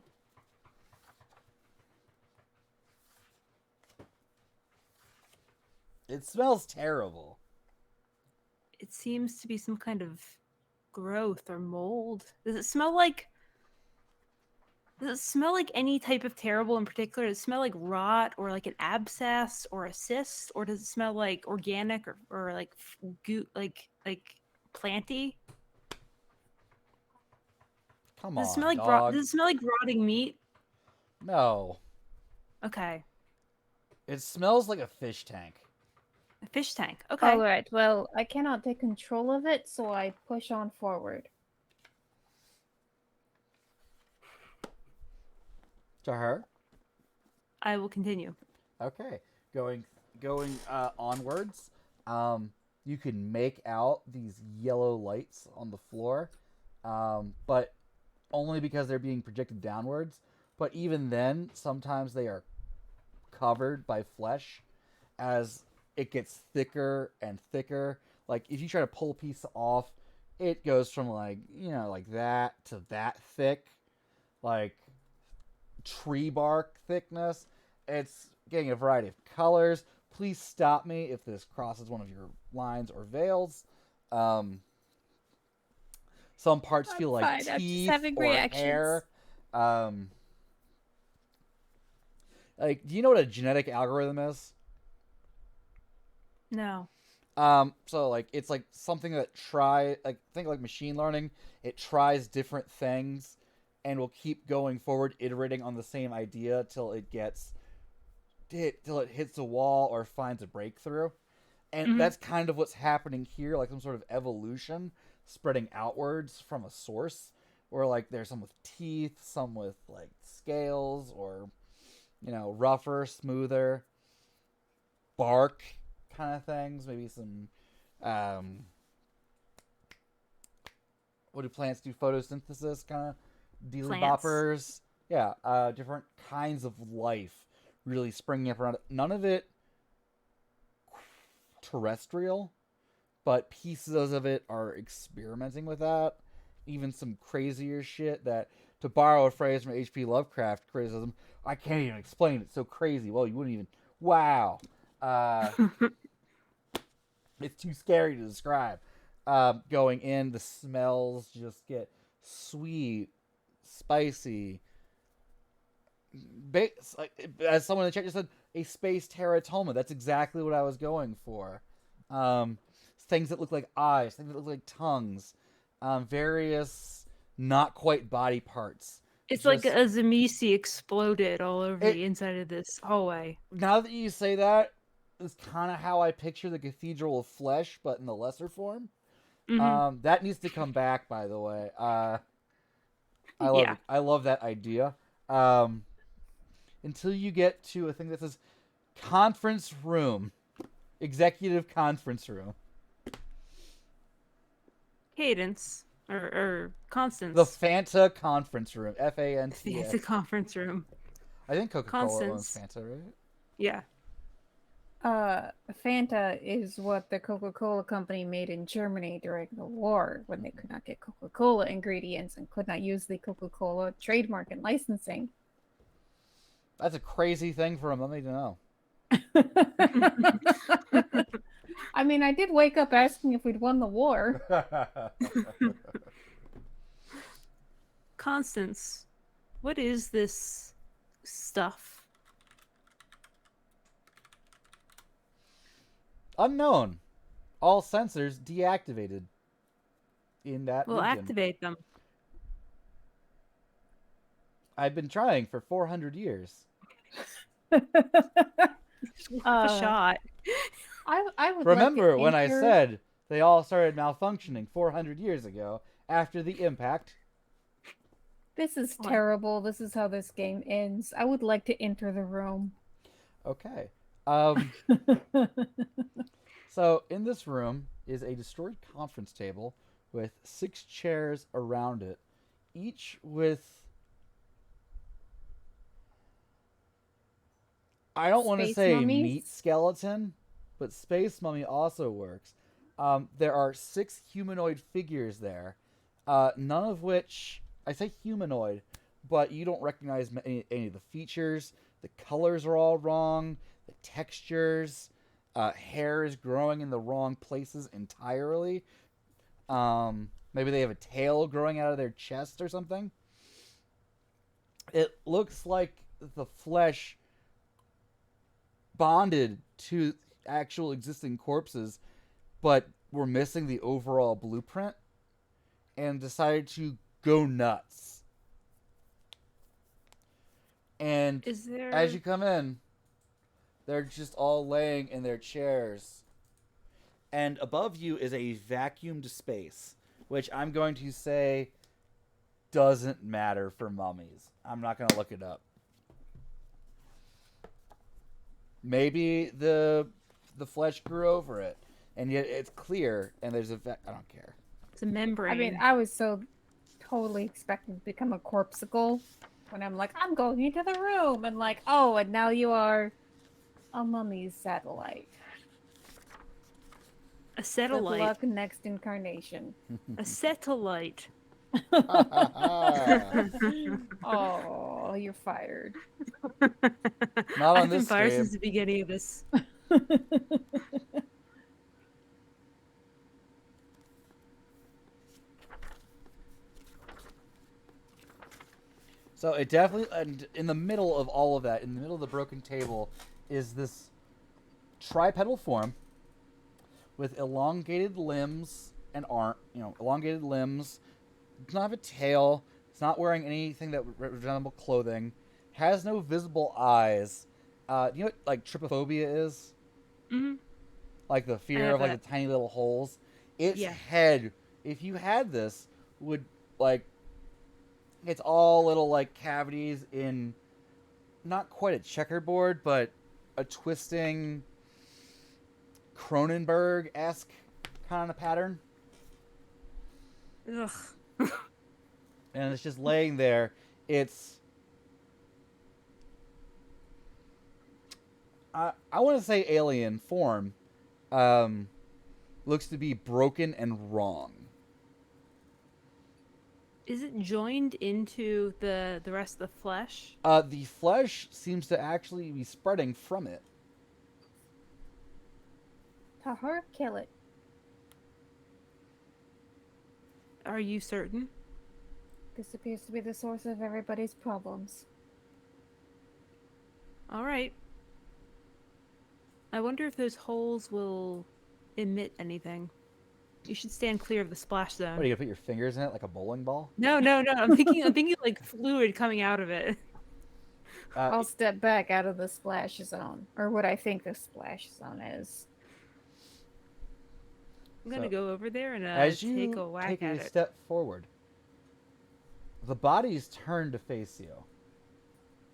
It smells terrible. It seems to be some kind of growth or mold. Does it smell like? Does it smell like any type of terrible in particular? Does it smell like rot or like an abscess or a cyst, or does it smell like organic or like goo, like planty? Come Does it on, smell like dog. does it smell like rotting meat? No. Okay, It smells like a fish tank. a fish tank. Okay, Alright, well, I cannot take control of it, so I push on forward. To her. I will continue. Okay. Going onwards. You can make out these yellow lights on the floor. But only because they're being projected downwards. But even then, sometimes they are covered by flesh as it gets thicker and thicker. Like if you try to pull a piece off, it goes from like that to that thick, like tree bark thickness. It's getting a variety of colors. Please stop me if this crosses one of your lines or veils. Some parts feel like fine, I'm just teeth having or reactions. hair. Like, do you know what a genetic algorithm is? No. So like it's like something that think like machine learning. It tries different things and will keep going forward, iterating on the same idea till it hits a wall or finds a breakthrough. And that's kind of what's happening here, like some sort of evolution spreading outwards from a source. Or like there's some with teeth, some with like scales, or rougher, smoother, bark kind of things. Maybe some what do plants do? Photosynthesis kind of dealy boppers. Yeah, different kinds of life really springing up around it. None of it terrestrial, but pieces of it are experimenting with that. Even some crazier shit that, to borrow a phrase from H.P. Lovecraft criticism, I can't even explain. It's so crazy. Well, you wouldn't even. Wow. It's too scary to describe. Going in, the smells just get sweet, spicy. As someone in the chat just said, a space teratoma. That's exactly what I was going for. Things that look like eyes, things that look like tongues, various not quite body parts It's just like a Zamisi exploded all over it. the inside of this hallway. Now that you say that, is kind of how I picture the Cathedral of Flesh, but in the lesser form. Mm-hmm. That needs to come back, by the way. I love Yeah. it. I love that idea. Um, until you get to a thing that says conference room, executive conference room. Cadence or The Constance. Fanta conference room. It's a Fanta. conference room. I think Coca-Cola owns Constance. Fanta, right? Yeah. Fanta is what the Coca-Cola company made in Germany during the war when they could not get Coca-Cola ingredients and could not use the Coca-Cola trademark and licensing. That's a crazy thing for a mummy to know. I mean, I did wake up asking if we'd won the war. Constance, what is this stuff? Unknown. All sensors deactivated in that We'll region. activate them. I've been trying for 400 years. Just worth a shot. I would Remember like to when I enter- said they all started malfunctioning 400 years ago after the impact? This is What? terrible. This is how this game ends. I would like to enter the room. Okay. So in this room is a destroyed conference table with 6 chairs around it, each with, I don't want to Space say mummies? meat skeleton, but space mummy also works. There are 6 humanoid figures there, none of which, I say humanoid, but you don't recognize any of the features. The colors are all wrong. The textures, hair is growing in the wrong places entirely. Maybe they have a tail growing out of their chest or something. It looks like the flesh bonded to actual existing corpses, but were missing the overall blueprint and decided to go nuts. And Is there as you come in, they're just all laying in their chairs. And above you is a vacuumed space, which I'm going to say doesn't matter for mummies. I'm not going to look it up. Maybe the flesh grew over it, and yet it's clear, and there's a I don't care. it's a membrane? I mean, I was so totally expecting to become a corpsicle when I'm like, I'm going into the room, and like, oh, and now you are a mummy's satellite. a Good satellite. luck next incarnation. A satellite. Oh, you're fired. Not on I've been this fired stream. since the beginning of this. So it definitely, and in the middle of all of that, in the middle of the broken table, is this tripedal form with elongated limbs and elongated limbs. It does not have a tail. It's not wearing anything that would resemble clothing. Has no visible eyes. You know what like trypophobia is? Mm-hmm. Like the fear have of like that. the tiny little holes. Its Yeah. head, if you had this, would like it's all little like cavities in not quite a checkerboard, but a twisting Cronenberg-esque kind of pattern. Ugh. And it's just laying there. It's I want to say alien form. Looks to be broken and wrong. Is it joined into the rest of the flesh? The flesh seems to actually be spreading from it. Tahar, kill it. Are you certain? This appears to be the source of everybody's problems. All right. I wonder if those holes will emit anything. You should stand clear of the splash zone. What, are you gonna put your fingers in it like a bowling ball? No, no, no. I'm thinking like fluid coming out of it. I'll step back out of the splash zone, or what I think the splash zone is. I'm gonna So, go over there and as take you a whack take at a it. step forward, the bodies turn to face you.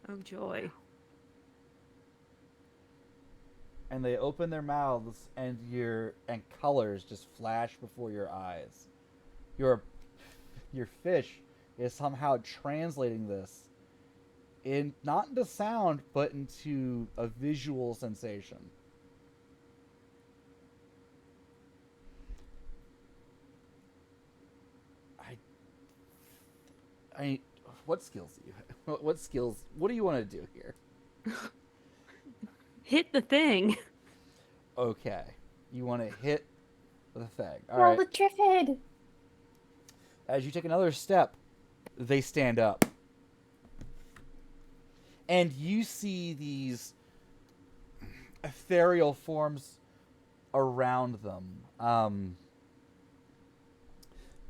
Oh joy! And they open their mouths, and colors just flash before your eyes. Your fish is somehow translating this not into sound, but into a visual sensation. What skills do you have? What skills? What do you want to do here? Hit the thing. Okay, you want to hit the thing. All Roll right. the Triffid! As you take another step, they stand up. And you see these ethereal forms around them.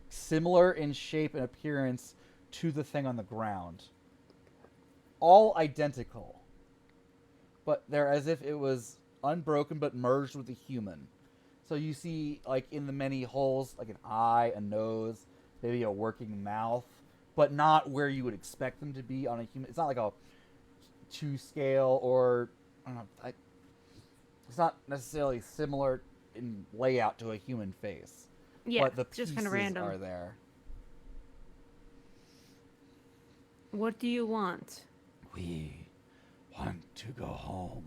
Similar in shape and appearance to the thing on the ground. All identical. But they're as if it was unbroken but merged with a human. So you see, like, in the many holes, like an eye, a nose, maybe a working mouth, but not where you would expect them to be on a human. It's not like a 2 scale, or I don't know. It's not necessarily similar in layout to a human face. Yeah, but the just pieces kind of random. are there. What do you want? We want to go home.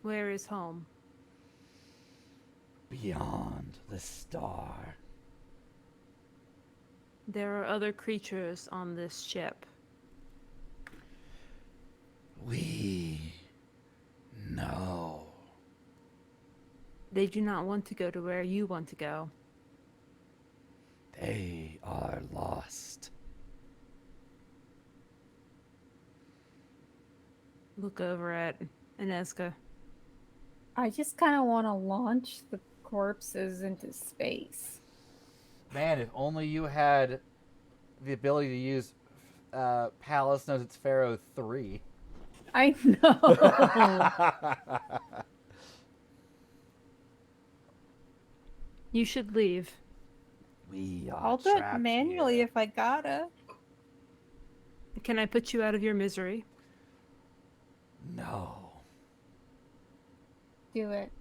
Where is home? Beyond the star. There are other creatures on this ship. We know. They do not want to go to where you want to go. They are lost. Look over at Ineska. I just kind of want to launch the corpses into space. Man, if only you had the ability to use Palace Knows It's Pharaoh 3. I know. You should leave. We are I'll do it trapped manually here. if I gotta. Can I put you out of your misery? No. Do it.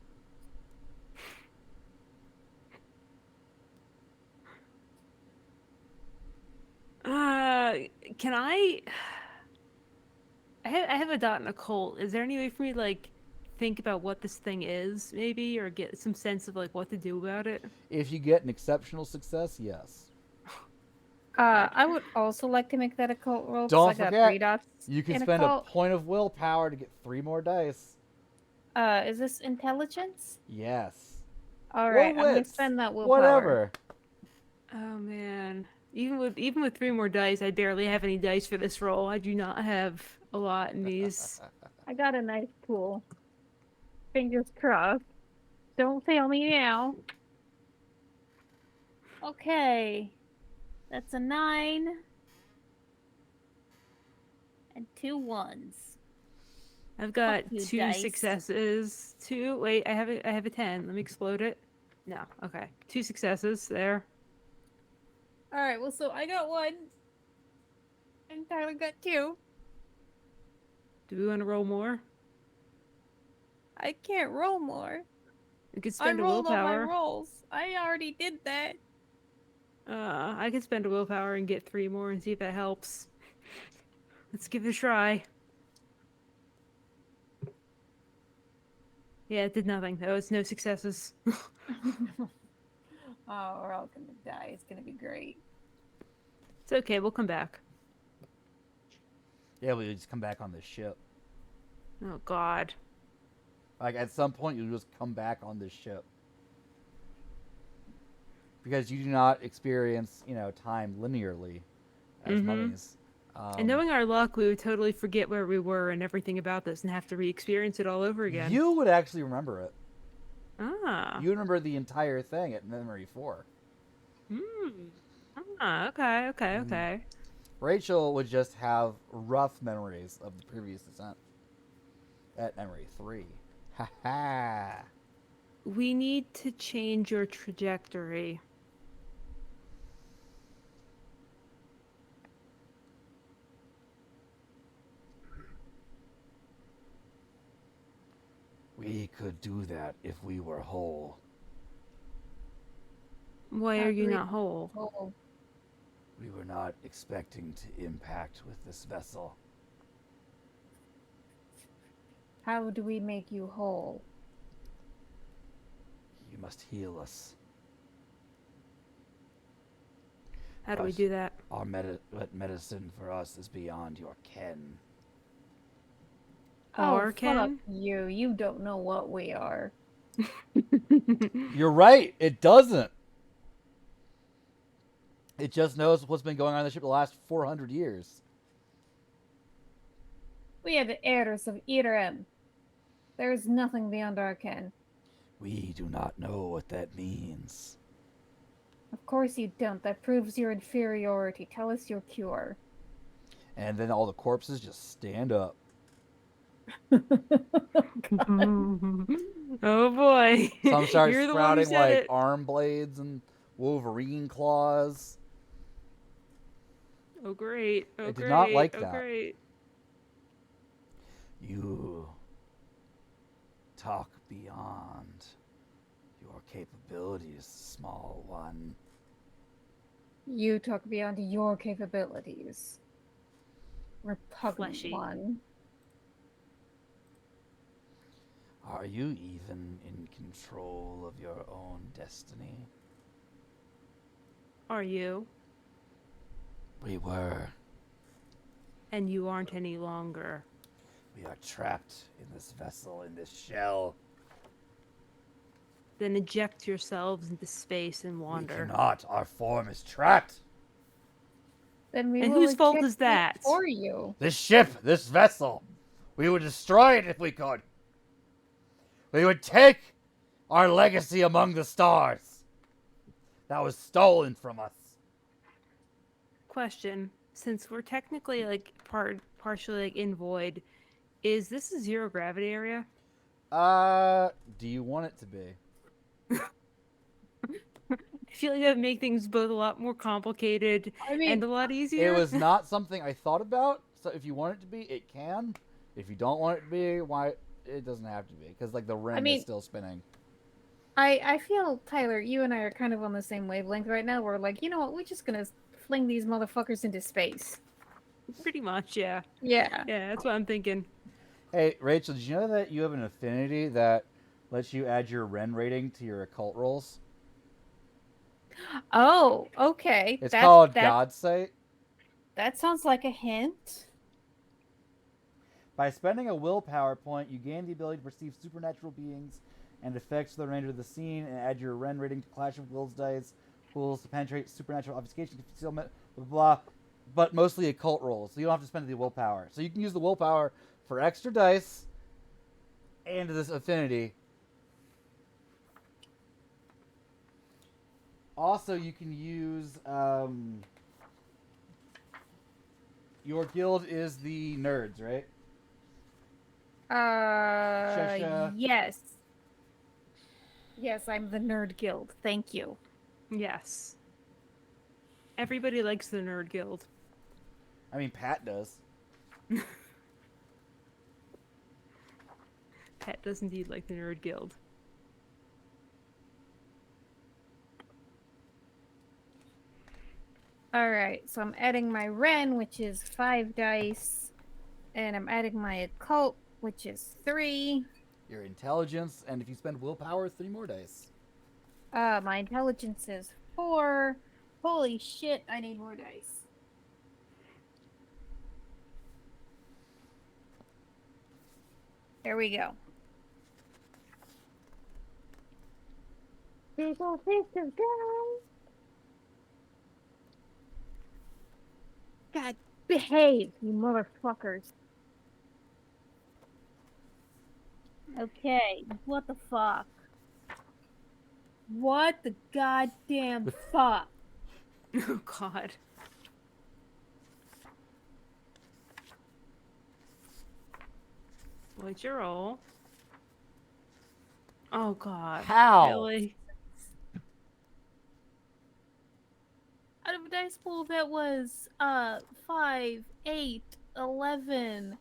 Can I? I have a dot in a cult. Is there any way for me to, like, think about what this thing is, maybe, or get some sense of, like, what to do about it? If you get an exceptional success, yes. I would also like to make that a cult roll. 'Cause Don't I got forget, 3 dots You can in spend a cult. point of willpower to get 3 more dice. Is this intelligence? Yes. All right, Or I'm gonna wits. spend that willpower. Whatever. Oh man, even with 3 more dice, I barely have any dice for this roll. I do not have a lot in these. I got a nice pool. Fingers crossed. Don't fail me now. Okay. That's a 9. And 2 1s. I've got you, 2 dice. successes. 2. Wait, I have a 10. Let me explode it. No, okay. 2 successes there. Alright, well, so I got 1. And Tyler got 2. Do we want to roll more? I can't roll more. We could I spend a rolled all my willpower. rolls. I already did that. I could spend a willpower and get 3 more and see if that helps. Let's give it a try. Yeah, it did nothing. That was no successes. Oh, we're all gonna die. It's gonna be great. It's okay, we'll come back. Yeah, we just come back on this ship. Oh god. Like, at some point, you'll just come back on this ship. Because you do not experience, time linearly as Mhm. mummies. And knowing our luck, we would totally forget where we were and everything about this and have to re-experience it all over again. You would actually remember it. Ah. You remember the entire thing at Memory 4. Hmm. Ah, okay. Rachel would just have rough memories of the previous descent at Memory 3. Ha ha. We need to change your trajectory. We could do that if we were whole. Why How are do you we- not whole? Oh, We were not expecting to impact with this vessel. How do we make you whole? You must heal us. How do we Us. do that? Our medicine for us is beyond your ken. Or Oh, fuck can? you. You don't know what we are. You're right. It doesn't. It just knows what's been going on in the ship the last 400 years. We are the heirs of Irem. There is nothing beyond our ken. We do not know what that means. Of course you don't. That proves your inferiority. Tell us your cure. And then all the corpses just stand up. Oh boy. Some start You're the one who sprouting said like it. arm blades and Wolverine claws. Oh great. Oh I did great. not like oh that. great. You talk beyond your capabilities, small one. You talk beyond your capabilities. Repugnant Fleshy. one. Are you even in control of your own destiny? Are you? We were. And you aren't any longer. We are trapped in this vessel, in this shell. Then eject yourselves into space and We wander. cannot. Our form is trapped. Then we And will whose fault eject is that? you for you. This ship, this vessel, we would destroy it if we could. We would take our legacy among the stars that was stolen from us. Question: since we're technically like partially like in void, is this a zero gravity area? Do you want it to be? I feel like that would make things both a lot more complicated I mean, and a lot easier. It was not something I thought about. So if you want it to be, it can. If you don't want it to be, why? It doesn't have to be, because like the ring mean- is still spinning. I feel, Tyler, you and I are kind of on the same wavelength right now. We're like, you know what? We're just gonna fling these motherfuckers into space. Pretty much, yeah. Yeah. Yeah, that's what I'm thinking. Hey, Rachel, did you know that you have an affinity that lets you add your Ren rating to your occult rolls? Oh, okay. It's called that, God Sight. That sounds like a hint. By spending a willpower point, you gain the ability to perceive supernatural beings and effects to the range of the scene, and add your Ren rating to Clash of Wills dice, pools to penetrate supernatural obfuscation, concealment, blah, blah, blah, but mostly occult rolls, so you don't have to spend the willpower. So you can use the willpower for extra dice and this affinity. Also, you can use your guild is the nerds, right? Shusha. Yes. Yes, I'm the Nerd Guild. Thank you. Yes. Everybody likes the Nerd Guild. I mean, Pat does. Pet does indeed like the Nerd Guild. Alright, so I'm adding my Ren, which is 5 dice. And I'm adding my Occult, which is 3. Your intelligence, and if you spend willpower, 3 more dice. My intelligence is 4. Holy shit, I need more dice. There we go. There's all things to go. God, behave, you motherfuckers. Okay, what the fuck? What the goddamn fuck? Oh God. What's your roll? Oh God. How? Really? Out of a dice pool that was 5, 8, 11,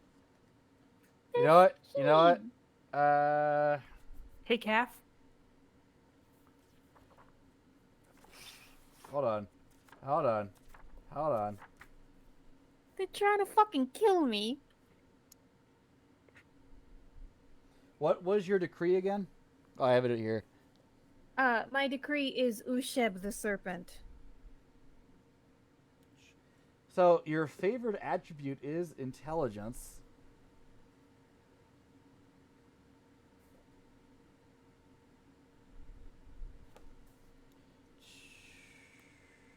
You know what? You know 15. what? Hey, calf. Hold on. Hold on. Hold on. They're trying to fucking kill me. What was your decree again? Oh, I have it here. My decree is Usheb the serpent. So your favorite attribute is intelligence.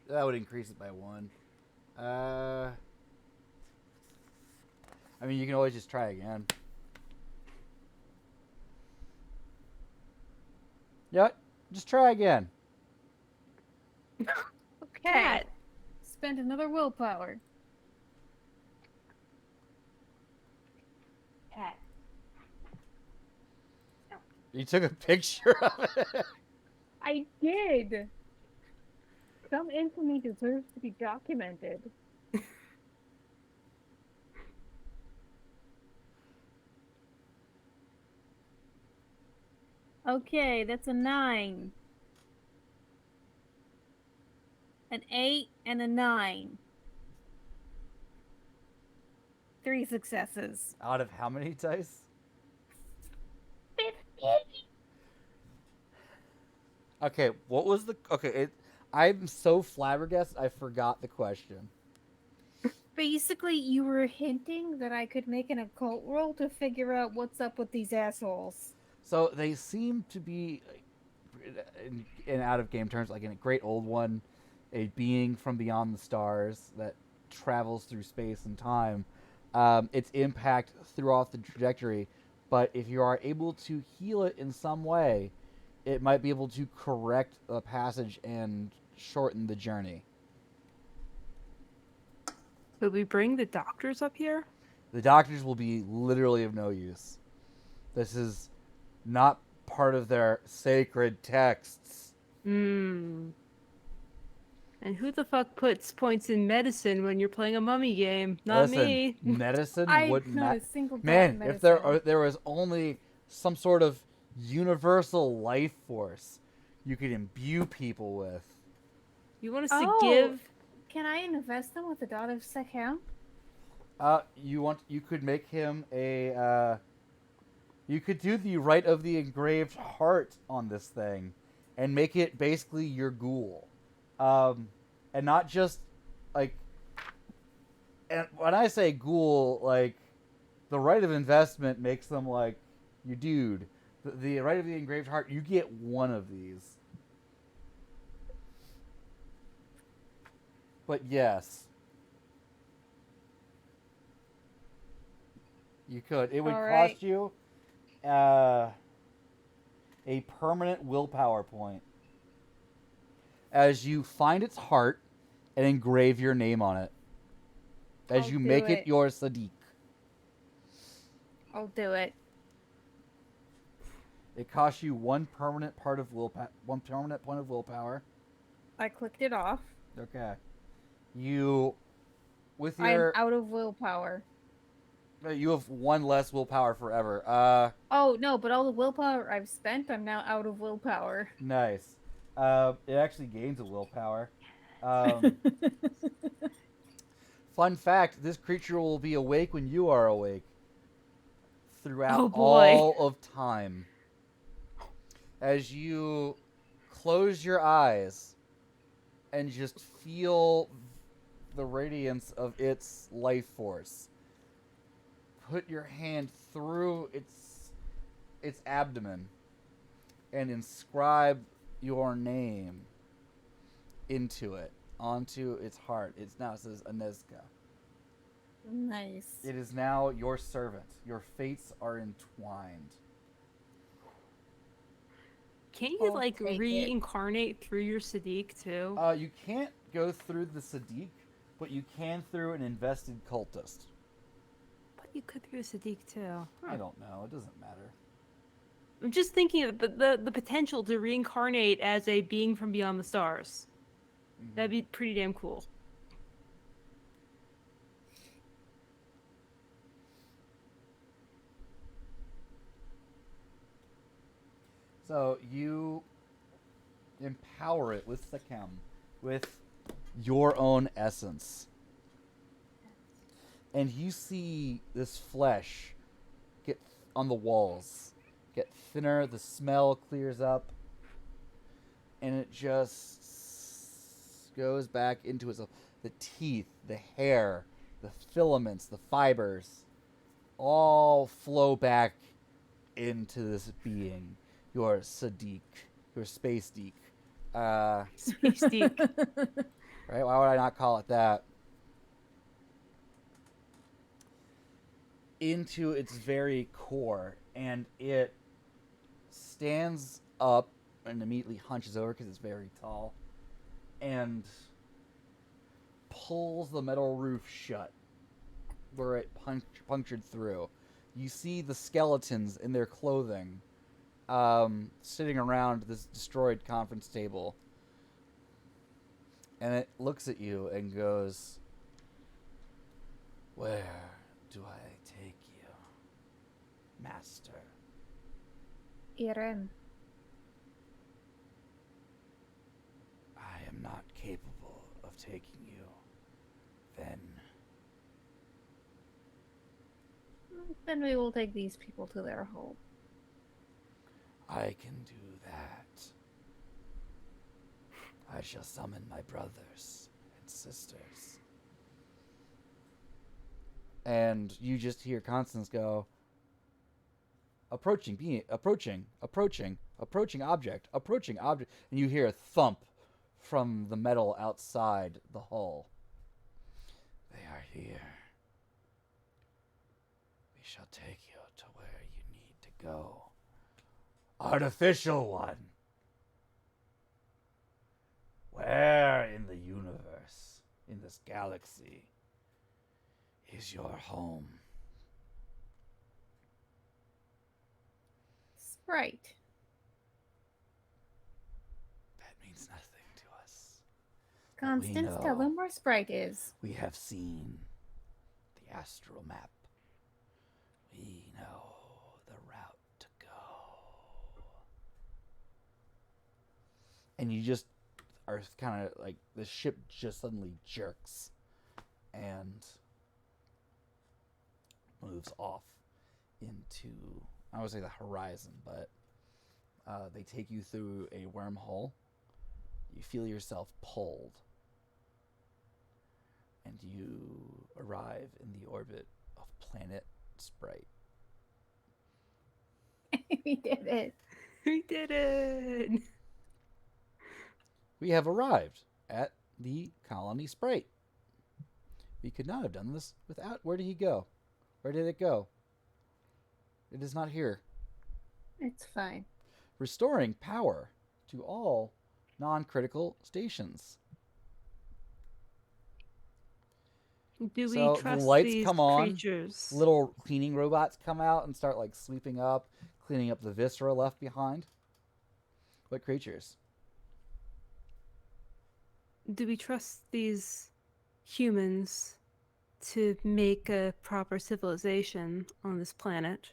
That would increase it by 1. I mean, you can always just try again. Yeah, just try again. Okay. Cat. Spent another willpower. Cat. You took a picture of it. I did. Some infamy deserves to be documented. Okay, that's a 9. An 8 and a 9. 3 successes. Out of how many dice? 50. Okay, what was the... Okay, I'm so flabbergasted, I forgot the question. Basically, you were hinting that I could make an occult roll to figure out what's up with these assholes. So they seem to be, in out-of-game terms, like in a great old one, a being from beyond the stars that travels through space and time. Its impact throughout the trajectory, but if you are able to heal it in some way, it might be able to correct the passage and shorten the journey. Would we bring the doctors up here? The doctors will be literally of no use. This is not part of their sacred texts. Hmm. And who the fuck puts points in medicine when you're playing a mummy game? Not Listen, me. medicine I wouldn't not matter. a single dot Man, in if there medicine. there was only some sort of universal life force you could imbue people with. You want us to Oh, give? can I invest them with a dot of Sekhem? You could make him a you could do the rite of the engraved heart on this thing and make it basically your ghoul. And not just like, and when I say ghoul, like the rite of investment makes them like your dude. The rite of the engraved heart, you get one of these. But yes, you could. It would All right. cost you a permanent willpower point as you find its heart and engrave your name on it. As I'll you do make it it. your Sadiq. I'll do it. It costs you one permanent point of willpower. I clicked it off. Okay. You, with I am your, out of willpower. you have one less willpower forever. Oh no, but all the willpower I've spent, I'm now out of willpower. Nice. It actually gains a willpower. Fun fact: this creature will be awake when you are awake. Throughout Oh, boy. all of time. As you close your eyes and just feel the radiance of its life force. Put your hand through its abdomen and inscribe your name into it, onto its heart. It now says Anezka. Nice. It is now your servant. Your fates are entwined. Can't you I'll like take it. reincarnate through your Sadiq too? You can't go through the Sadiq, but you can through an invested cultist. But you could through Sadiq too. I don't know. It doesn't matter. I'm just thinking of the potential to reincarnate as a being from beyond the stars. That'd be pretty damn cool. So you empower it with the chem, with your own essence. And you see this flesh get on the walls, get thinner, the smell clears up, and it just goes back into itself. The teeth, the hair, the filaments, the fibers all flow back into this being, your Sadiq, your space Deek. Space Deek. Right? Why would I not call it that? Into its very core, and it stands up and immediately hunches over because it's very tall, and pulls the metal roof shut where it punctured through. You see the skeletons in their clothing sitting around this destroyed conference table, and it looks at you and goes, "Where do I take you, Master?" Irem. "I am not capable of taking you, then." Then we will take these people to their home. "I can do that. I shall summon my brothers and sisters." And you just hear Constance go, approaching object, and you hear a thump from the metal outside the hull. "They are here. We shall take you to where you need to go. Artificial one. Where in the universe, in this galaxy, is your home?" Sprite. That means nothing to us. But we Constance, tell know. them where Sprite is. We have seen the astral map. We know the route to go. And you just are kind of like, the ship just suddenly jerks and moves off into, I would say, the horizon, but they take you through a wormhole. You feel yourself pulled, and you arrive in the orbit of planet Sprite. We did it. We did it. We have arrived at the colony Sprite. We could not have done this without. Where did he go? Where did it go? It is not here. It's fine. Restoring power to all non-critical stations. Do we So the trust lights these come on. creatures? Little cleaning robots come out and start like sweeping up, cleaning up the viscera left behind. What creatures? Do we trust these humans to make a proper civilization on this planet?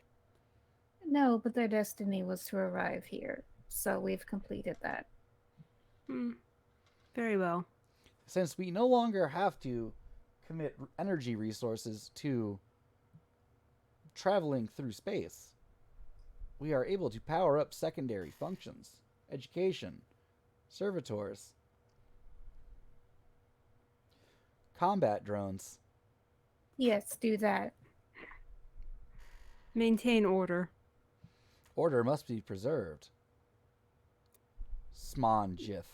No, but their destiny was to arrive here. So we've completed that. Very well. Since we no longer have to commit energy resources to traveling through space, we are able to power up secondary functions, education, servitors, combat drones. Yes, do that. Maintain order. Order must be preserved. Smon Jiff.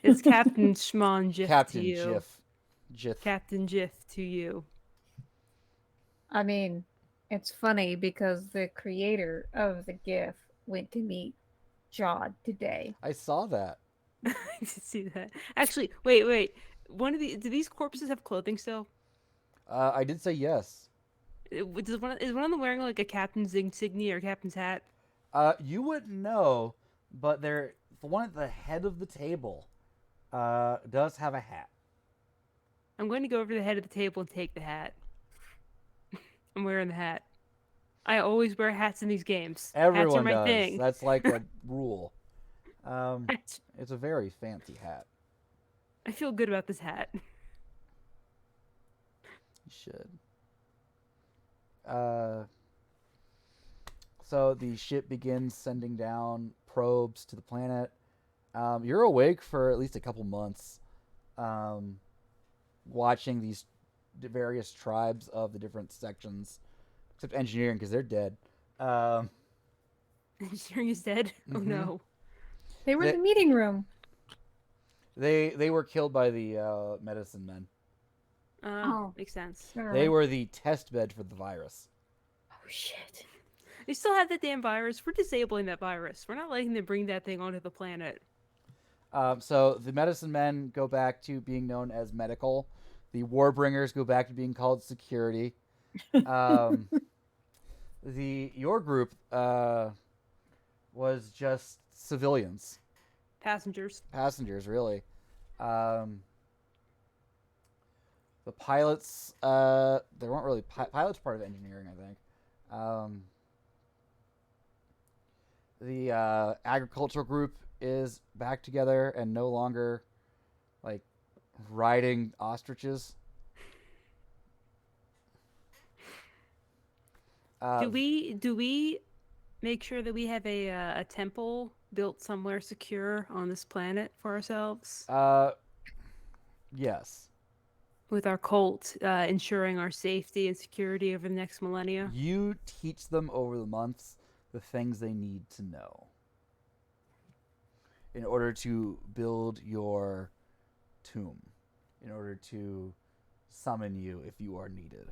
It's Captain Schmon Jiff Captain to you. Jiff. Captain Jiff to you. I mean, it's funny because the creator of the GIF went to meet Jod today. I saw that. I did see that. Actually, wait. Do these corpses have clothing still? I did say yes. Is one of them wearing like a captain's insignia or captain's hat? You wouldn't know, but the one at the head of the table does have a hat. I'm going to go over to the head of the table and take the hat. I'm wearing the hat. I always wear hats in these games. Hats are Everyone my does. thing. That's like a rule. It's a very fancy hat. I feel good about this hat. You should. So the ship begins sending down probes to the planet. You're awake for at least a couple months, watching these various tribes of the different sections, except engineering because they're dead. Engineering is dead. Oh Mhm. no. They were in the meeting room. They were killed by the medicine men. Oh. Makes sense. They were the test bed for the virus. Oh shit. They still have that damn virus. We're disabling that virus. We're not letting them bring that thing onto the planet. So the medicine men go back to being known as medical. The warbringers go back to being called security. Your group was just civilians, Passengers. passengers, really. The pilots, they weren't really pilots. Part of engineering, I think. The agricultural group is back together and no longer like riding ostriches. Do we make sure that we have a temple built somewhere secure on this planet for ourselves Yes. with our cult, ensuring our safety and security over the next millennia? You teach them over the months the things they need to know in order to build your tomb, in order to summon you if you are needed.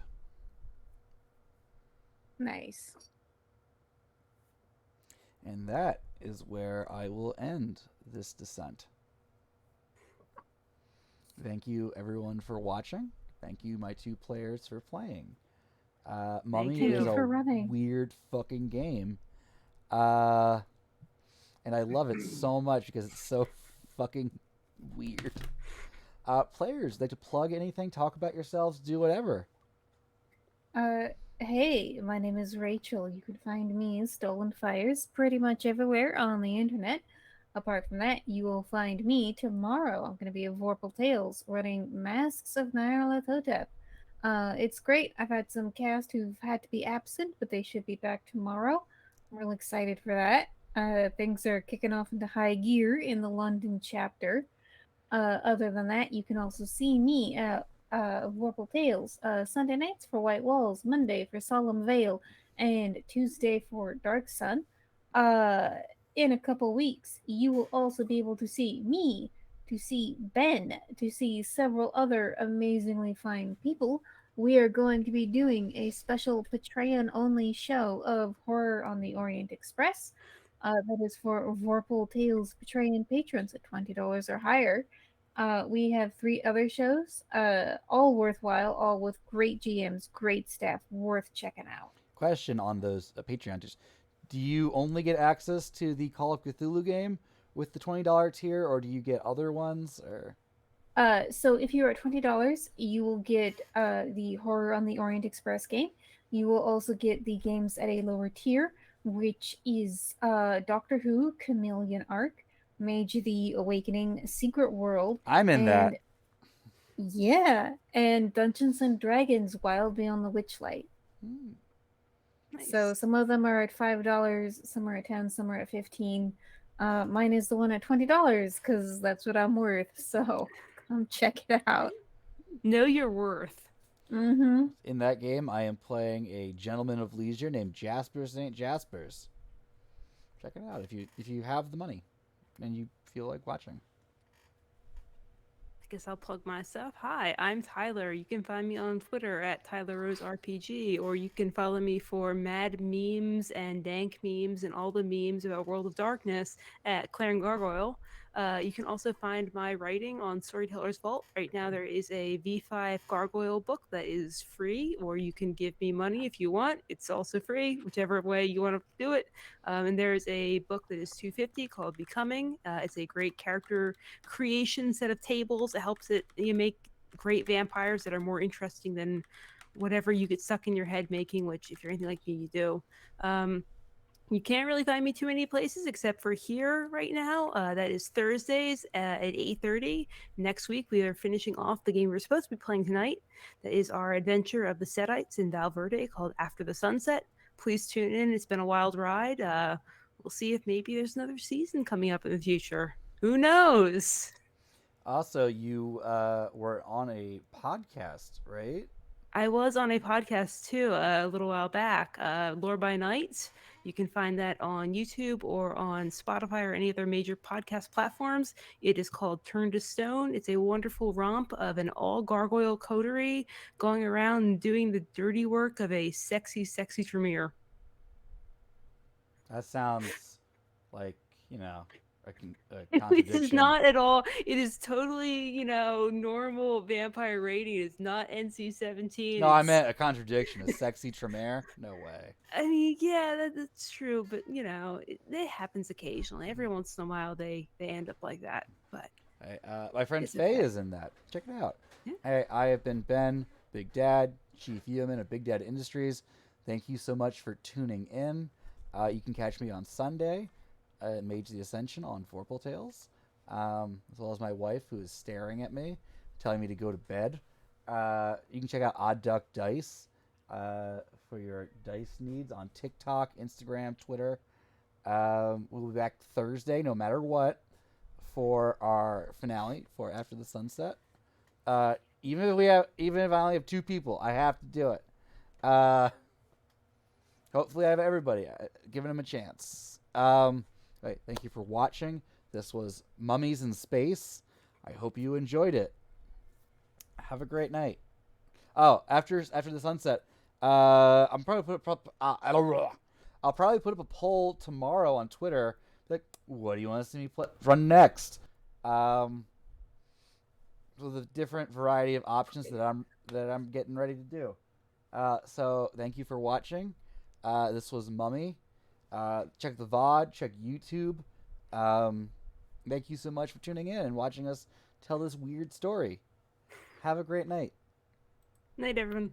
Nice. And that is where I will end this descent. Thank you, everyone, for watching. Thank you, my two players, for playing. Mummy you. is Thank you a for running. weird fucking game. And I love it so much because it's so fucking weird. Players, like to plug anything, talk about yourselves, do whatever. Hey, my name is Rachel. You can find me in Stolen Fires pretty much everywhere on the internet. Apart from that, you will find me tomorrow. I'm going to be at Vorpal Tales running Masks of Nyarlathotep. It's great. I've had some cast who've had to be absent, but they should be back tomorrow. I'm really excited for that. Things are kicking off into high gear in the London chapter. Other than that, you can also see me at Vorpal Tales Sunday nights for White Walls, Monday for Solemn Veil, and Tuesday for Dark Sun. In a couple weeks, you will also be able to see me, to see Ben, to see several other amazingly fine people. We are going to be doing a special Patreon only show of Horror on the Orient Express. That is for Vorpal Tales Patreon patrons at $20 or higher. We have 3 other shows, all worthwhile, all with great GMs, great staff, worth checking out. Question on those Patreon. Do you only get access to the Call of Cthulhu game with the $20 tier, or do you get other ones? Or So if you're at $20, you will get the Horror on the Orient Express game. You will also get the games at a lower tier, which is Doctor Who, Chameleon Arc, Mage the Awakening, Secret World. I'm in that. Yeah, and Dungeons and Dragons, Wild Beyond the Witchlight. Nice. So some of them are at $5, some are at 10, some are at 15. Mine is the one at $20 because that's what I'm worth. So come check it out. Know your worth. Mm-hmm. In that game, I am playing a gentleman of leisure named Jasper St. Jaspers. Check it out if you have the money and you feel like watching. guess I'll plug myself. Hi, I'm Tyler. You can find me on Twitter at TylerRoseRPG, or you can follow me for mad memes and dank memes and all the memes about World of Darkness at Claire and Gargoyle. You can also find my writing on Storyteller's Vault. Right now, there is a V5 Gargoyle book that is free, or you can give me money if you want. It's also free, whichever way you want to do it. And there's a book that is $2.50 called Becoming. It's a great character creation set of tables. It helps you make great vampires that are more interesting than whatever you get stuck in your head making, which if you're anything like me, you do. You can't really find me too many places except for here right now. That is Thursdays at 8:30. Next week, we are finishing off the game we're supposed to be playing tonight. That is our adventure of the Setites in Valverde called After the Sunset. Please tune in. It's been a wild ride. We'll see if maybe there's another season coming up in the future. Who knows? Also, you were on a podcast, right? I was on a podcast too a little while back, Lore by Night. You can find that on YouTube or on Spotify or any other major podcast platforms. It is called Turn to Stone. It's a wonderful romp of an all gargoyle coterie going around and doing the dirty work of a sexy, sexy Tremere. That sounds like, a It contradiction. is not at all. It is totally, normal vampire rating. It's not NC-17. No, I meant a contradiction. A sexy Tremere? No way. I mean, yeah, that's true, but it happens occasionally. Every once in a while, they end up like that. But Hey, my friend It's Faye okay. is in that. Check it out. Yeah. Hey, I have been Ben, Big Dad, Chief Yeoman of Big Dad Industries. Thank you so much for tuning in. You can catch me on Sunday at Mage the Ascension on Vorpal Tales, as well as my wife, who is staring at me, telling me to go to bed. You can check out Odd Duck Dice for your dice needs on TikTok, Instagram, Twitter. We'll be back Thursday, no matter what, for our finale for After the Sunset. Even if I only have 2 people, I have to do it. Hopefully, I have everybody giving them a chance. Right, thank you for watching. This was Mummies in Space. I hope you enjoyed it. Have a great night. Oh, after the sunset, I'll probably put up a poll tomorrow on Twitter. Like, what do you want to see me run next? With a different variety of options that I'm getting ready to do. So thank you for watching. This was Mummy. Check the VOD. Check YouTube. Thank you so much for tuning in and watching us tell this weird story. Have a great night. night, everyone.